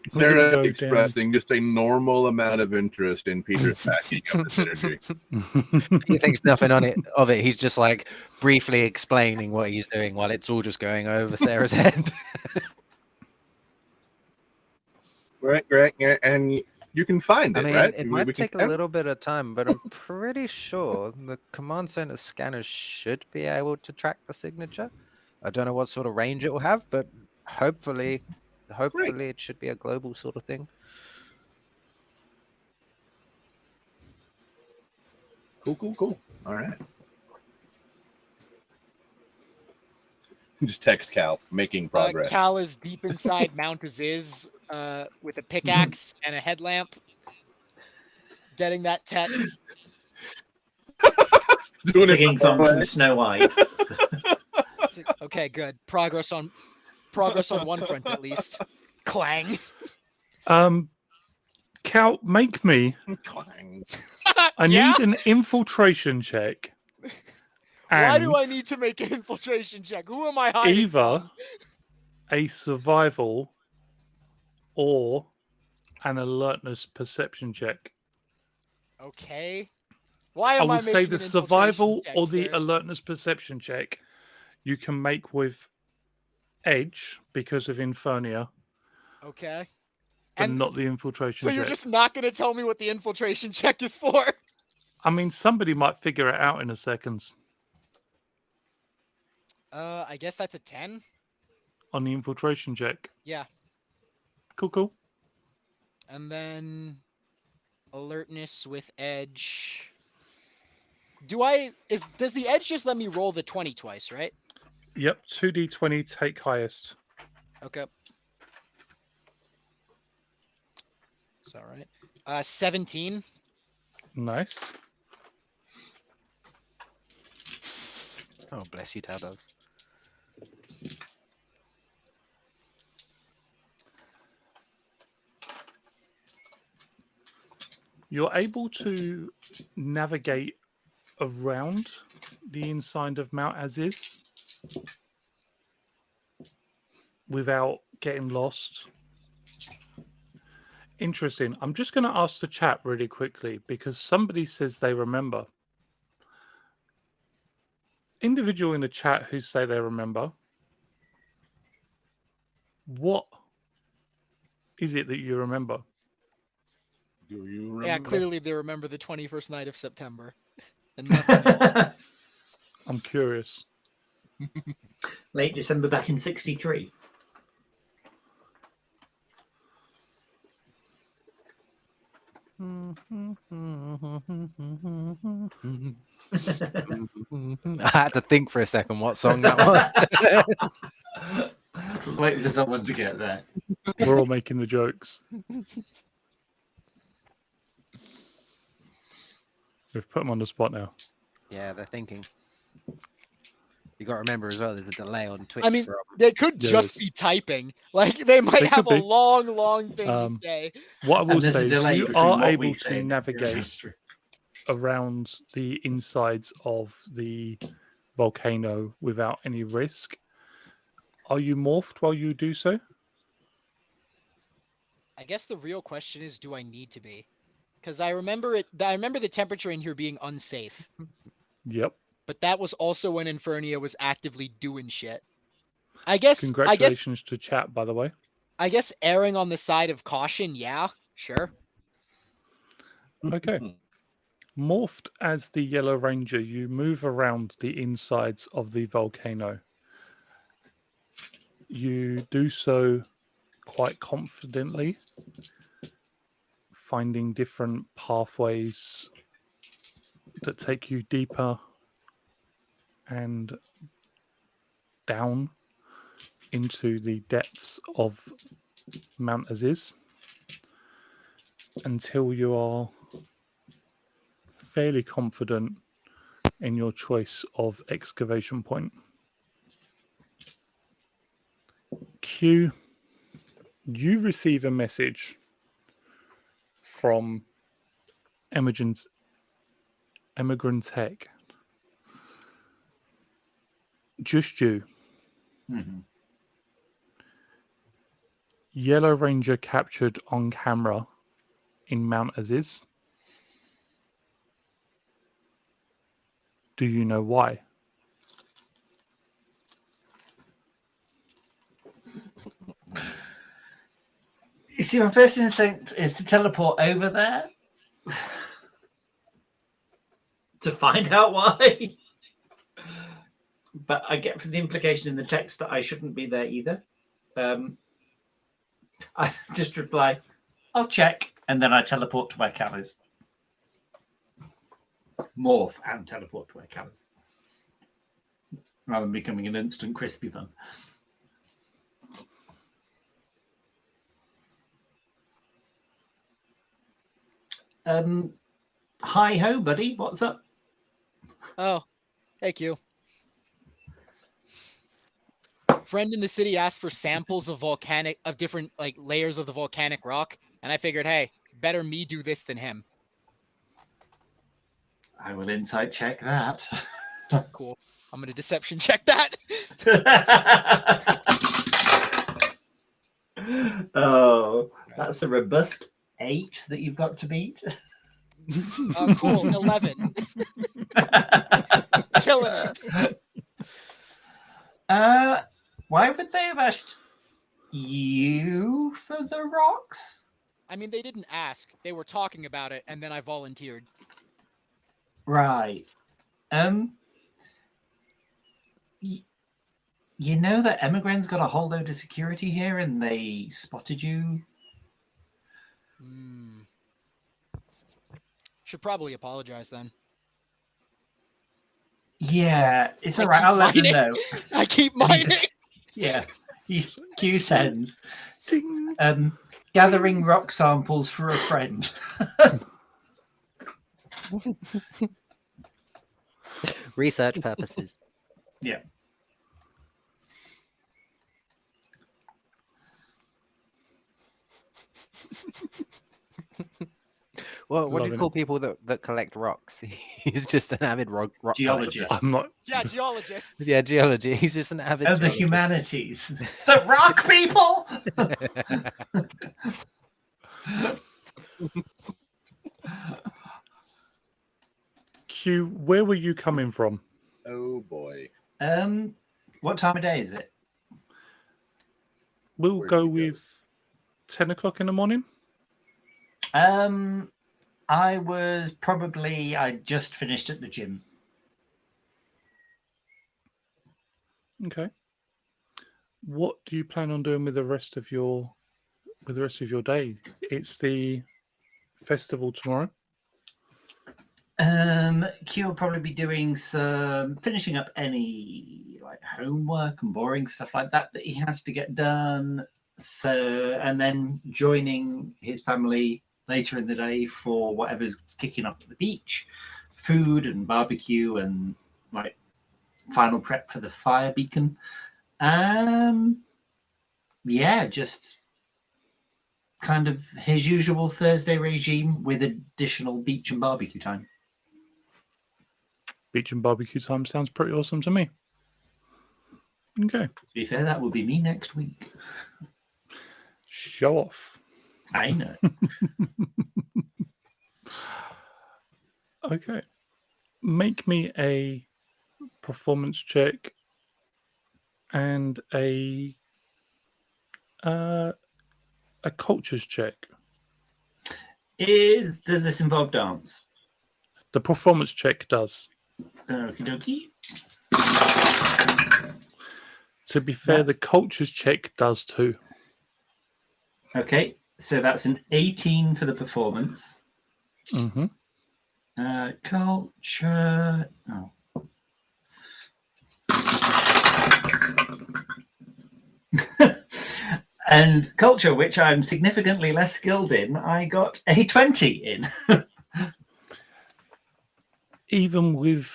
Sarah go expressing just a normal amount of interest in Peter's packing of this energy. He thinks nothing of it. He's just like briefly explaining what he's doing while it's all just going over Sarah's head. Right, and you can find it, I mean, right? it We might can take a find it. little bit of time, but I'm pretty sure the command center scanners should be able to track the signature. I don't know what sort of range it will have, but hopefully it should be a global sort of thing. Cool. All right. Just text Cal, making progress. Cal is deep inside Mount Aziz with a pickaxe and a headlamp. Getting that text. Singing songs from Snow White. Okay, good. Progress on one front at least. Clang. Cal, make me. Clang. I Yeah? need an infiltration check. Why do I and need to make an infiltration check? Who am I hiding either from? a survival or an alertness perception check. Okay. Why I am I, will say making the an infiltration survival check, or the sir? alertness perception check you can make with edge because of Infernia, Okay. but And not the infiltration so you're check. just not going to tell me what the infiltration check is for? I mean, somebody might figure it out in a second I guess that's a 10. on the infiltration check. Yeah. Cool. And then alertness with edge. Does the edge just let me roll the 20 twice, right? Yep, 2d20, take highest. Okay. It's all right. 17. Nice. Oh, bless you, Tados. You're able to navigate around the inside of Mount Aziz without getting lost. Interesting. I'm just going to ask the chat really quickly because somebody says they remember. Individual in the chat who say they remember, what is it that you remember? Do you remember? Yeah, clearly they remember the 21st night of September. And nothing else. I'm curious. Late December back in 63. I had to think for a second what song that was. Just waiting for someone to get there. We're all making the jokes. We've put them on the spot now. Yeah, they're thinking. You got to remember as well, there's a delay on Twitch. I mean, for they could Yeah, just there's- be typing. Like, they might They have could a be. long thing to say. What I will And there's say a is delay you between are what we able say to and navigate history. around the insides of the volcano without any risk. Are you morphed while you do so? I guess the real question is, do I need to be? Because I remember the temperature in here being unsafe. Yep. But that was also when Infernia was actively doing shit. I guess Congratulations to chat, by the way. I guess erring on the side of caution, yeah, sure. Okay. Morphed as the Yellow Ranger, you move around the insides of the volcano. You do so quite confidently, finding different pathways that take you deeper and down into the depths of Mount Aziz until you are fairly confident in your choice of excavation point. Q, you receive a message from Immigrant Tech. Just you. Mhm. Yellow Ranger captured on camera in Mount Aziz. Do you know why? You see, my first instinct is to teleport over there to find out why. But I get from the implication in the text that I shouldn't be there either. I just reply, I'll check, and then I teleport to where Cal is. Morph and teleport to where Cal is. rather than becoming an instant crispy bun. Hi ho, buddy. What's up? Oh, thank you. Friend in the city asked for samples of different like layers of the volcanic rock, and I figured, hey, better me do this than him. I will insight check that. Cool. I'm gonna deception check that. Oh, that's a robust 8 that you've got to beat. Cool. 11. Killing it. Why would they have asked you for the rocks? I mean, they didn't ask. They were talking about it, and then I volunteered. Right. You know that Emigrant's got a whole load of security here and they spotted you? Should probably apologize then. Yeah, it's I all right. keep I'll let them mining. know. I keep mining. Yeah. Q sends. Gathering rock samples for a friend. Research purposes. Yeah. Well, what do you Loving call it. people that collect rocks? He's just an avid rock Geologist. I'm not. Yeah, geologist. Yeah, geology. He's just an avid. Oh, the geologist. humanities. The rock people! Q, where were you coming from? Oh boy. What time of day is it? We'll Where go did you go? with 10 o'clock in the morning. I just finished at the gym. Okay. What do you plan on doing with the rest of your day? It's the festival tomorrow. Q will probably be doing some finishing up any like homework and boring stuff like that he has to get done. So, and then joining his family later in the day for whatever's kicking off at the beach, food and barbecue and like final prep for the fire beacon. Yeah, just kind of his usual Thursday regime with additional beach and barbecue time. Beach and barbecue time sounds pretty awesome to me. Okay. To be fair, that will be me next week. Show off. I know. Okay. Make me a performance check and a cultures check. Does this involve dance? The performance check does. Okie dokie. To be fair, the cultures check does too. Okay, so that's an 18 for the performance. Mm-hmm. Culture. Oh. And culture, which I'm significantly less skilled in, I got a 20 in. Even with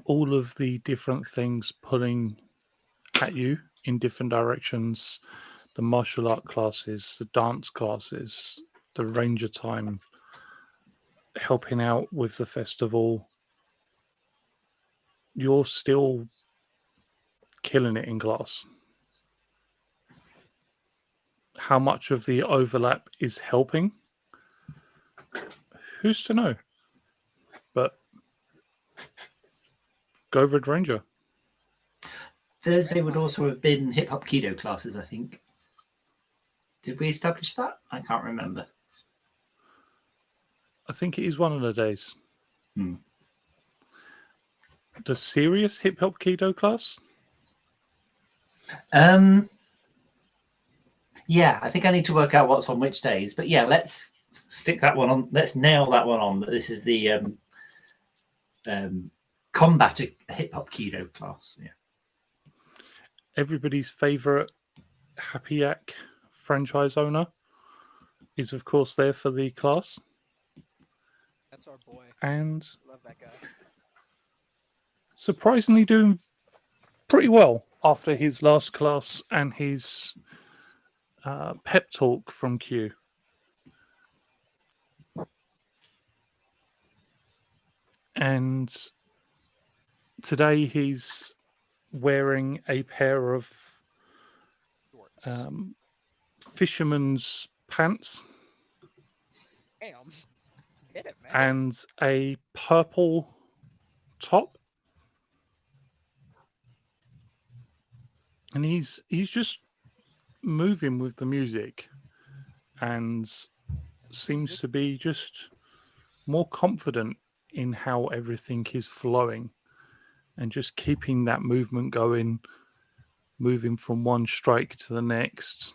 all of the different things pulling at you in different directions, the martial art classes, the dance classes, the ranger time, helping out with the festival, you're still killing it in class. How much of the overlap is helping? Who's to know? But go Red Ranger. Thursday would also have been hip hop keto classes, I think. Did we establish that? I can't remember. I think it is one of the days. Hmm. The serious hip hop keto class? Yeah, I think I need to work out what's on which days. But yeah, let's stick that one on. Let's nail that one on. This is the combat hip hop keto class. Yeah. everybody's favorite Happy Yak franchise owner is, of course, there for the class. That's our boy. And Love that guy. surprisingly doing pretty well after his last class and his pep talk from Q. And today he's wearing a pair of fisherman's pants Damn. Get it, man. and a purple top. And he's just moving with the music and seems to be just more confident in how everything is flowing and just keeping that movement going, moving from one strike to the next.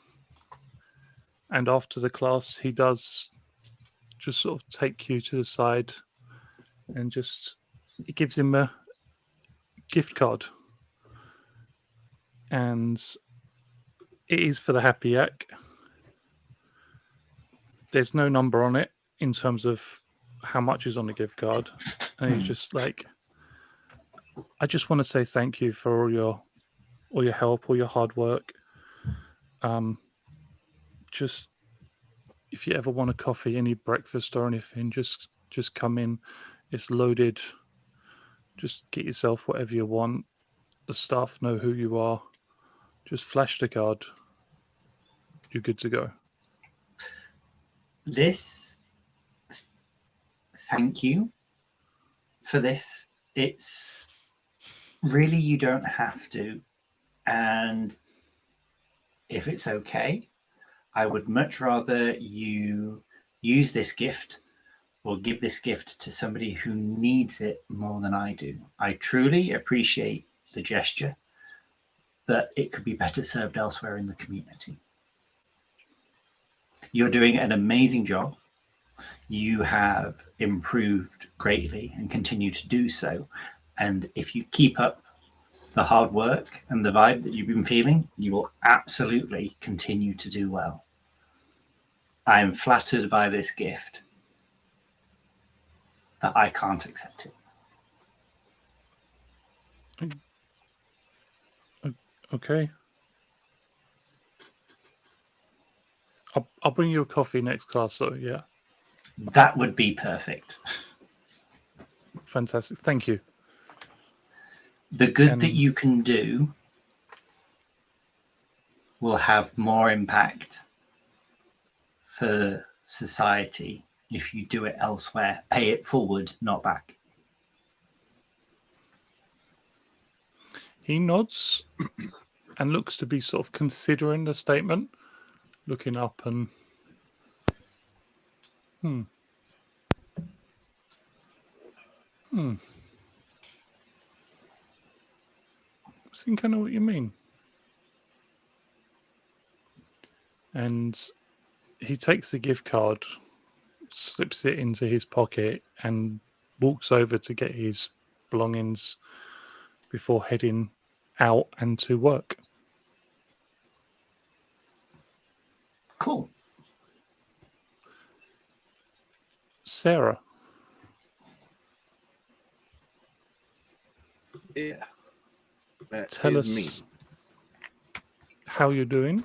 And after the class, he does just sort of take you to the side and just it gives him a gift card. And it is for the Happy Yak. There's no number on it in terms of how much is on the gift card. And he's just like, I just want to say thank you for all your help, all your hard work. Just if you ever want a coffee, any breakfast or anything, just come in. It's loaded. Just get yourself whatever you want. The staff know who you are. Just flash the card. You're good to go. Thank you for this. It's really, you don't have to. And if it's okay, I would much rather you use this gift or give this gift to somebody who needs it more than I do. I truly appreciate the gesture, but it could be better served elsewhere in the community. You're doing an amazing job. You have improved greatly and continue to do so. And if you keep up the hard work and the vibe that you've been feeling, you will absolutely continue to do well. I am flattered by this gift, but I can't accept it. Okay. I'll bring you a coffee next class, though. Yeah. That would be perfect. Fantastic. Thank you. The good that you can do will have more impact for society if you do it elsewhere. Pay it forward, not back. He nods and looks to be sort of considering the statement, looking up and I think I know what you mean. And he takes the gift card, slips it into his pocket, and walks over to get his belongings before heading out and to work. Cool. Sarah. Yeah. Tell us me. how you're doing,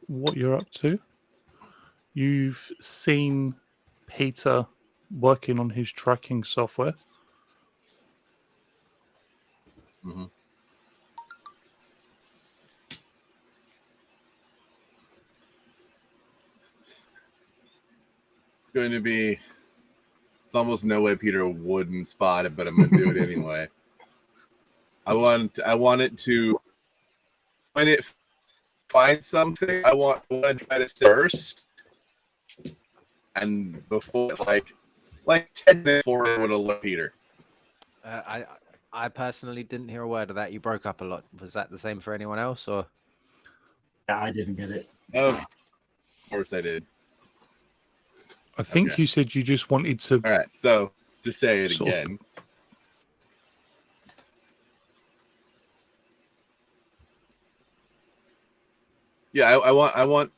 what you're up to. You've seen Peter working on his tracking software. Mm-hmm. It's going to be. It's almost no way Peter wouldn't spot it, but I'm going to do it anyway. I want it to when it finds something. I want to try to first, and before like 10 minutes before it would alert Peter. I personally didn't hear a word of that. You broke up a lot. Was that the same for anyone else, or? Yeah, I didn't get it. Of course I did. I think Okay. you said you just wanted to. All right, so just say it Sort of. again. Yeah, I want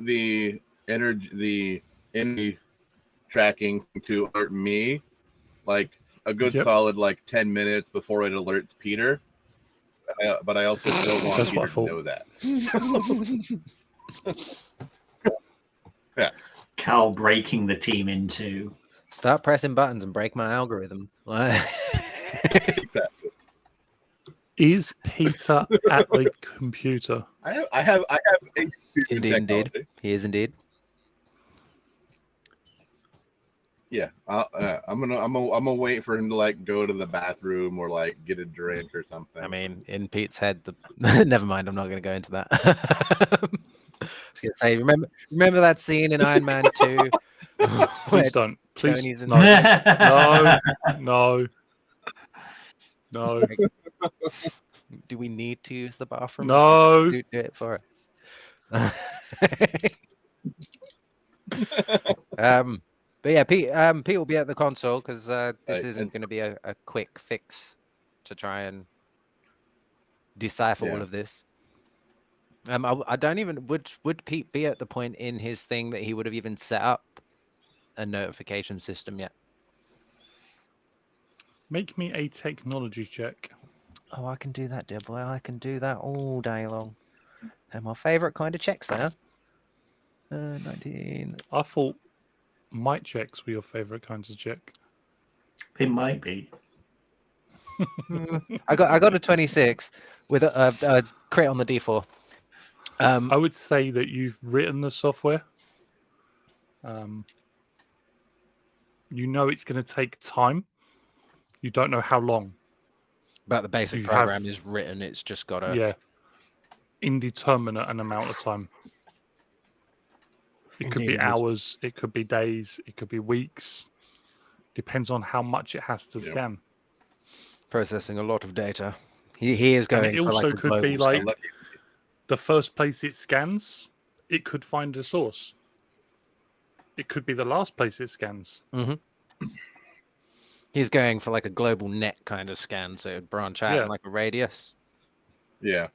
the energy tracking to alert me like a good Yep. solid like 10 minutes before it alerts Peter. But I also don't want That's what I Peter to thought. know that. Yeah. Cal breaking the team into. Start pressing buttons and break my algorithm. Exactly. Is Peter at the computer? I have HP Indeed. technology. He is indeed. Yeah, I'm gonna wait for him to like go to the bathroom or like get a drink or something. I mean, in Pete's head, never mind. I'm not going to go into that. I was going to say, remember that scene in Iron Man 2? where Please don't. Please Tony's in- no. No. No. Do we need to use the bathroom? No. Do it for us. But yeah, Pete will be at the console because this Right, isn't going to be a quick fix to try and decipher all Yeah. of this. I don't even would Pete be at the point in his thing that he would have even set up a notification system yet? Make me a technology check. Oh, I can do that, dear boy. I can do that all day long. And my favorite kind of checks there. 19. I thought might checks were your favorite kinds of check. It might be. I got a 26 with a crit on the D4. I would say that you've written the software. You know it's going to take time. You don't know how long. But the basic You program have- is written. It's just got to. Yeah. Indeterminate an amount of time. It could be Indeed. hours, it could be days, it could be weeks. Depends on how much it has to Yeah. scan. Processing a lot of data. He is And going it for also like a could be global like scale. the first place it scans, it could find a source. It could be the last place it scans. He's going for like a global net kind of scan, so it'd branch out Yeah. in like a radius, Yeah.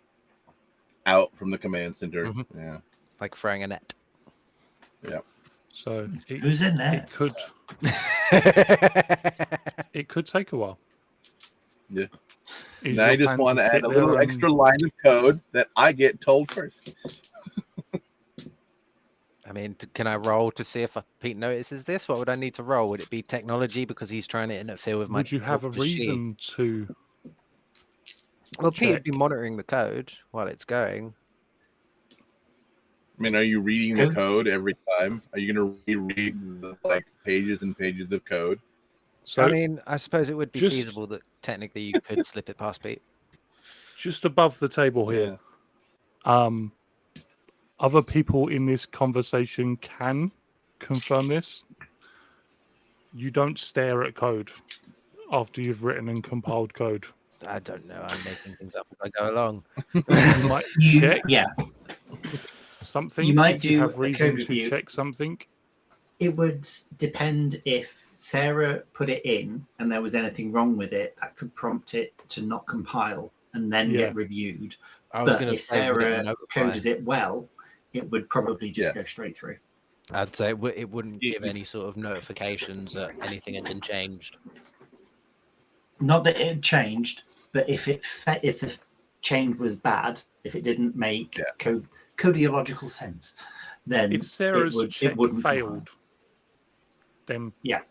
Out from the command center. Mhm. Yeah. like throwing a net. So Who's in there? it could take a while. Yeah. Is Now I your just plan want to add sit a little there and- extra line of code that I get told first. I mean, can I roll to see if Pete notices this? What would I need to roll? Would it be technology because he's trying to interfere with my? Would you have a or she? reason to? Well, Pete would be check? monitoring the code while it's going. I mean, are you reading the Code? code every time? Are you going to reread the like pages and pages of code? So I mean, I suppose it would be just- feasible that technically you could slip it past Pete. just above the table here, other people in this conversation can confirm this. You don't stare at code after you've written and compiled code. I don't know. I'm making things up as I go along. You might check Yeah, something. You might if do you have a code reason to review. check something. it would depend if Sarah put it in and there was anything wrong with it that could prompt it to not compile and then Yeah. get reviewed. I was But going to if say, would it Sarah notify? coded it well, it would probably just Yeah. go straight through. I'd say it wouldn't Yeah. give any sort of notifications that anything had been changed. Not that it had changed, but if the change was bad, if it didn't make Yeah. codiological sense, then If Sarah's check wouldn't compile. failed, then Yeah.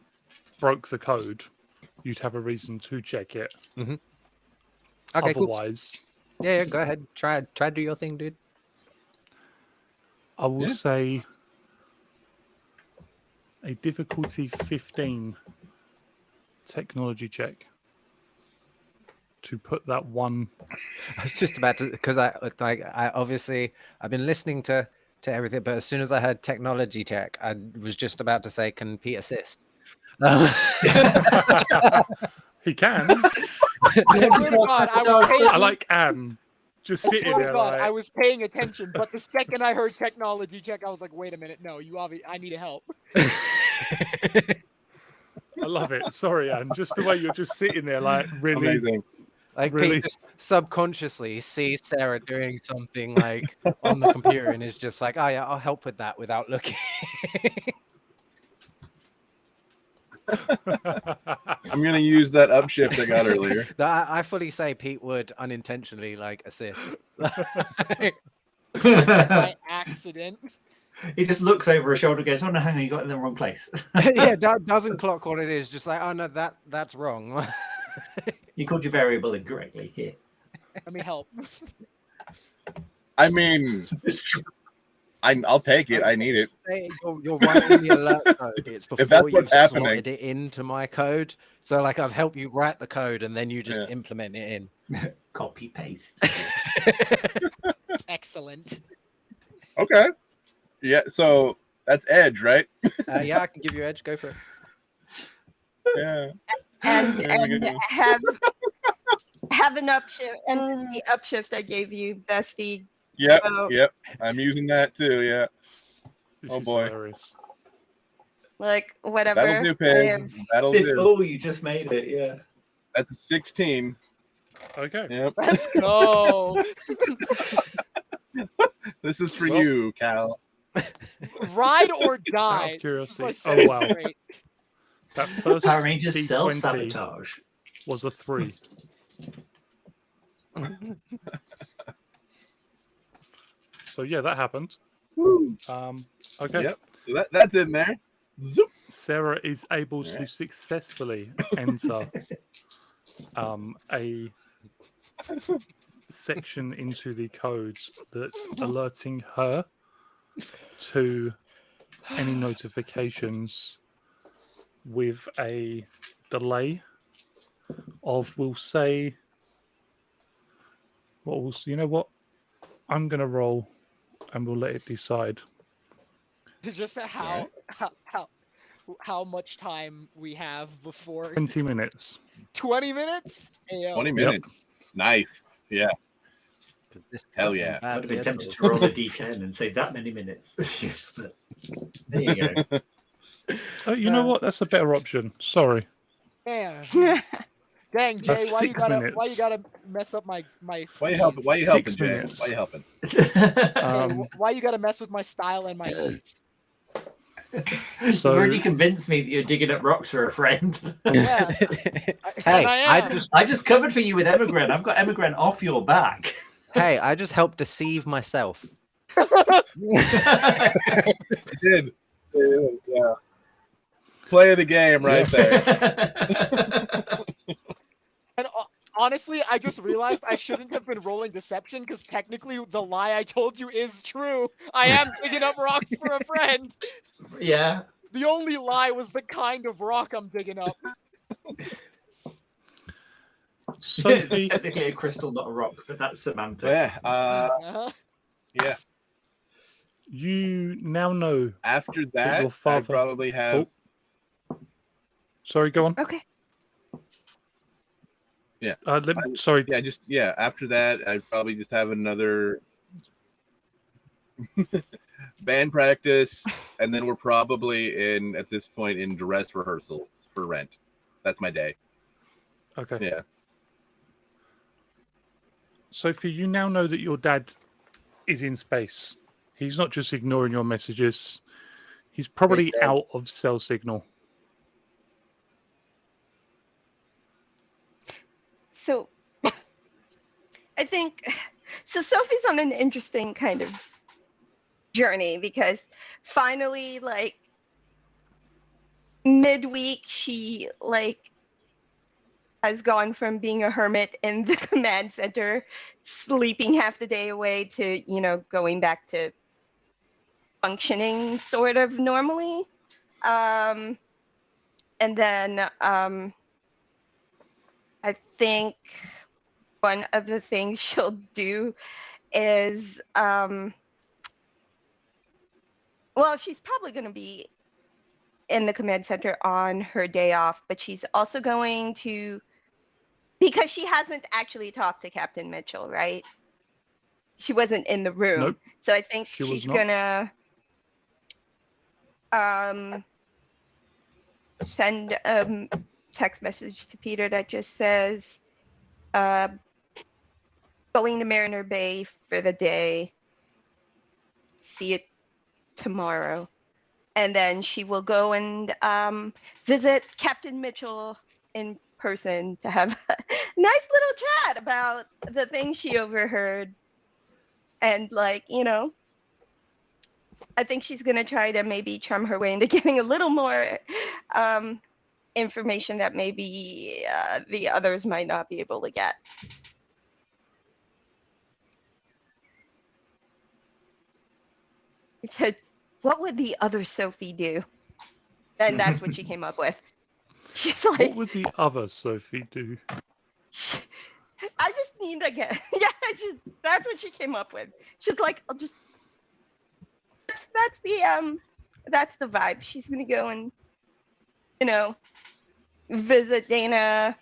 broke the code, you'd have a reason to check it. Okay, cool. Otherwise, Yeah, go ahead. Try to do your thing, dude. I will Yeah. say a difficulty 15 technology check to put that one. I was just about to, because I obviously I've been listening to everything, but as soon as I heard technology check, I was just about to say, can Pete assist? He can. I swear to God, I was paying. I like Anne just I sitting swear to there God, like, I was paying attention, but the second I heard technology check, I was like, "Wait a minute, no, I need help." I love it. Sorry, Anne. Just the way you're just sitting there, like, really. Amazing. Like Really? Pete just subconsciously sees Sarah doing something like on the computer and is just like, "Oh yeah, I'll help with that," without looking. I'm gonna use that upshift I got earlier. I fully say Pete would unintentionally like assist. By accident. He just looks over his shoulder and goes, "Oh no, hang on, you got it in the wrong place." Yeah, doesn't clock what it is. Just like, oh no, that's wrong. You called your variable incorrectly here. Let me help. I mean, It's true. I'll take it. I need it. Hey, you're writing the alert code. It's that's before you've what's happening. slotted it into my code. So like I've helped you write the code and then you just Yeah. implement it Copy paste. in. Excellent. Okay. Yeah. So that's Edge, right? Yeah, I can give you edge. Go for it. Yeah. and There we and go. have an upshift, and the upshift I gave you, bestie. Yep. Oh. Yep. I'm using that too. Yeah. This Oh, is boy. hilarious. Like whatever. That'll do, I Pig. have- That'll do. Oh, you just made it, yeah. That's a 16. Okay. Yep. Let's go. This is for Well- you, Cal. Ride or die. curiosity. This is Oh, wow. great. That first Power Rangers D20 self-sabotage. was a 3. So yeah, that happened. Okay. Yep. So that's in there. Zoop. Sarah is able to Alright. successfully enter a section into the codes that's alerting her to any notifications with a delay of, we'll say, you know what? I'm going to roll and we'll let it decide. Just how much time we have before 20 minutes. 20 minutes? Ayo. 20 minutes. Nice. Yeah. 'Cause this Hell can't yeah. be I'd have badly been at tempted all. to roll a d10 and say that many minutes. Yes, but there you go. Oh, you know what? That's a better option. Sorry. Damn. Dang, Jay, That's why you 6 gotta minutes. mess up my Why you helping? Why you 6 helping, Jay? minutes. Why you helping? Hey, why you gotta mess with my style and my ease? You've already convinced me that you're digging up rocks for a friend. Yeah. Hey, I I am. I just covered for you with Emigren. I've got Emigren off your back. Hey, I just helped deceive myself. You did. Yeah. Play of the game right there. And honestly, I just realized I shouldn't have been rolling deception because technically the lie I told you is true. I am digging up rocks for a friend. Yeah. The only lie was the kind of rock I'm digging up. Sophie, Technically a crystal, not a rock, but that's semantic. Yeah. Uh-huh. Yeah. you now know. After your that, I father- probably have. Sorry, go on. Okay. Yeah. Sorry. Yeah. After that, I'd probably just have another band practice, and then we're probably at this point in dress rehearsals for Rent. That's my day. Okay. Yeah. Sophie, you now know that your dad is in space. He's not just ignoring your messages. He's probably Space dad. out of cell signal. So I think so Sophie's on an interesting kind of journey because finally, like midweek, she has gone from being a hermit in the command center, sleeping half the day away, to going back to functioning sort of normally. And then I think one of the things she'll do is she's probably going to be in the command center on her day off, but she's also going to, because she hasn't actually talked to Captain Mitchell, right? She wasn't in the room. Nope. So I think She was she's not. gonna send a text message to Peter that just says, going to Mariner Bay for the day. See it tomorrow. And then she will go and visit Captain Mitchell in person to have a nice little chat about the things she overheard. And, like, you know, I think she's going to try to maybe charm her way into getting a little more information that maybe the others might not be able to get. It said, what would the other Sophie do? And that's what she came up with. She's like, What would the other Sophie do? I just need to get, yeah, that's what she came up with. She's like, I'll just, that's the vibe. She's gonna go and, you know, visit Dana,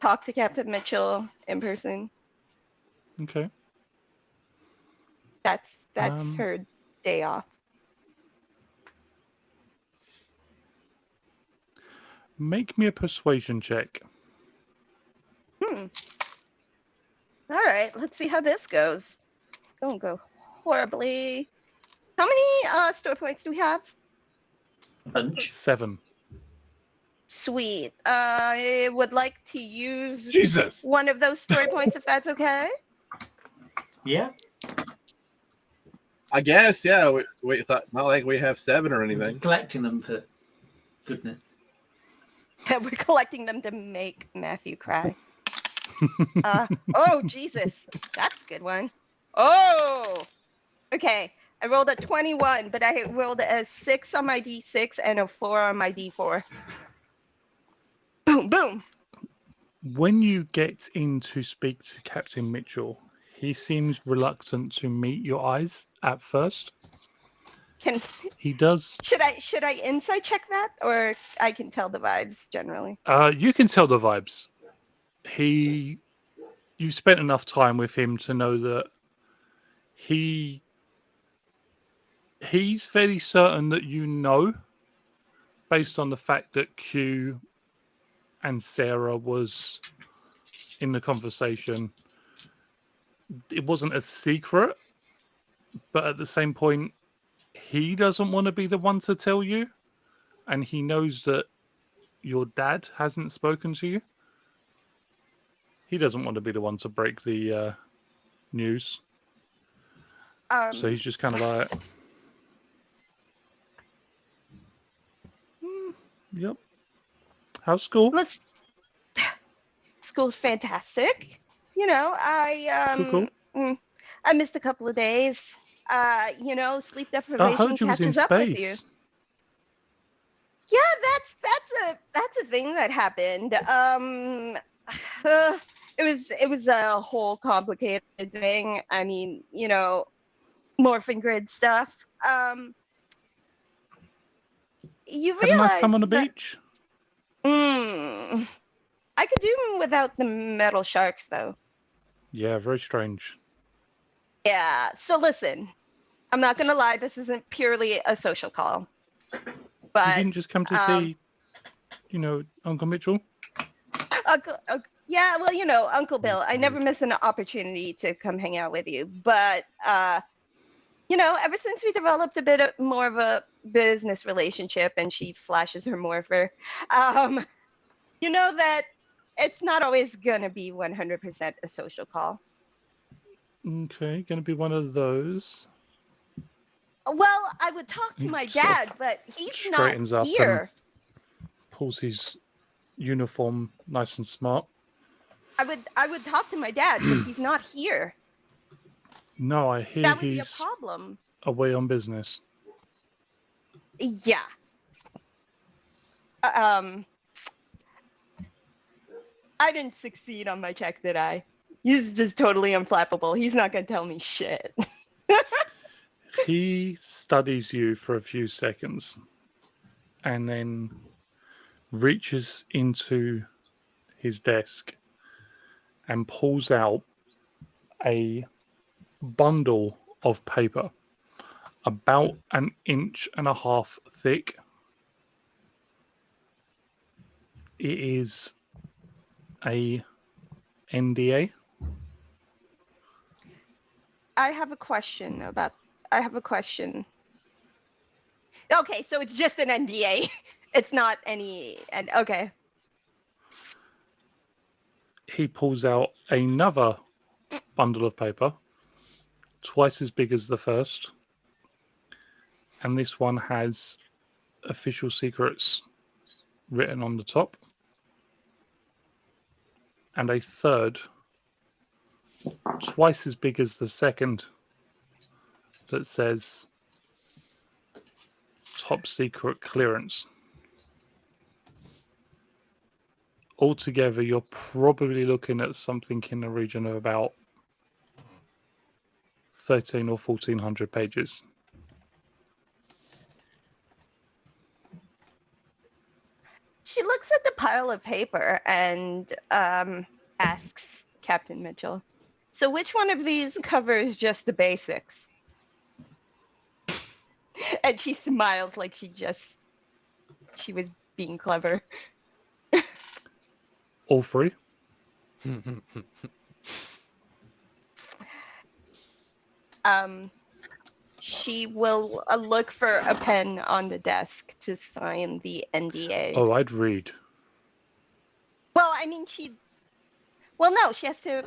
talk to Captain Mitchell in person. Okay. That's Um, her day off. Make me a persuasion check. All right, let's see how this goes. Don't go horribly. How many story points do we have? Bunch. 7. Sweet. I would like to use Jesus. one of those story points if that's okay. Yeah. I guess, yeah. We thought not like we have 7 or anything. Collecting them for goodness. We're collecting them to make Matthew cry. Oh, Jesus. That's a good one. Oh, okay. I rolled a 21, but I rolled a 6 on my D6 and a 4 on my D4. Boom, boom. When you get in to speak to Captain Mitchell, he seems reluctant to meet your eyes at first. He does. Should I insight check that, or I can tell the vibes generally? You can tell the vibes. You've spent enough time with him to know that he's fairly certain that you know, based on the fact that Q and Sarah was in the conversation. It wasn't a secret, but at the same point, he doesn't want to be the one to tell you, and he knows that your dad hasn't spoken to you. He doesn't want to be the one to break the news. So he's just kind of like, yep. How's school? School's fantastic. You know, Cool. I missed a couple of days. You know, sleep I deprivation heard you was in catches up with you. space. Yeah, that's a thing that happened. It was a whole complicated thing. I mean, you know, morphin grid stuff. You Had a nice time on the realize that- beach. I could do without the metal sharks, though. Yeah, very strange. Yeah. So listen, I'm not gonna lie. This isn't purely a social call. But You didn't just come to see, you know, Uncle Mitchell? Yeah, well, you know, Uncle Bill, I never miss an opportunity to come hang out with you. But, you know, ever since we developed a bit more of a business relationship and she flashes her morpher, you know that it's not always going to be 100% a social call. Okay, gonna be one of those. Well, I would talk to He my sort of dad, but he's straightens not up here. Pulls his uniform nice and smart. I would talk to my dad, but he's not here. No, I hear That would be a he's problem. away on business. Yeah. I didn't succeed on my check, did I? He's just totally unflappable. He's not gonna tell me shit. He studies you for a few seconds and then reaches into his desk and pulls out a bundle of paper about 1.5 inches thick. It is a NDA. I have a question. Okay, so it's just an NDA. It's not any. And okay. He pulls out another bundle of paper, twice as big as the first, and this one has official secrets written on the top, and a third, twice as big as the second, that says top secret clearance. Altogether, you're probably looking at something in the region of about 13 or 1400 pages. She looks at the pile of paper and asks Captain Mitchell, "So which one of these covers just the basics?" And she smiles like she was being clever. All three. She will look for a pen on the desk to sign the NDA. Oh, I'd read. Well, I mean, no, she has to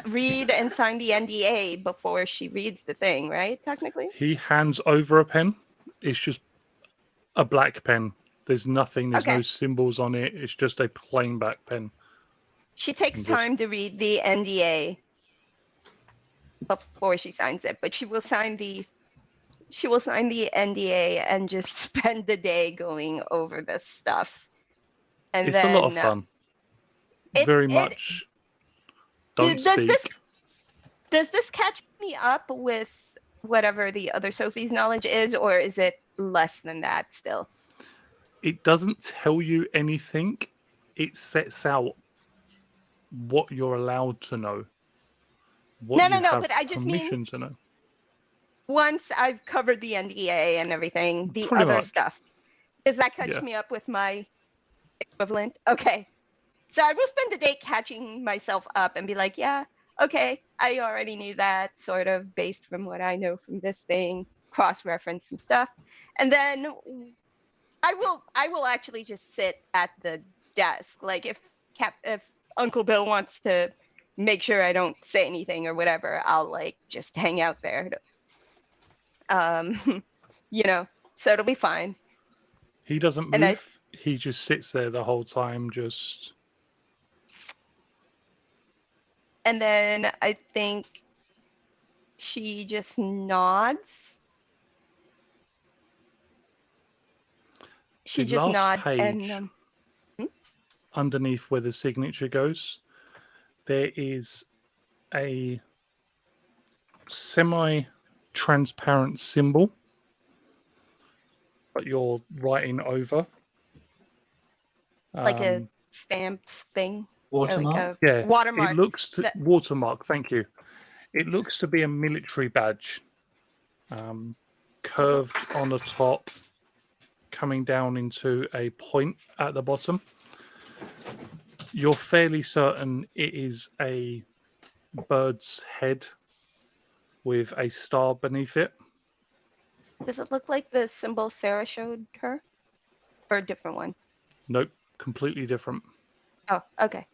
read and sign the NDA before she reads the thing, right? Technically. He hands over a pen. It's just a black pen. There's nothing. There's no Okay. symbols on it. It's just a plain black pen. She takes And just- time to read the NDA before she signs it, but she will sign the NDA and just spend the day going over this stuff. And It's then a lot of fun. Very much. Don't speak. Does this catch me up with whatever the other Sophie's knowledge is, or is it less than that still? It doesn't tell you anything. It sets out what you're allowed to know. What No, you have but I just mean- permission to know. Once I've covered the NDA and everything, the Pretty other much. stuff, does that catch Yeah. me up with my equivalent? Okay. So I will spend the day catching myself up and be like, yeah, okay, I already knew that, sort of, based from what I know from this thing, cross-reference some stuff. And then I will actually just sit at the desk. Like if Uncle Bill wants to make sure I don't say anything or whatever, I'll like just hang out there. So it'll be fine. He doesn't And move. He just sits there the whole time, just... And then I think she just nods. She The just last nods page, and underneath where the signature goes, there is a semi-transparent symbol, but you're writing over. like a stamped thing. or like Watermark. a Yeah, watermark. it looks to that- watermark. Thank you. It looks to be a military badge, curved on the top, coming down into a point at the bottom. You're fairly certain it is a bird's head with a star beneath it. Does it look like the symbol Sarah showed her? Or a different one? Nope, completely different. Oh, okay.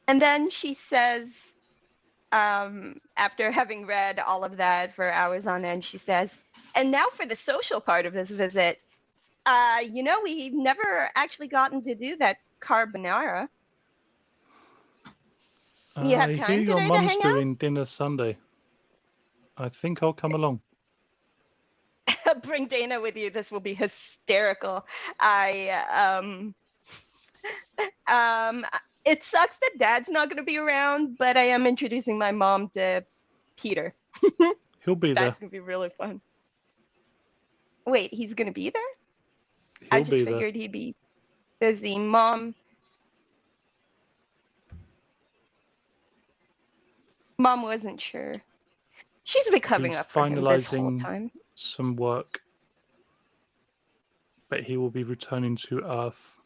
And then she says, after having read all of that for hours on end, she says, and now for the social part of this visit. We've never actually gotten to do that carbonara. You have I time hear your today to mum's hang out? doing dinner Sunday. I think I'll come along. Bring Dana with you. This will be hysterical. It sucks that Dad's not going to be around, but I am introducing my mom to Peter. He'll be there. That's going to be really fun. Wait, he's going to be there? I He'll just be there. figured he'd be busy. Mom wasn't sure. She's been covering He's up for him this whole finalising time. some work, but he will be returning to Earth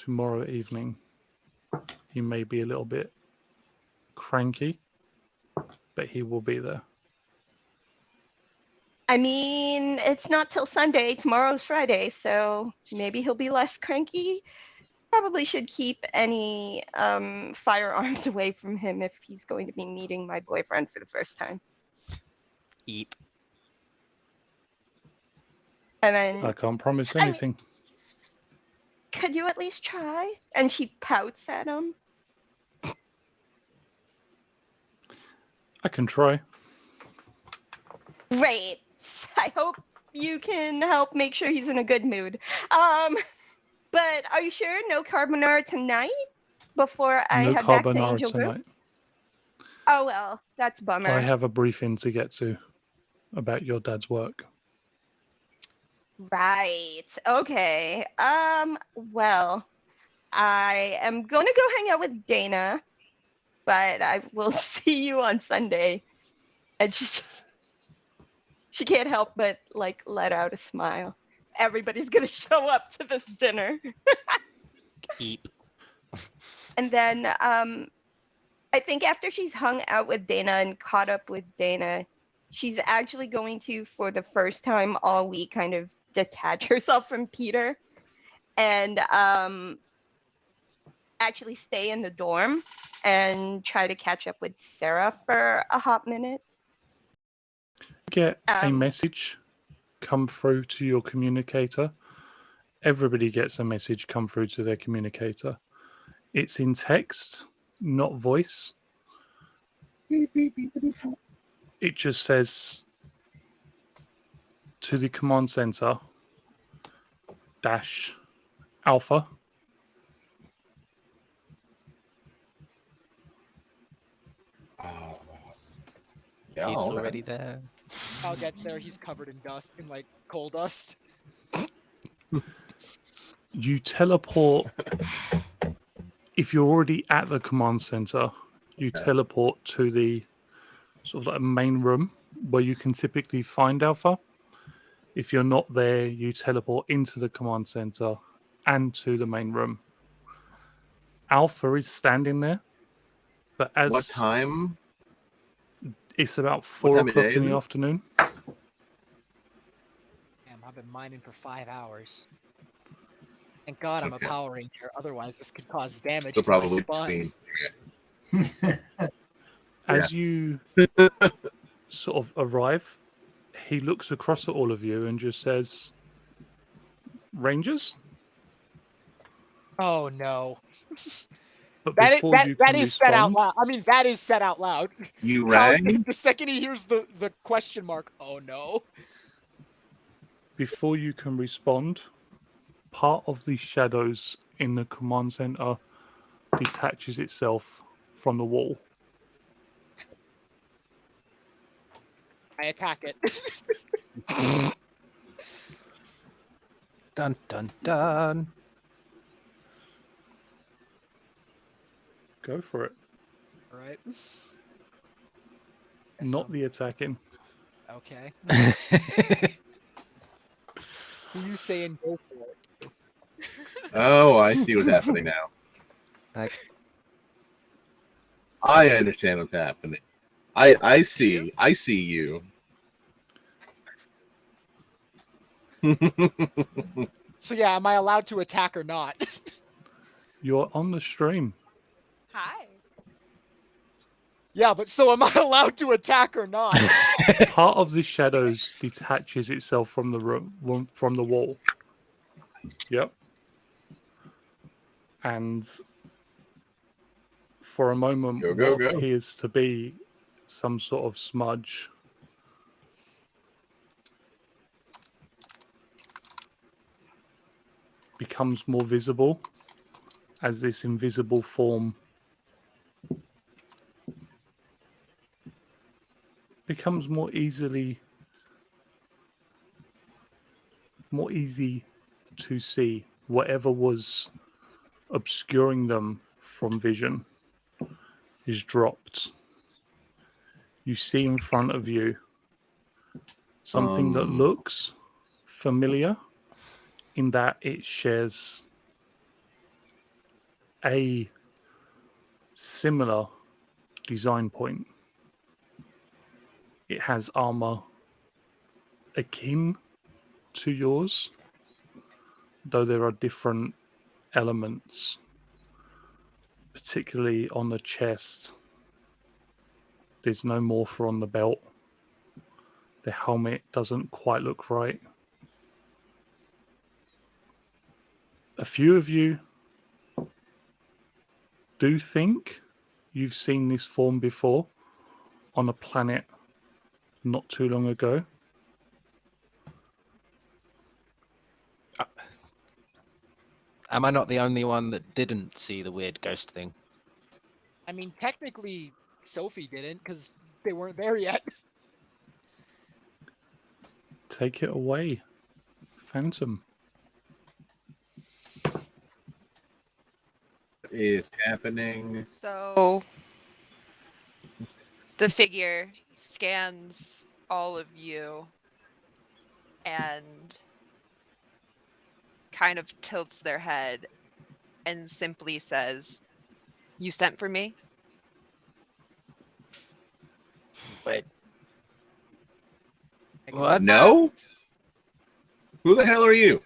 tomorrow evening. He may be a little bit cranky, but he will be there. I mean, it's not till Sunday. Tomorrow's Friday, so maybe he'll be less cranky. Probably should keep any firearms away from him if he's going to be meeting my boyfriend for the first time. Eep. And then, I can't promise I mean- anything. could you at least try? And she pouts at him. I can try. Great. I hope you can help make sure he's in a good mood. But are you sure no carbonara tonight? Before I No head back to carbonara Angel Grove? tonight. Oh well, that's a bummer. I have a briefing to get to about your dad's work. Right. Okay. Well, I am going to go hang out with Dana, but I will see you on Sunday. And she can't help but like let out a smile. Everybody's going to show up to this dinner. Eep. And then I think after she's hung out with Dana and caught up with Dana, she's actually going to, for the first time all week, kind of detach herself from Peter and actually stay in the dorm and try to catch up with Sarah for a hot minute. Get a Um, message come through to your communicator. Everybody gets a message come through to their communicator. It's in text, not voice. It just says to the command center -Alpha. Oh. Yeah, It's all already right. there. Kyle gets there, he's covered in dust, in like coal dust. You teleport. If you're already at the command center, you teleport to the sort of like main room where you can typically find Alpha. If you're not there, you teleport into the command center and to the main room. Alpha is standing there, but as What time? it's about What 4 time of o'clock day in is the it? afternoon, Damn, I've been mining for 5 hours. Thank God I'm Okay. a Power Ranger, otherwise this could cause damage So to my probably spine. 15. as you sort of arrive, he looks across at all of you and just says, "Rangers." Oh no. But That is, before you that can is said out respond, loud. I mean, that is said out loud. You Kyle, rang? the second he hears the question mark, oh no. before you can respond, part of the shadows in the command center detaches itself from the wall. I attack it. Dun dun dun. Go for it. Alright. Not the attacking. Okay. You saying go for it. Oh, I see what's happening now. Like, I understand what's happening. I see. I see you. So yeah, am I allowed to attack or not? You're on the stream. Hi. Yeah, but so am I allowed to attack or not? Part of the shadows detaches itself from the room, from the wall. Yep. And for a moment, Go, go, what go. appears to be some sort of smudge becomes more visible as this invisible form becomes more easy to see. Whatever was obscuring them from vision is dropped. You see in front of you something that looks familiar in that it shares a similar design point. It has armor akin to yours, though there are different elements, particularly on the chest. There's no morpher on the belt. The helmet doesn't quite look right. A few of you do think you've seen this form before on a planet not too long ago. Am I not the only one that didn't see the weird ghost thing? I mean, technically, Sophie didn't because they weren't there yet. Take it away, Phantom. Is happening. So the figure scans all of you and kind of tilts their head and simply says, "You sent for me?" Wait. What? No? Who the hell are you?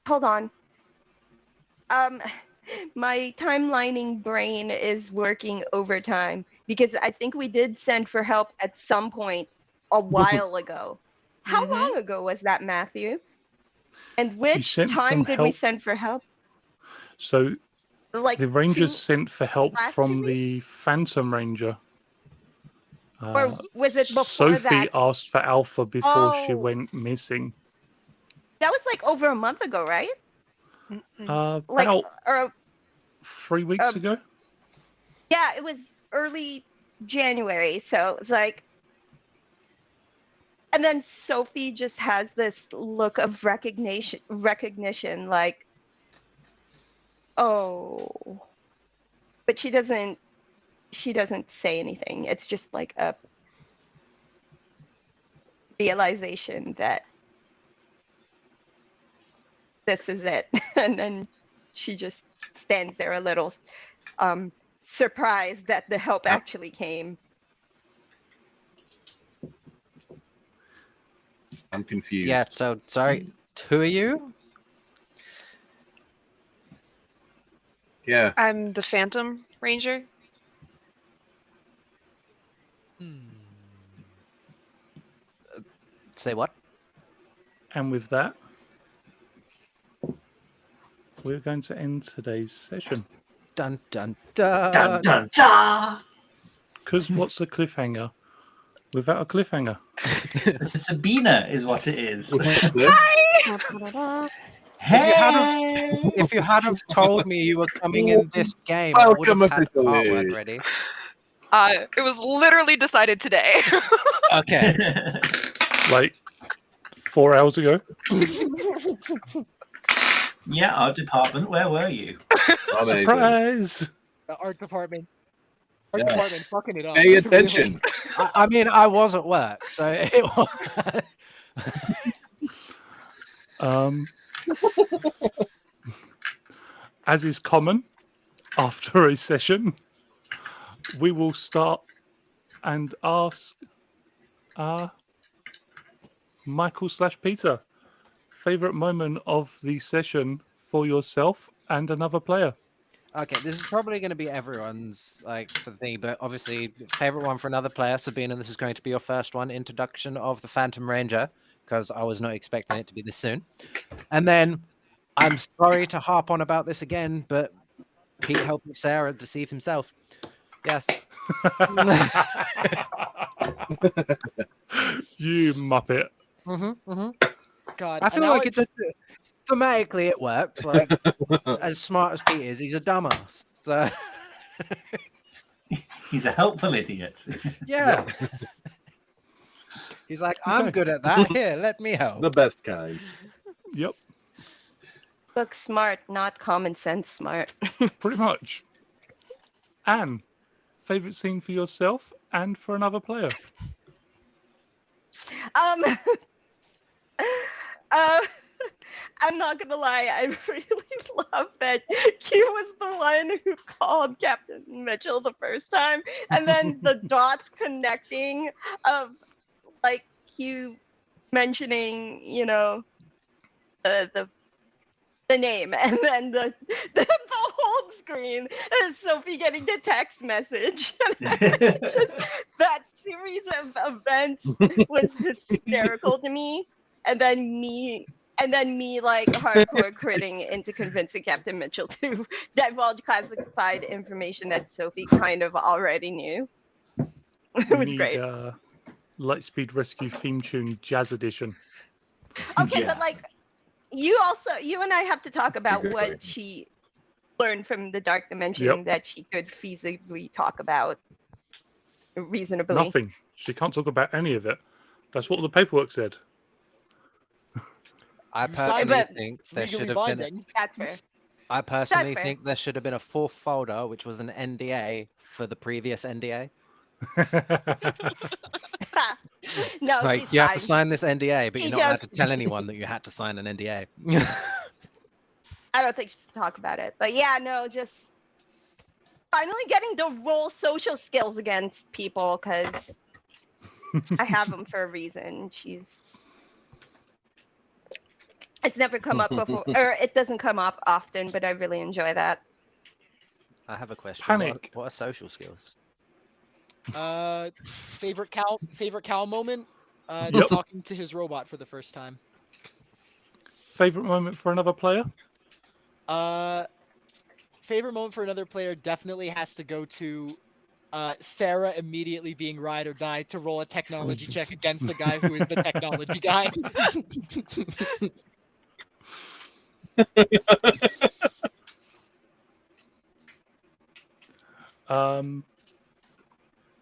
Hold on. My timelining brain is working overtime because I think we did send for help at some point a while ago. How long ago was that, Matthew? And which sent time from did we help- send for help? So Like the Rangers sent for help last from 2 the Phantom Ranger. Or was it before Sophie that? asked for Alpha before she Oh. went missing. That was like over a month ago, right? Like, About or 3 weeks ago. yeah, it was early January, so it's like, and then Sophie just has this look of recognition, like, oh, but she doesn't say anything. It's just like a realization that this is it, and then she just stands there a little surprised that the help actually came. I'm confused. Yeah, so sorry. Who are you? Yeah. I'm the Phantom Ranger. Say what? And with that, we're going to end today's session. Dun dun dun. Dun dun dun! Because what's a cliffhanger without a cliffhanger? This is Sabina, is what it is. Hey! If you had have told me you were coming in this game, I would have Welcome had the officially. artwork ready. It was literally decided today. Okay. Like 4 hours ago. Yeah, art department, where were you? Amazing. Surprise! The art department. Art Yeah. department fucking it up. Pay attention. I mean, I was at work, so it was. As is common after a session, we will start and ask Michael/Peter, favorite moment of the session for yourself and another player. Okay, this is probably going to be everyone's for me, but obviously favorite one for another player, Sabina. This is going to be your first one, introduction of the Phantom Ranger, because I was not expecting it to be this soon. And then I'm sorry to harp on about this again, but Pete helping Sarah deceive himself. Yes. You muppet. God, I feel now like it's thematically it works. Like as smart as Pete is, he's a dumbass. So He's a helpful idiot. yeah. He's like, I'm good at that. Here, let me help. The best kind. Yep, Look smart, not common sense smart. pretty much. Anne, favorite scene for yourself and for another player. I'm not gonna lie, I really love that Q was the one who called Captain Mitchell the first time, and then the dots connecting of like Q mentioning, you know, the name, and then the whole screen is Sophie getting the text message. Just that series of events was hysterical to me, and then me like hardcore critting into convincing Captain Mitchell to divulge classified information that Sophie kind of already knew. It was great. Lightspeed Rescue theme tune Jazz Edition. Okay, Yeah. but like you and I have to talk about what she learned from the dark dimension that she could feasibly talk about reasonably. Nothing. She can't talk about any of it. That's what the paperwork said. I You signed personally it. think there Legally should have been. binding. That's fair. I personally fair. think there should have been a fourth folder, which was an NDA for the previous NDA. No, Like she's you have fine. to sign this NDA, but She you're not allowed to just- tell anyone that you had to sign an NDA. I don't think she should talk about it. But yeah, no, just finally getting to roll social skills against people because I have them for a reason. It's never come up before, or it doesn't come up often, but I really enjoy that. I have a question. Panic. What are social skills? Favorite Cal moment? Yep. Talking to his robot for the first time. Favorite moment for another player? Favorite moment for another player definitely has to go to Sarah immediately being ride or die to roll a technology check against the guy who is the technology guy.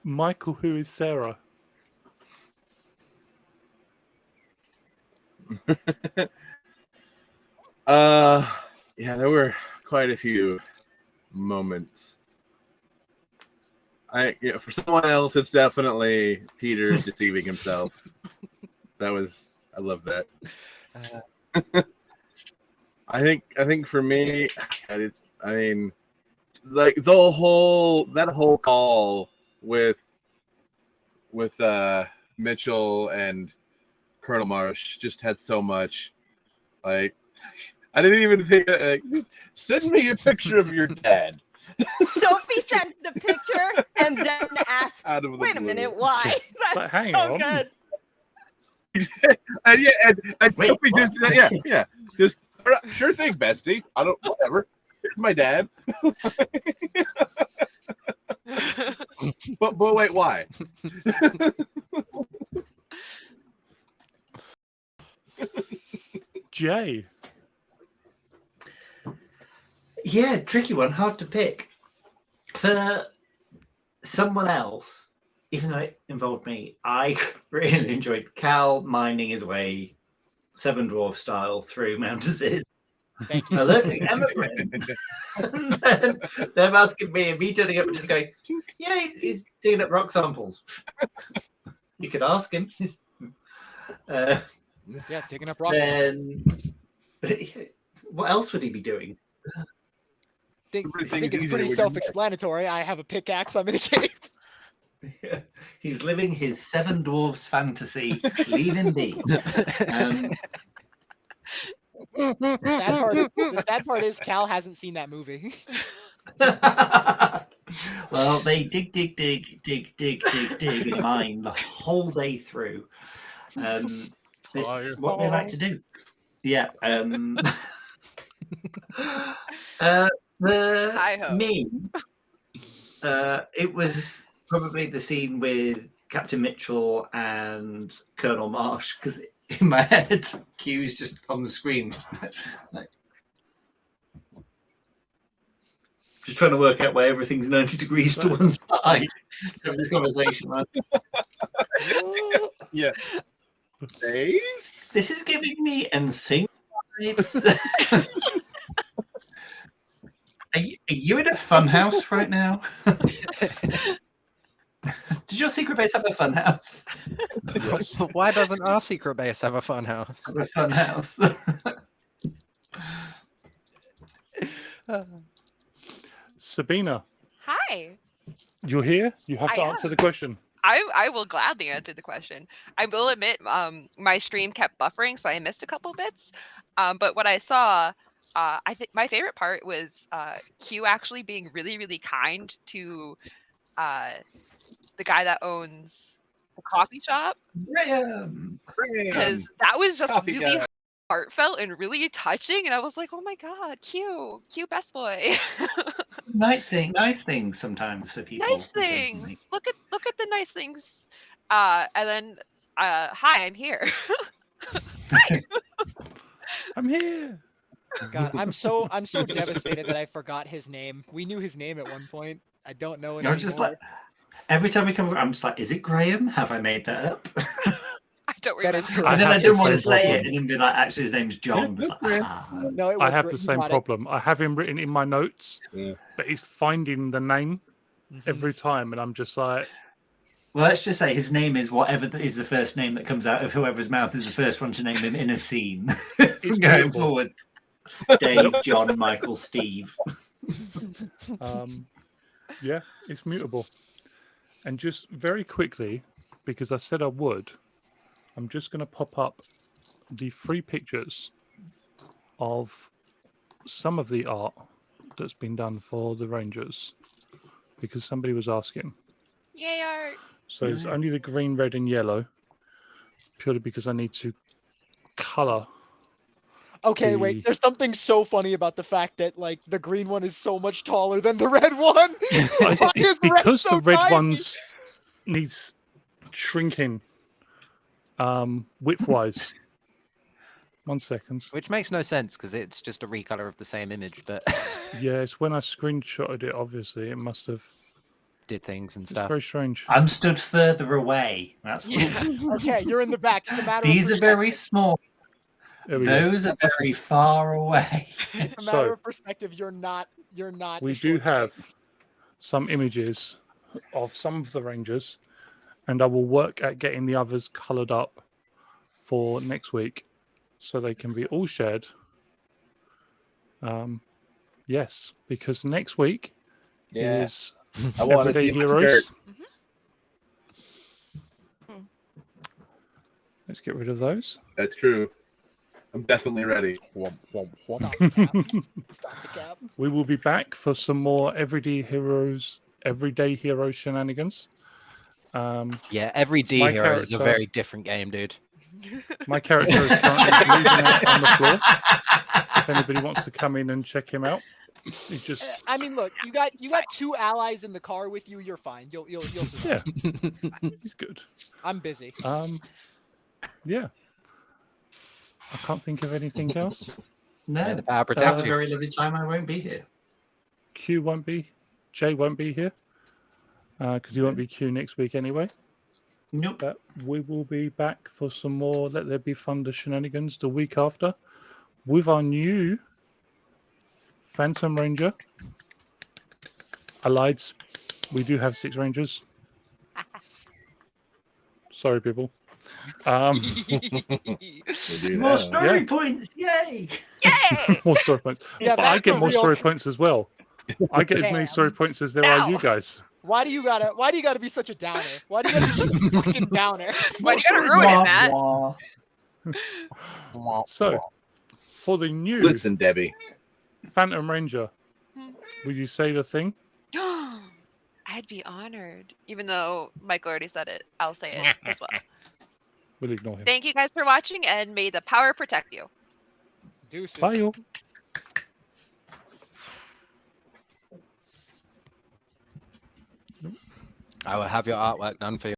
Michael, who is Sarah? Yeah, there were quite a few moments. For someone else, it's definitely Peter deceiving himself. I love that. I think for me, like that whole call with Mitchell and Colonel Marsh just had so much. Like, I didn't even think. Send me a picture of your dad. Sophie sends the picture and then asks, Out of the "Wait a blue. minute, why?" That's Like, hang so on. good. And Wait, Sophie what? just sure thing, bestie. I don't whatever. Here's my dad. But wait, why? Jay. Yeah, tricky one, hard to pick. For someone else, even though it involved me, I really enjoyed Cal mining his way, Seven Dwarf style, through Mount Aziz, Thank you. alerting Emigrant. And then them asking me and me turning up and just going, yeah, he's digging up rock samples. You could ask him. Yeah, digging up rocks. Then, what else would he be doing? I Everything's think it's easier pretty when you're self-explanatory. I have a pickaxe. I'm in a cave. He's living his Seven Dwarfs fantasy. Leave him be. The sad part is Cal hasn't seen that movie. Well, they dig and mine the whole day through. It's what they like to do. Yeah. The Hi-ho. meme. It was probably the scene with Captain Mitchell and Colonel Marsh, because in my head, Q's just on the screen. Like, just trying to work out why everything's 90 degrees to one side of this conversation. Like, Yeah. Days? this is giving me NSYNC vibes. Are you in a fun house right now? Did your secret base have a fun house? Why doesn't our secret base have a fun house? Have a fun house. Sabina, Hi. you're here. You have to I answer am. the question. I will gladly answer the question. I will admit, my stream kept buffering, so I missed a couple bits. But what I saw, I think my favorite part was Q actually being really, really kind to the guy that owns the coffee shop, Graham. because that was just Coffee really guy. heartfelt and really touching. And I was like, oh my god, Q, best boy. Nice things sometimes for people. Nice occasionally. things. Look at the nice things. And then hi, I'm here. I'm here. God, I'm so devastated that I forgot his name. We knew his name at one point. I don't know it I was anymore. just like, every time we come, I'm just like, is it Graham? Have I made that up? I don't That is remember. correct. And then have I the didn't want to same say problem. it and then be like, actually, his name's John. Yeah, But that's like, Graham. No, it I was have great. the You same got it. problem. I have him written in my notes, Yeah. but he's finding the name Mhm. every time, and I'm just like, well, let's just say his name is whatever is the first name that comes out of whoever's mouth is the first one to name him in a scene. From going mutable. forward. Dave, John, Michael, Steve. Yeah, it's mutable. And just very quickly, because I said I would, I'm just going to pop up the 3 pictures of some of the art that's been done for the Rangers, because somebody was asking. Yay, art. So it's only the green, red, and yellow, purely because I need to colour. Okay, wait. There's something so funny about the fact that like the green one is so much taller than the red one. Why It's is red because so the red tiny? ones needs shrinking width-wise. 1 second. Which makes no sense because it's just a recolor of the same image, but Yeah, it's when I screenshotted it, obviously. It must have... did things and It's stuff. very strange. I'm stood further away. That's what it is. Okay, you're in the back. It's a matter These of are very perspective. small. There we go. Those are very far away. It's a So- matter of perspective. You're not. We a do short guy. have some images of some of the Rangers, and I will work at getting the others coloured up for next week so they can be all shared. Yes, because next week Yeah. is I want to Everyday see my Heroes. shirt. Let's get rid of those. That's true. I'm definitely ready. Stop the cap. Stop the cap. We will be back for some more Everyday Heroes shenanigans. Yeah, every D My hero is a character- very different game, dude. My character is currently bleeding out on the floor. If anybody wants to come in and check him out, he's just I mean, look, you got 2 allies in the car with you. You're fine. You'll survive. yeah, he's good. I'm busy. Yeah. I can't think of anything else. No, May the power have protect a you. very lovely time. I won't be here. Q won't be. Jay won't be here because he won't be Q next week anyway. Nope. But we will be back for some more Let There Be Thunder shenanigans the week after with our new Phantom Ranger. Allieds. We do have 6 Rangers. Sorry, people. More story Yeah. points. Yay. Yay! More story points. Yeah, But I that's get the more real- story points as well. I get as many Damn. story points as there are you Now. guys. Why do you gotta be such a downer? Why do you gotta be such a fucking downer? Why do you gotta ruin it, Matt? So, for the new Listen, Debbie. Phantom Ranger, will you say the thing? I'd be honored. Even though Michael already said it, I'll say it as well. We'll ignore him. Thank you guys for watching, and may the power protect you. Deuces. Bye, y'all. I will have your artwork done for you.